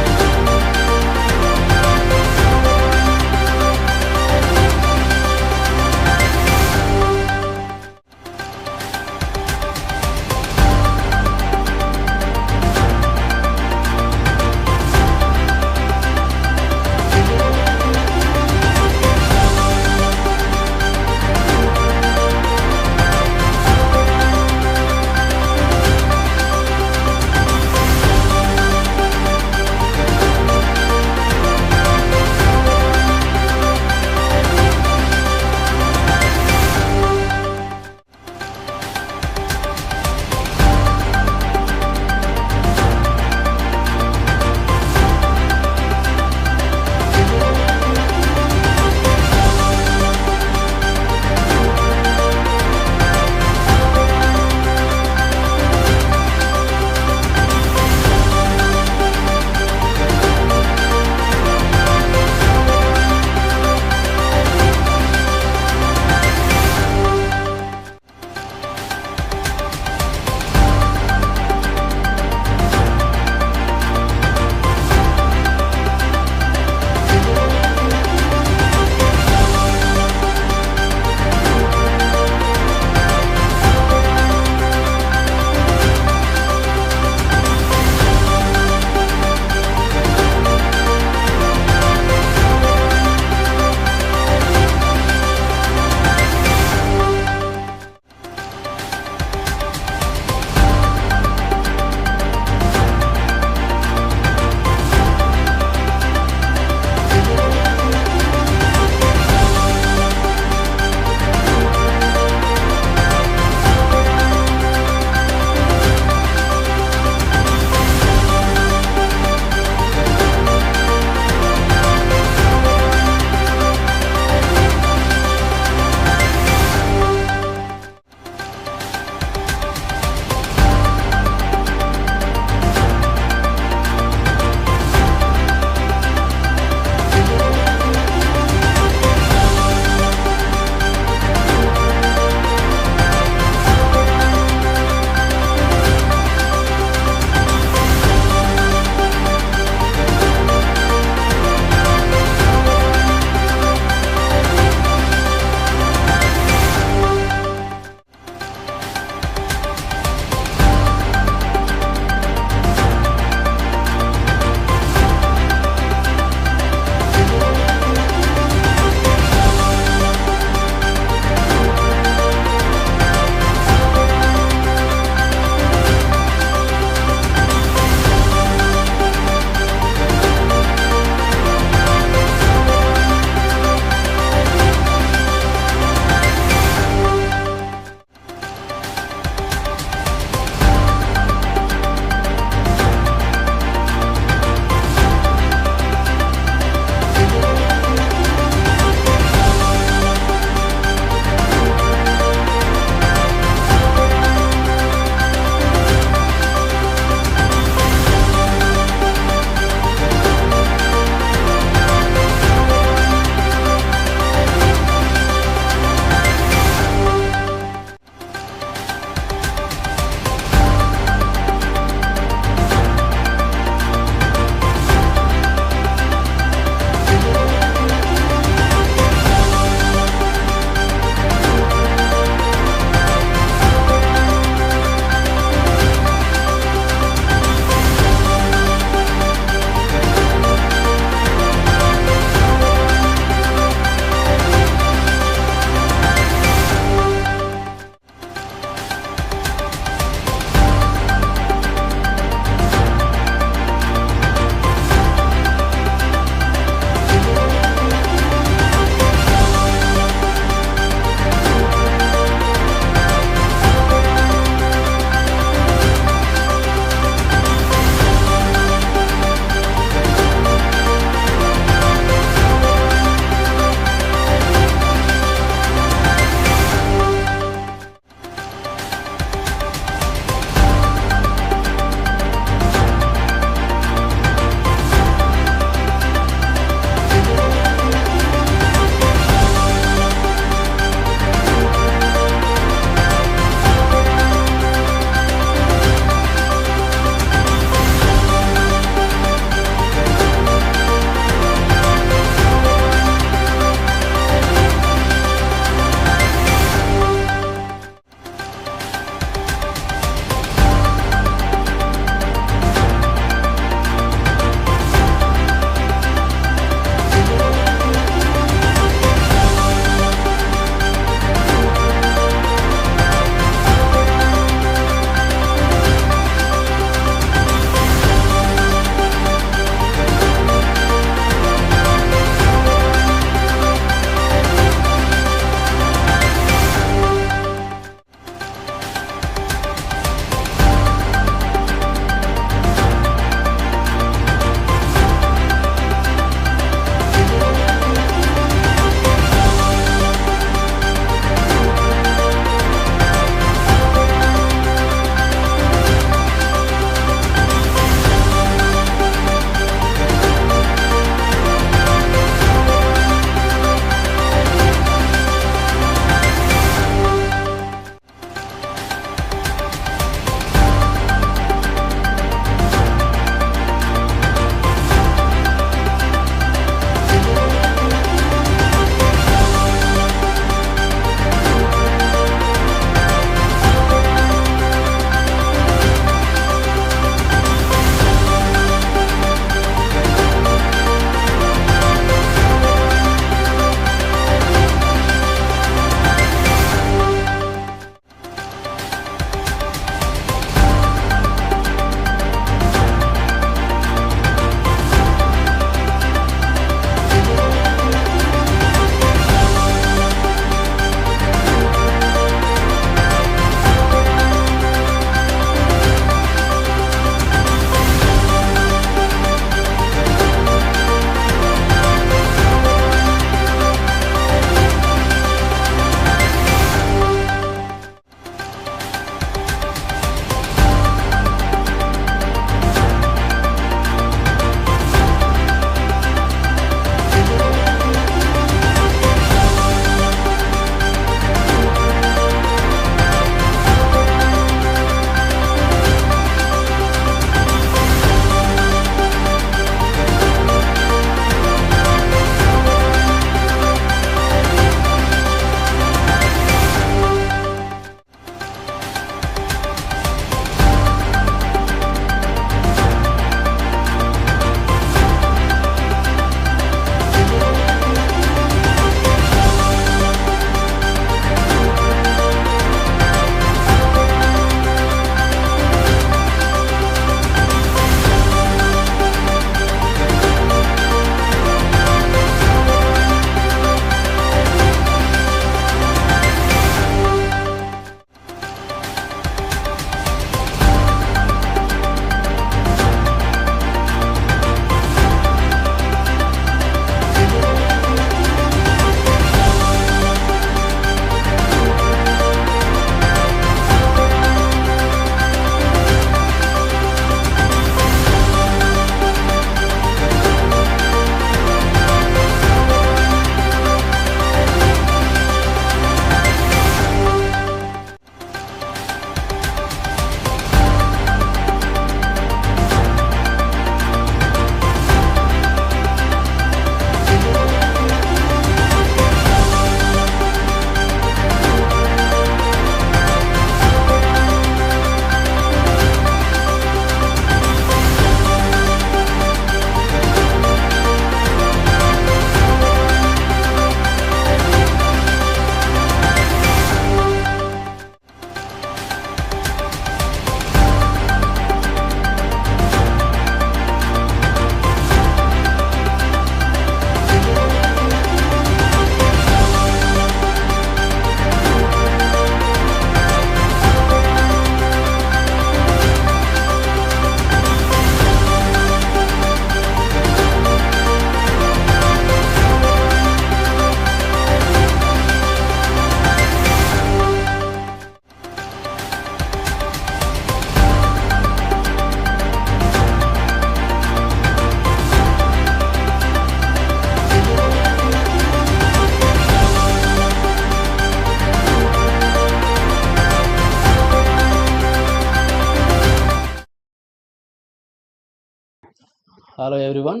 Hello everyone,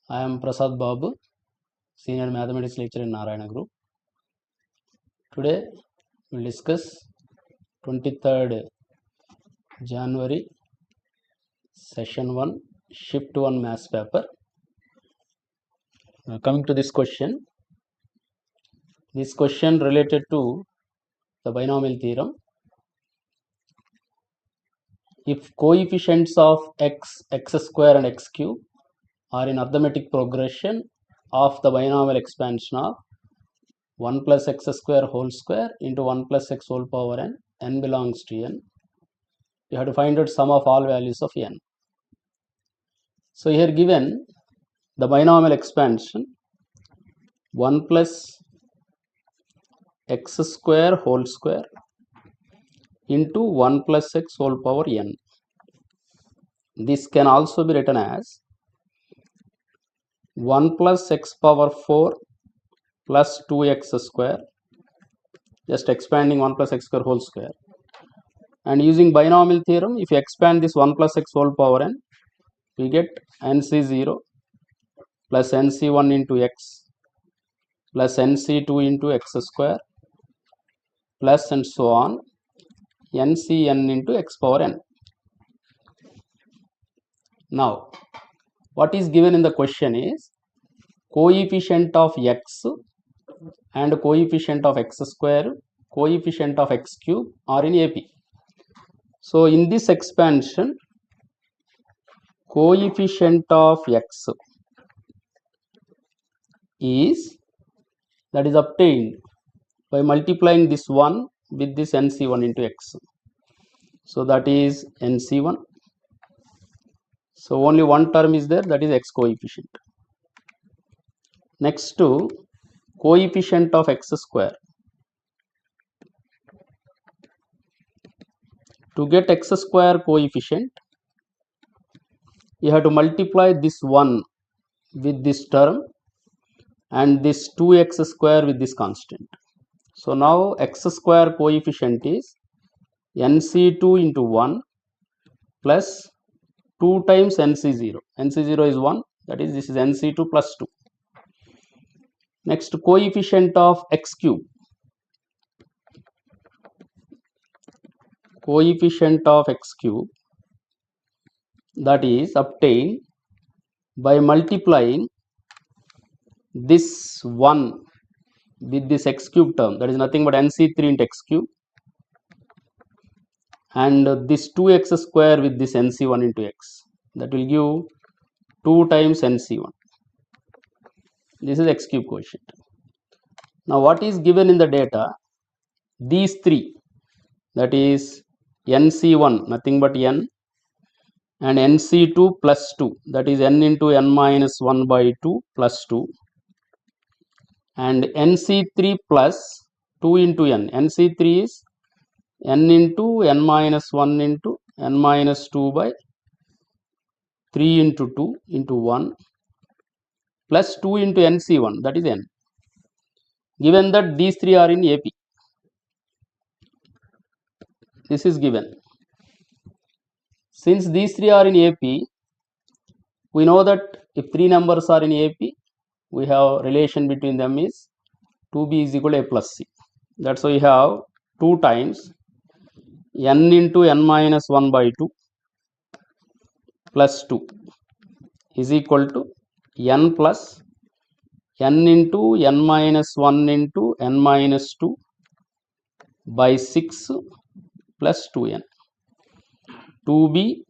I am Prasad Babu, Senior Mathematics Lecturer in Narayana Group. Today we will discuss 23rd January Session 1 Shift 1 Maths paper. Coming to this question related to the binomial theorem. If coefficients of x, x square and x cube are in arithmetic progression of the binomial expansion of 1 plus x square whole square into 1 plus x whole power n belongs to n, you have to find out sum of all values of n. So here given the binomial expansion 1 plus x square whole square into 1 plus x whole power n. This can also be written as 1 plus x power 4 plus 2x square, just expanding 1 plus x square whole square. And using binomial theorem, if you expand this 1 plus x whole power n, we get nc0 plus nc1 into x plus nc2 into x square plus and so on ncn into x power n. Now, what is given in the question is coefficient of x and coefficient of x square, coefficient of x cube are in AP. So, in this expansion, coefficient of x is obtained by multiplying this 1 with this nc1 into x. So, that is nc1. So, only one term is there, that is x coefficient. Next to coefficient of x square. To get x square coefficient, you have to multiply this 1 with this term and this 2x square with this constant. So, now x square coefficient is nc2 into 1 plus 2 times nc0. nc0 is 1, that is this is nc2 plus 2. Next, coefficient of x cube. Coefficient of x cube, that is obtained by multiplying this 1 with this x cube term, that is nothing but nc3 into x cube, and this 2x square with this nc1 into x, that will give 2 times nc1. This is x cube quotient. Now, what is given in the data? These three, that is nc1 nothing but n, and nc2 plus 2, that is n into n minus 1 by 2 plus 2, and nc3 plus 2 into n. nc3 is n into n minus 1 into n minus 2 by 3 into 2 into 1 plus 2 into nc1, that is n. Given that these three are in AP, this is given. Since these three are in AP, we know that if three numbers are in AP, we have relation between them is 2b is equal to a plus c. That's why we have 2 times n into n minus 1 by 2 plus 2 is equal to n plus n into n minus 1 into n minus 2 by 6 plus 2n. 2b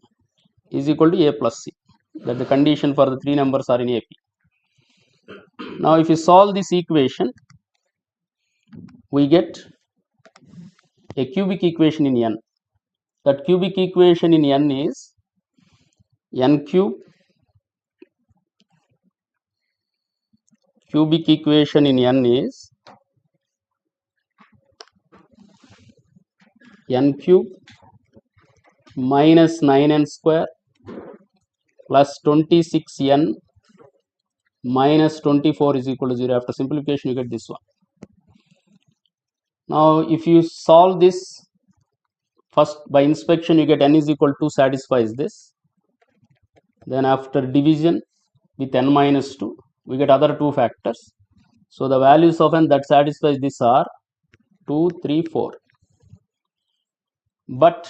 is equal to a plus c. That the condition for the three numbers are in AP. Now, if you solve this equation, we get a cubic equation in n. That cubic equation in n is n cube. Cubic equation in n is n cube minus 9n square plus 26n minus 24 is equal to 0. After simplification, you get this one. Now, if you solve this first by inspection, you get n is equal to satisfies this. Then after division with n minus 2, we get other two factors. So the values of n that satisfies this are 2, 3, 4. But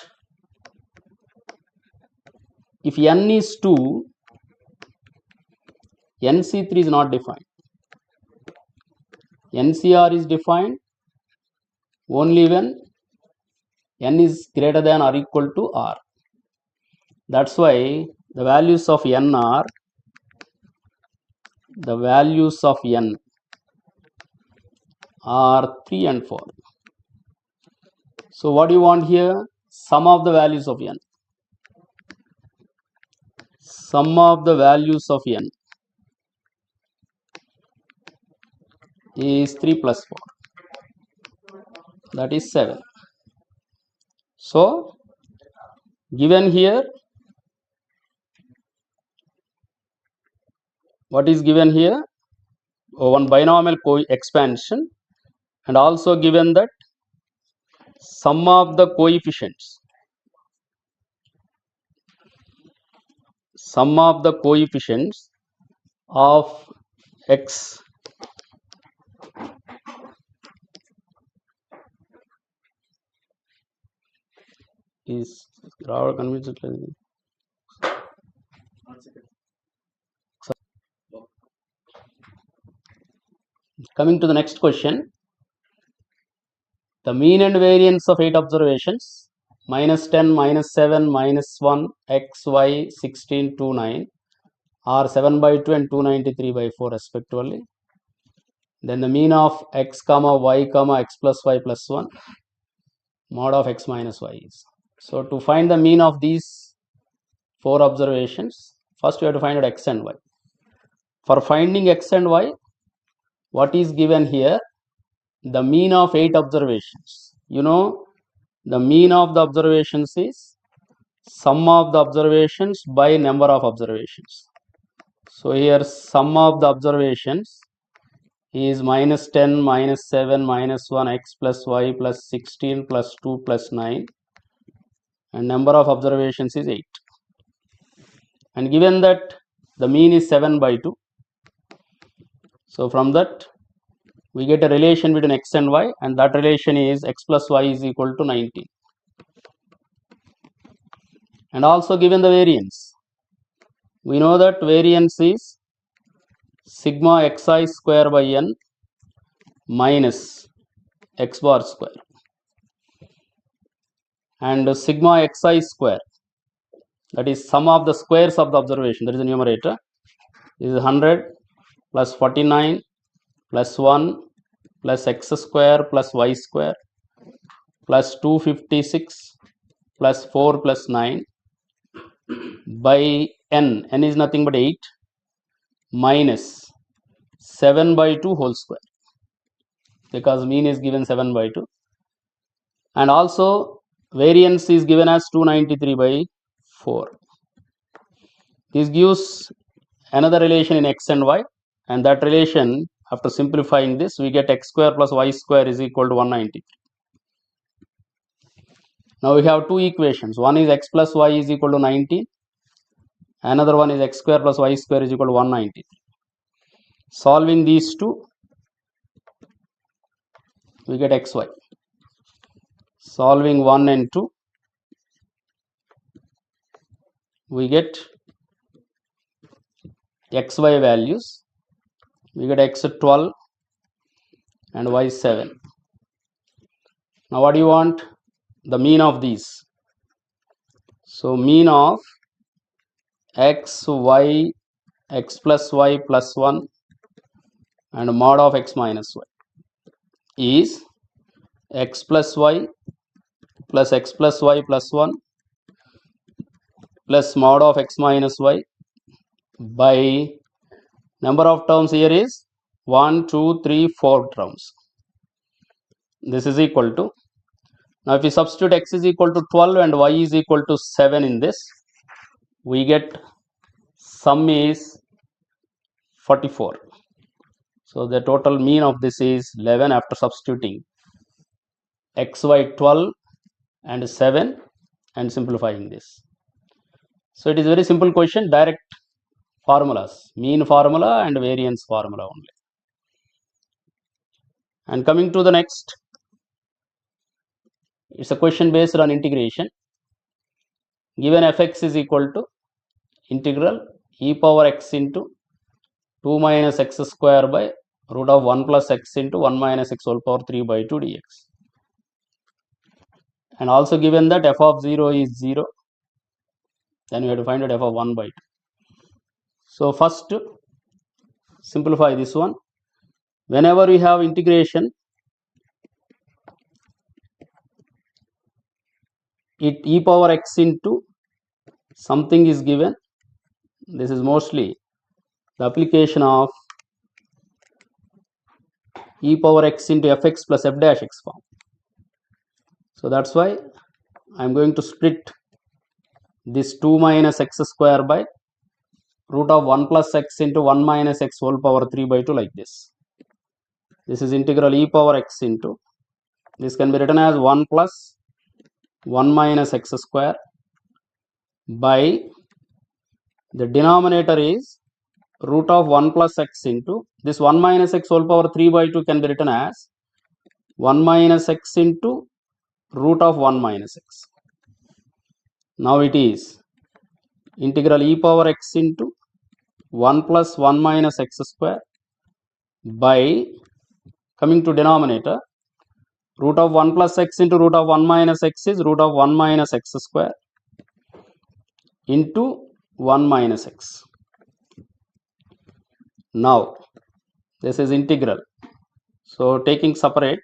if n is 2, NC3 is not defined. NCR is defined only when n is greater than or equal to r. That's why the values of n are 3 and 4. So what do you want here? Sum of the values of n. Sum of the values of n is 3 plus 4. That is 7. So given here, what is given here? One binomial expansion, and also given that sum of the coefficients of x is coming to the next question. The mean and variance of 8 observations -10, -7, -1, x, y, 16, 2, 9 are 7/2 and 293/4 respectively. Then the mean of x comma y comma x plus y plus 1 mod of x minus y is. So to find the mean of these 4 observations, first we have to find out x and y. For finding x and y, what is given here? The mean of 8 observations. You know, the mean of the observations is sum of the observations by number of observations. So here sum of the observations is -10, -7, -1, x plus y plus 16 plus 2 plus 9, and number of observations is 8. And given that the mean is 7/2, so from that we get a relation between x and y, and that relation is x plus y is equal to 19. And also given the variance, we know that variance is sigma xi square by n minus x bar square, and sigma xi square, that is sum of the squares of the observation, that is the numerator, is 100 plus 49 plus 1 plus x square plus y square plus 256 plus 4 plus 9 by n. N is nothing but 8 minus 7/2 whole square, because mean is given 7/2, and also variance is given as 293/4. This gives another relation in x and y, and that relation, after simplifying this, we get x square plus y square is equal to 193. Now we have two equations. One is x plus y is equal to 19. Another one is x square plus y square is equal to 193. Solving these two, we get xy. Solving 1 and 2, we get xy values. We get x 12 and y 7. Now what do you want? The mean of these. So mean of x, y, x plus y plus 1 and mod of x minus y is x plus y plus x plus y plus 1 plus mod of x minus y by number of terms here is 1, 2, 3, 4 terms. This is equal to, now if we substitute x is equal to 12 and y is equal to 7 in this, we get sum is 44. So the total mean of this is 11 after substituting x, y 12 and 7 and simplifying this. So it is very simple question, direct formulas, mean formula and variance formula only. And coming to the next, it's a question based on integration. Given fx is equal to integral e power x into 2 minus x square by root of 1 plus x into 1 minus x whole power 3 by 2 dx. And also given that f of 0 is 0, then we have to find out f of 1 by 2. So first, simplify this one. Whenever we have integration, it e power x into something is given. This is mostly the application of e power x into fx plus f dash x form. So that's why I am going to split this 2 minus x square by root of 1 plus x into 1 minus x whole power 3 by 2 like this. This is integral e power x into, this can be written as 1 plus 1 minus x square by, the denominator is root of 1 plus x into, this 1 minus x whole power 3 by 2 can be written as 1 minus x into root of 1 minus x. Now it is integral e power x into 1 plus 1 minus x square by, coming to denominator, root of 1 plus x into root of 1 minus x is root of 1 minus x square into 1 minus x. Now this is integral. So taking separate,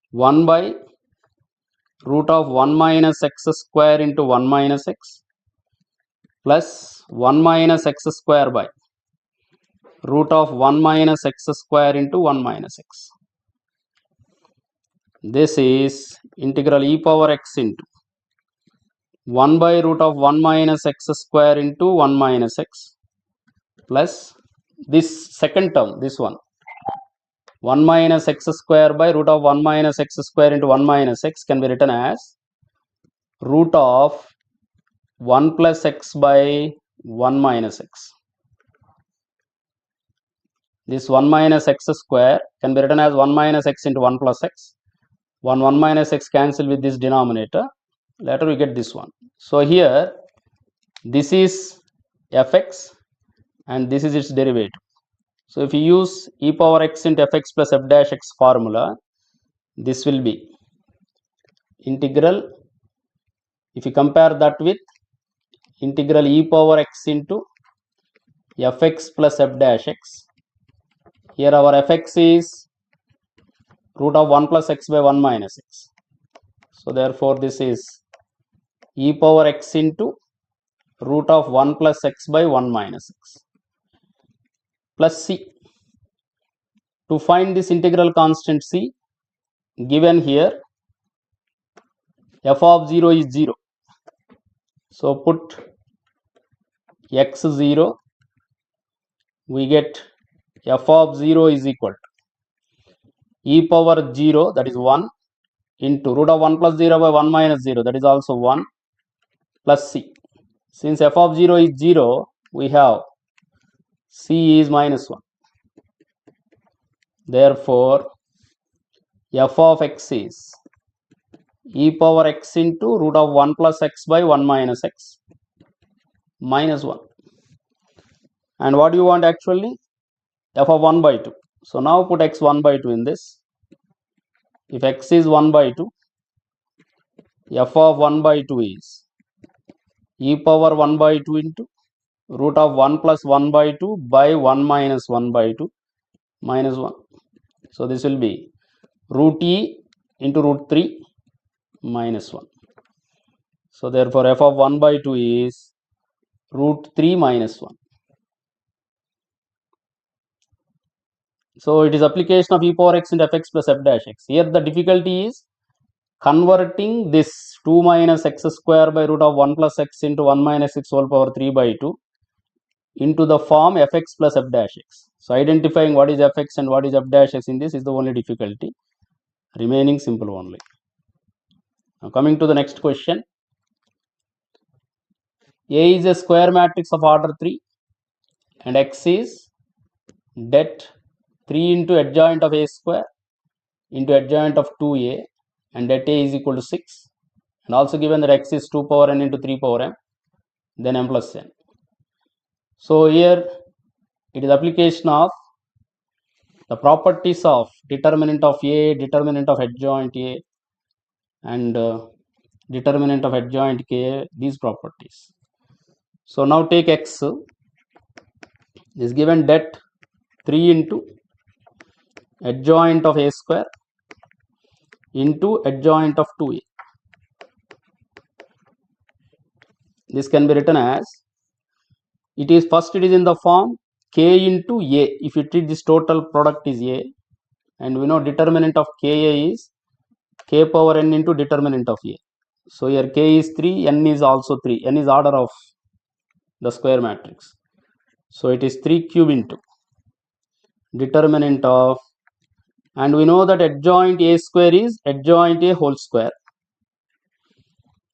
1 by root of 1 minus x square into 1 minus x plus 1 minus x square by root of 1 minus x square into 1 minus x. This is integral e power x into 1 by root of 1 minus x square into 1 minus x plus this second term, this one, 1 minus x square by root of 1 minus x square into 1 minus x can be written as root of 1 plus x by 1 minus x. This 1 minus x square can be written as 1 minus x into 1 plus x. 1 minus x cancel with this denominator. Later we get this one. So here this is fx and this is its derivative. So if you use e power x into fx plus f dash x formula, this will be integral, if you compare that with integral e power x into fx plus f dash x, here our fx is root of 1 plus x by 1 minus x. So therefore this is e power x into root of 1 plus x by 1 minus x plus c. To find this integral constant c, given here f of 0 is 0. So put x 0, we get f of 0 is equal to e power 0, that is 1, into root of 1 plus 0 by 1 minus 0, that is also 1, plus c. Since f of 0 is 0, we have c is minus 1. Therefore f of x is e power x into root of 1 plus x by 1 minus x minus 1. And what do you want actually? F of 1 by 2. So now put x 1 by 2 in this. If x is 1 by 2, f of 1 by 2 is e power 1 by 2 into root of 1 plus 1 by 2 by 1 minus 1 by 2 minus 1. So this will be root e into root 3 minus 1. So therefore f of 1 by 2 is root 3 minus 1. So it is application of e power x into fx plus f dash x. Here the difficulty is converting this 2 minus x square by root of 1 plus x into 1 minus x whole power 3 by 2 into the form fx plus f dash x. So identifying what is fx and what is f dash x in this is the only difficulty. Remaining simple only. Now coming to the next question. A is a square matrix of order 3 and X is det 3 into adjoint of A square into adjoint of 2A, and that A is equal to 6, and also given that X is 2 power n into 3 power m, then m plus n. So here it is application of the properties of determinant of A, determinant of adjoint A, and determinant of adjoint K, these properties. So now take X is given det 3 into adjoint of A square into adjoint of 2A. This can be written as, it is in the form K into A. If you treat this total product is A, and we know determinant of Ka is K power n into determinant of A. So here K is 3, n is also 3, n is order of the square matrix. So it is 3 cube into determinant of, and we know that adjoint A square is adjoint A whole square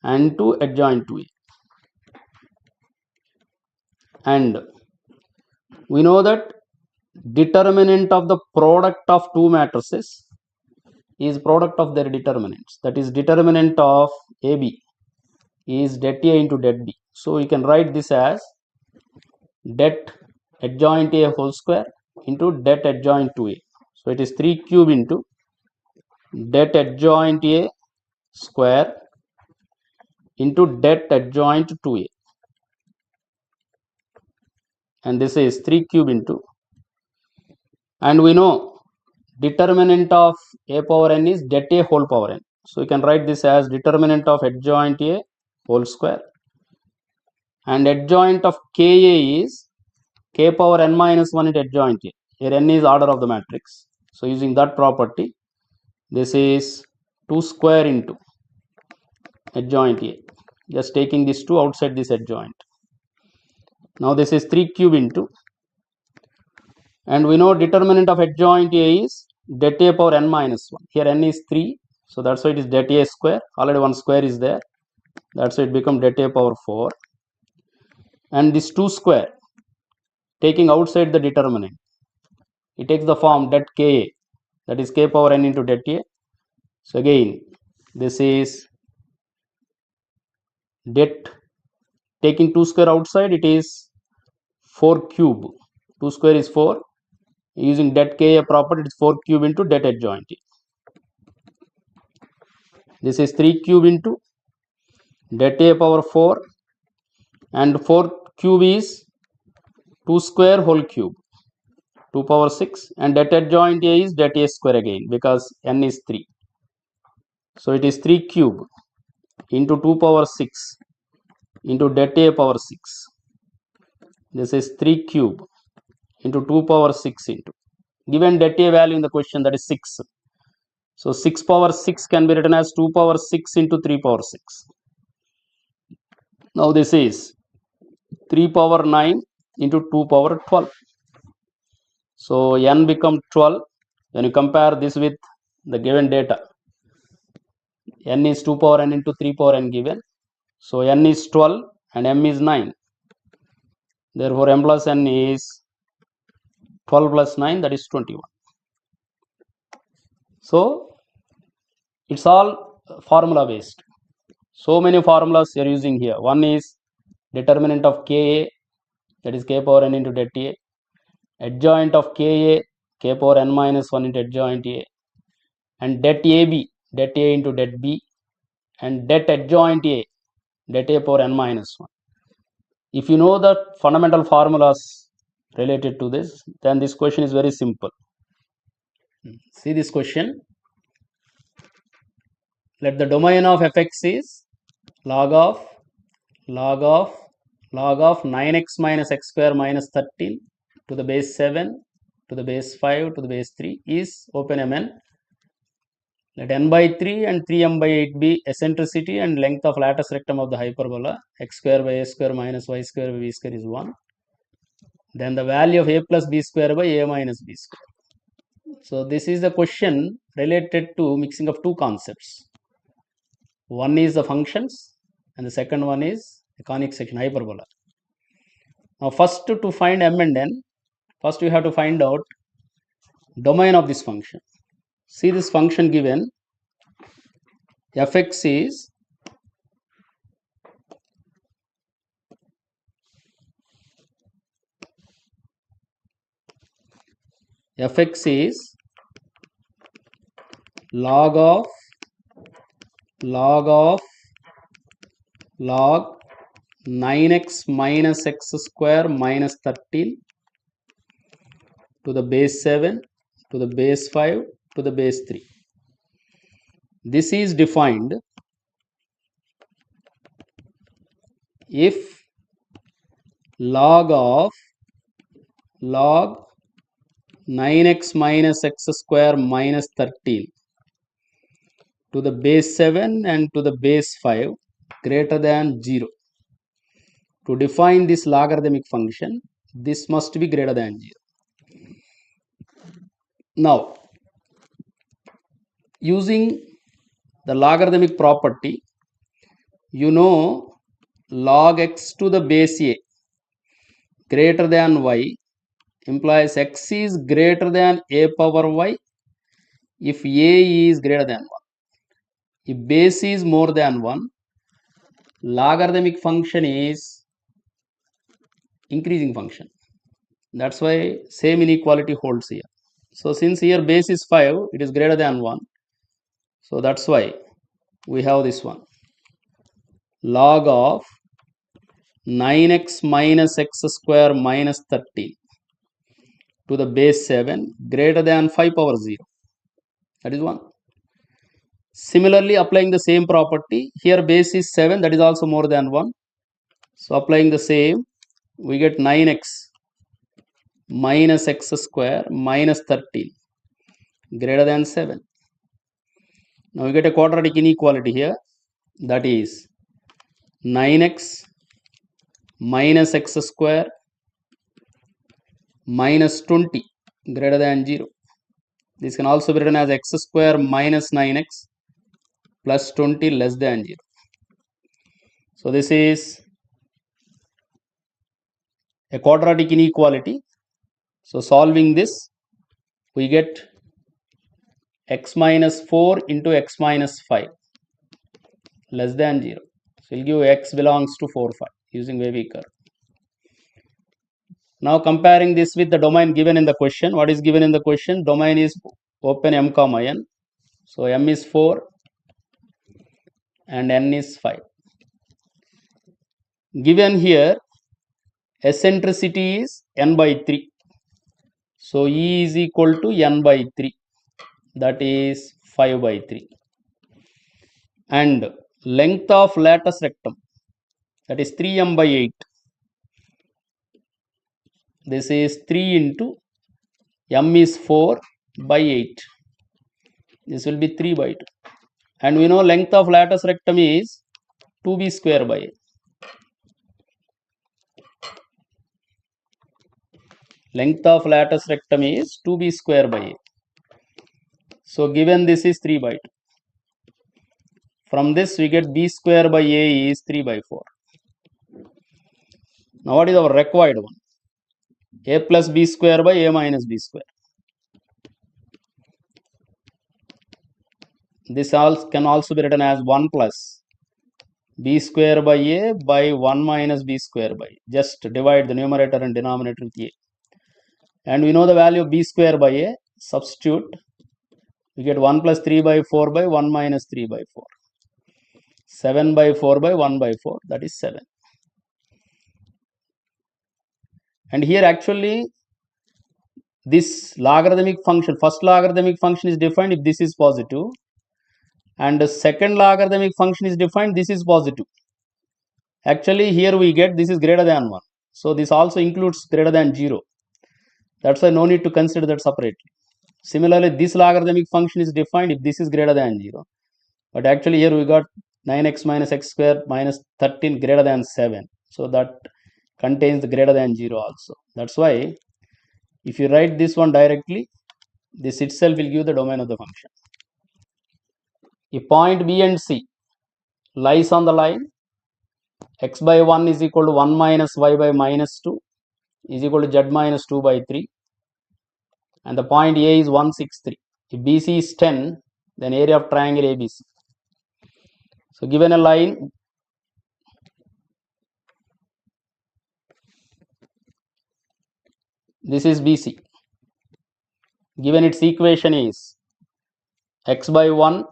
and to adjoint 2A. And we know that determinant of the product of two matrices is product of their determinants. That is, determinant of AB is det A into det B. So you can write this as det adjoint A whole square into det adjoint 2A. So it is 3 cube into det adjoint A square into det adjoint 2A. And this is 3 cube into, and we know determinant of A power n is det A whole power n. So you can write this as determinant of adjoint A whole square, and adjoint of Ka is K power n minus 1 into adjoint A. Here n is order of the matrix. So using that property, this is 2 square into adjoint A. Just taking this 2 outside this adjoint. Now this is 3 cube into, and we know determinant of adjoint A is det A power n minus 1. Here n is 3, so that's why it is det A square. Already one square is there. That's why it becomes det A power 4. And this 2 square, taking outside the determinant, it takes the form det Ka, that is K power n into det A. So again, this is det, taking 2 square outside, it is 4 cube. 2 square is 4. Using det Ka property, it is 4 cube into det adjoint A. This is 3 cube into det A power 4, and 4 cube is 2 square whole cube, 2 power 6, and det adjoint A is det A square again because n is 3. So it is 3 cube into 2 power 6 into det A power 6. This is 3 cube into 2 power 6 into, given det A value in the question, that is 6. So 6 power 6 can be written as 2 power 6 into 3 power 6. Now this is 3 power 9 into 2 power 12. So n become 12 when you compare this with the given data. N is 2 power n into 3 power n given. So n is 12 and m is 9. Therefore m plus n is 12 plus 9, that is 21. So it's all formula based. So many formulas you are using here. One is determinant of Ka, that is K power n into det A. Adjoint of Ka, K power n minus 1 into adjoint A. And det AB, det A into det B. And det adjoint A, det A power n minus 1. If you know the fundamental formulas related to this, then this question is very simple. See this question. Let the domain of fx is log of 9x minus x square minus 13 to the base 7 to the base 5 to the base 3 is open Mn. Let n by 3 and 3m by 8 be eccentricity and length of lattice rectum of the hyperbola. X square by a square minus y square by b square is 1. Then the value of a plus b square by a minus b square. So this is the question related to mixing of two concepts. One is the functions and the second one is a conic section, hyperbola. Now first to find m and n, first we have to find out domain of this function. See this function given, fx is log of log 9x minus x square minus 13 to the base 7 to the base 5 to the base 3. This is defined if log 9x minus x square minus 13 to the base 7 and to the base 5 greater than 0. To define this logarithmic function, this must be greater than 0. Now, using the logarithmic property, you know log x to the base a greater than y implies x is greater than a power y if a is greater than 1. If base is more than 1, logarithmic function is increasing function. That's why same inequality holds here. So since here base is 5, it is greater than 1. So that's why we have this one. Log of 9x minus x square minus 13 to the base 7 greater than 5 power 0. That is 1. Similarly, applying the same property, here base is 7, that is also more than 1. So applying the same, we get 9x minus x square minus 13 greater than 7. Now we get a quadratic inequality here, that is 9x minus x square minus 20 greater than 0. This can also be written as x square minus 9x plus 20 less than 0. So this is a quadratic inequality. So solving this, we get x minus 4 into x minus 5 less than 0. So we'll give x belongs to 4, 5 using wavy curve. Now comparing this with the domain given in the question, what is given in the question? Domain is open m comma n. So m is 4 and n is 5. Given here, eccentricity is n by 3. So E is equal to n by 3, that is 5 by 3. And length of latus rectum, that is 3m by 8. This is 3 into m is 4 by 8. This will be 3 by 2. And we know length of latus rectum is 2b square by a. Length of latus rectum is 2b square by a. So given this is 3 by 2. From this we get b square by a is 3 by 4. Now what is our required one? A plus b square by a minus b square. This can also be written as 1 plus b square by a by 1 minus b square by a. Just divide the numerator and denominator with a. And we know the value of b square by a. Substitute. We get 1 plus 3 by 4 by 1 minus 3 by 4. 7 by 4 by 1 by 4, that is 7. And here actually this logarithmic function, first logarithmic function is defined if this is positive, and the second logarithmic function is defined, this is positive. Actually here we get this is greater than 1. So this also includes greater than 0. That's why no need to consider that separately. Similarly, this logarithmic function is defined if this is greater than 0. But actually here we got 9x minus x square minus 13 greater than 7. So that contains the greater than 0 also. That's why if you write this one directly, this itself will give the domain of the function. If point B and C lies on the line, x by 1 is equal to 1 minus y by minus 2 is equal to z minus 2 by 3, and the point A is 163. If BC is 10, then area of triangle ABC. So given a line, this is BC. Given its equation is x by 1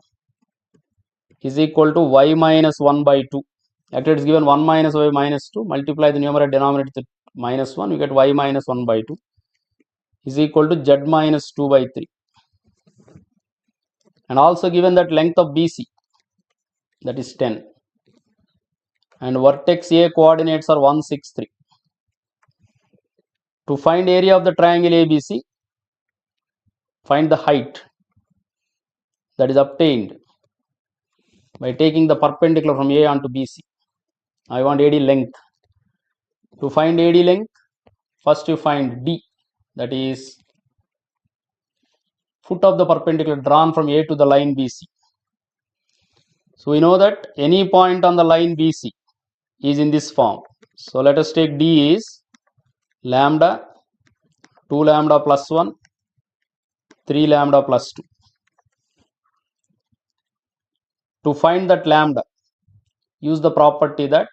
is equal to y minus 1 by 2. Actually, it is given 1 minus y minus 2. Multiply the numerator denominator with minus 1. You get y minus 1 by 2 is equal to z minus 2 by 3. And also given that length of BC, that is 10. And vertex A coordinates are 1, 6, 3. To find area of the triangle ABC, find the height that is obtained by taking the perpendicular from A onto BC. I want AD length. To find AD length, first you find D, that is foot of the perpendicular drawn from A to the line BC. So we know that any point on the line BC is in this form. So let us take D is lambda, 2 lambda plus 1, 3 lambda plus 2. To find that lambda, use the property that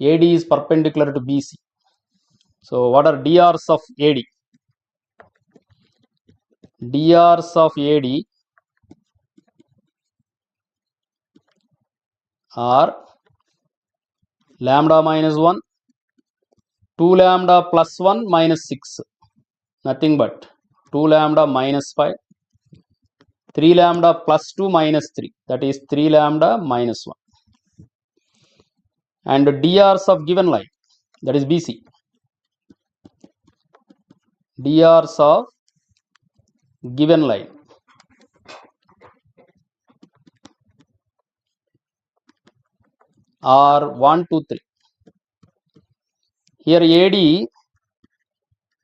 AD is perpendicular to BC. So what are DRs of AD? DRs of AD are lambda minus 1, 2 lambda plus 1 minus 6, nothing but 2 lambda minus 5, 3 lambda plus 2 minus 3, that is 3 lambda minus 1. And DRs of given line, that is BC. DRs of given line are 1, 2, 3. Here AD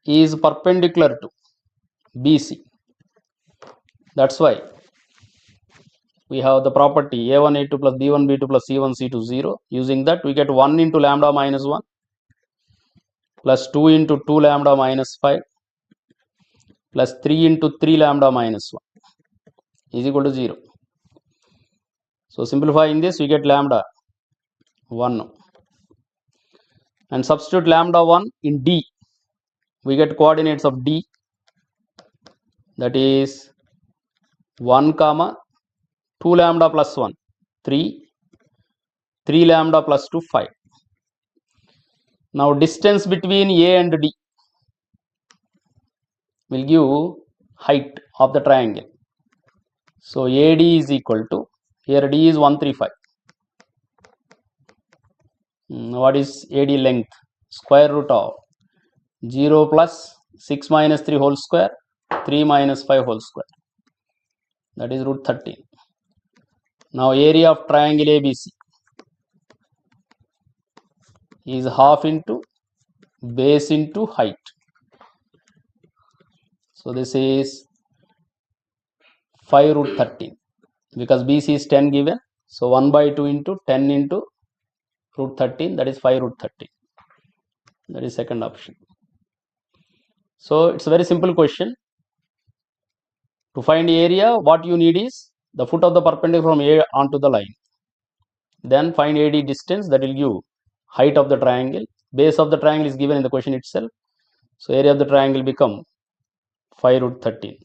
is perpendicular to BC. That's why we have the property A1, A2 plus B1, B2 plus C1, C2, 0. Using that, we get 1 into lambda minus 1 plus 2 into 2 lambda minus 5 plus 3 into 3 lambda minus 1 is equal to 0. So simplifying this, we get lambda 1. And substitute lambda 1 in D. We get coordinates of D, that is 1 comma 2 lambda plus 1, 3, 3 lambda plus 2, 5. Now distance between A and D will give height of the triangle. So AD is equal to, here D is 135. What is AD length? Square root of 0 plus 6 minus 3 whole square, 3 minus 5 whole square, that is root 13. Now area of triangle ABC is half into base into height. So this is 5 root 13, because BC is 10 given. So 1 by 2 into 10 into root 13, that is 5 root 13. That is second option. So it's a very simple question. To find area, what you need is the foot of the perpendicular from A onto the line. Then find AD distance, that will give height of the triangle. Base of the triangle is given in the question itself. So area of the triangle become 5 root 13.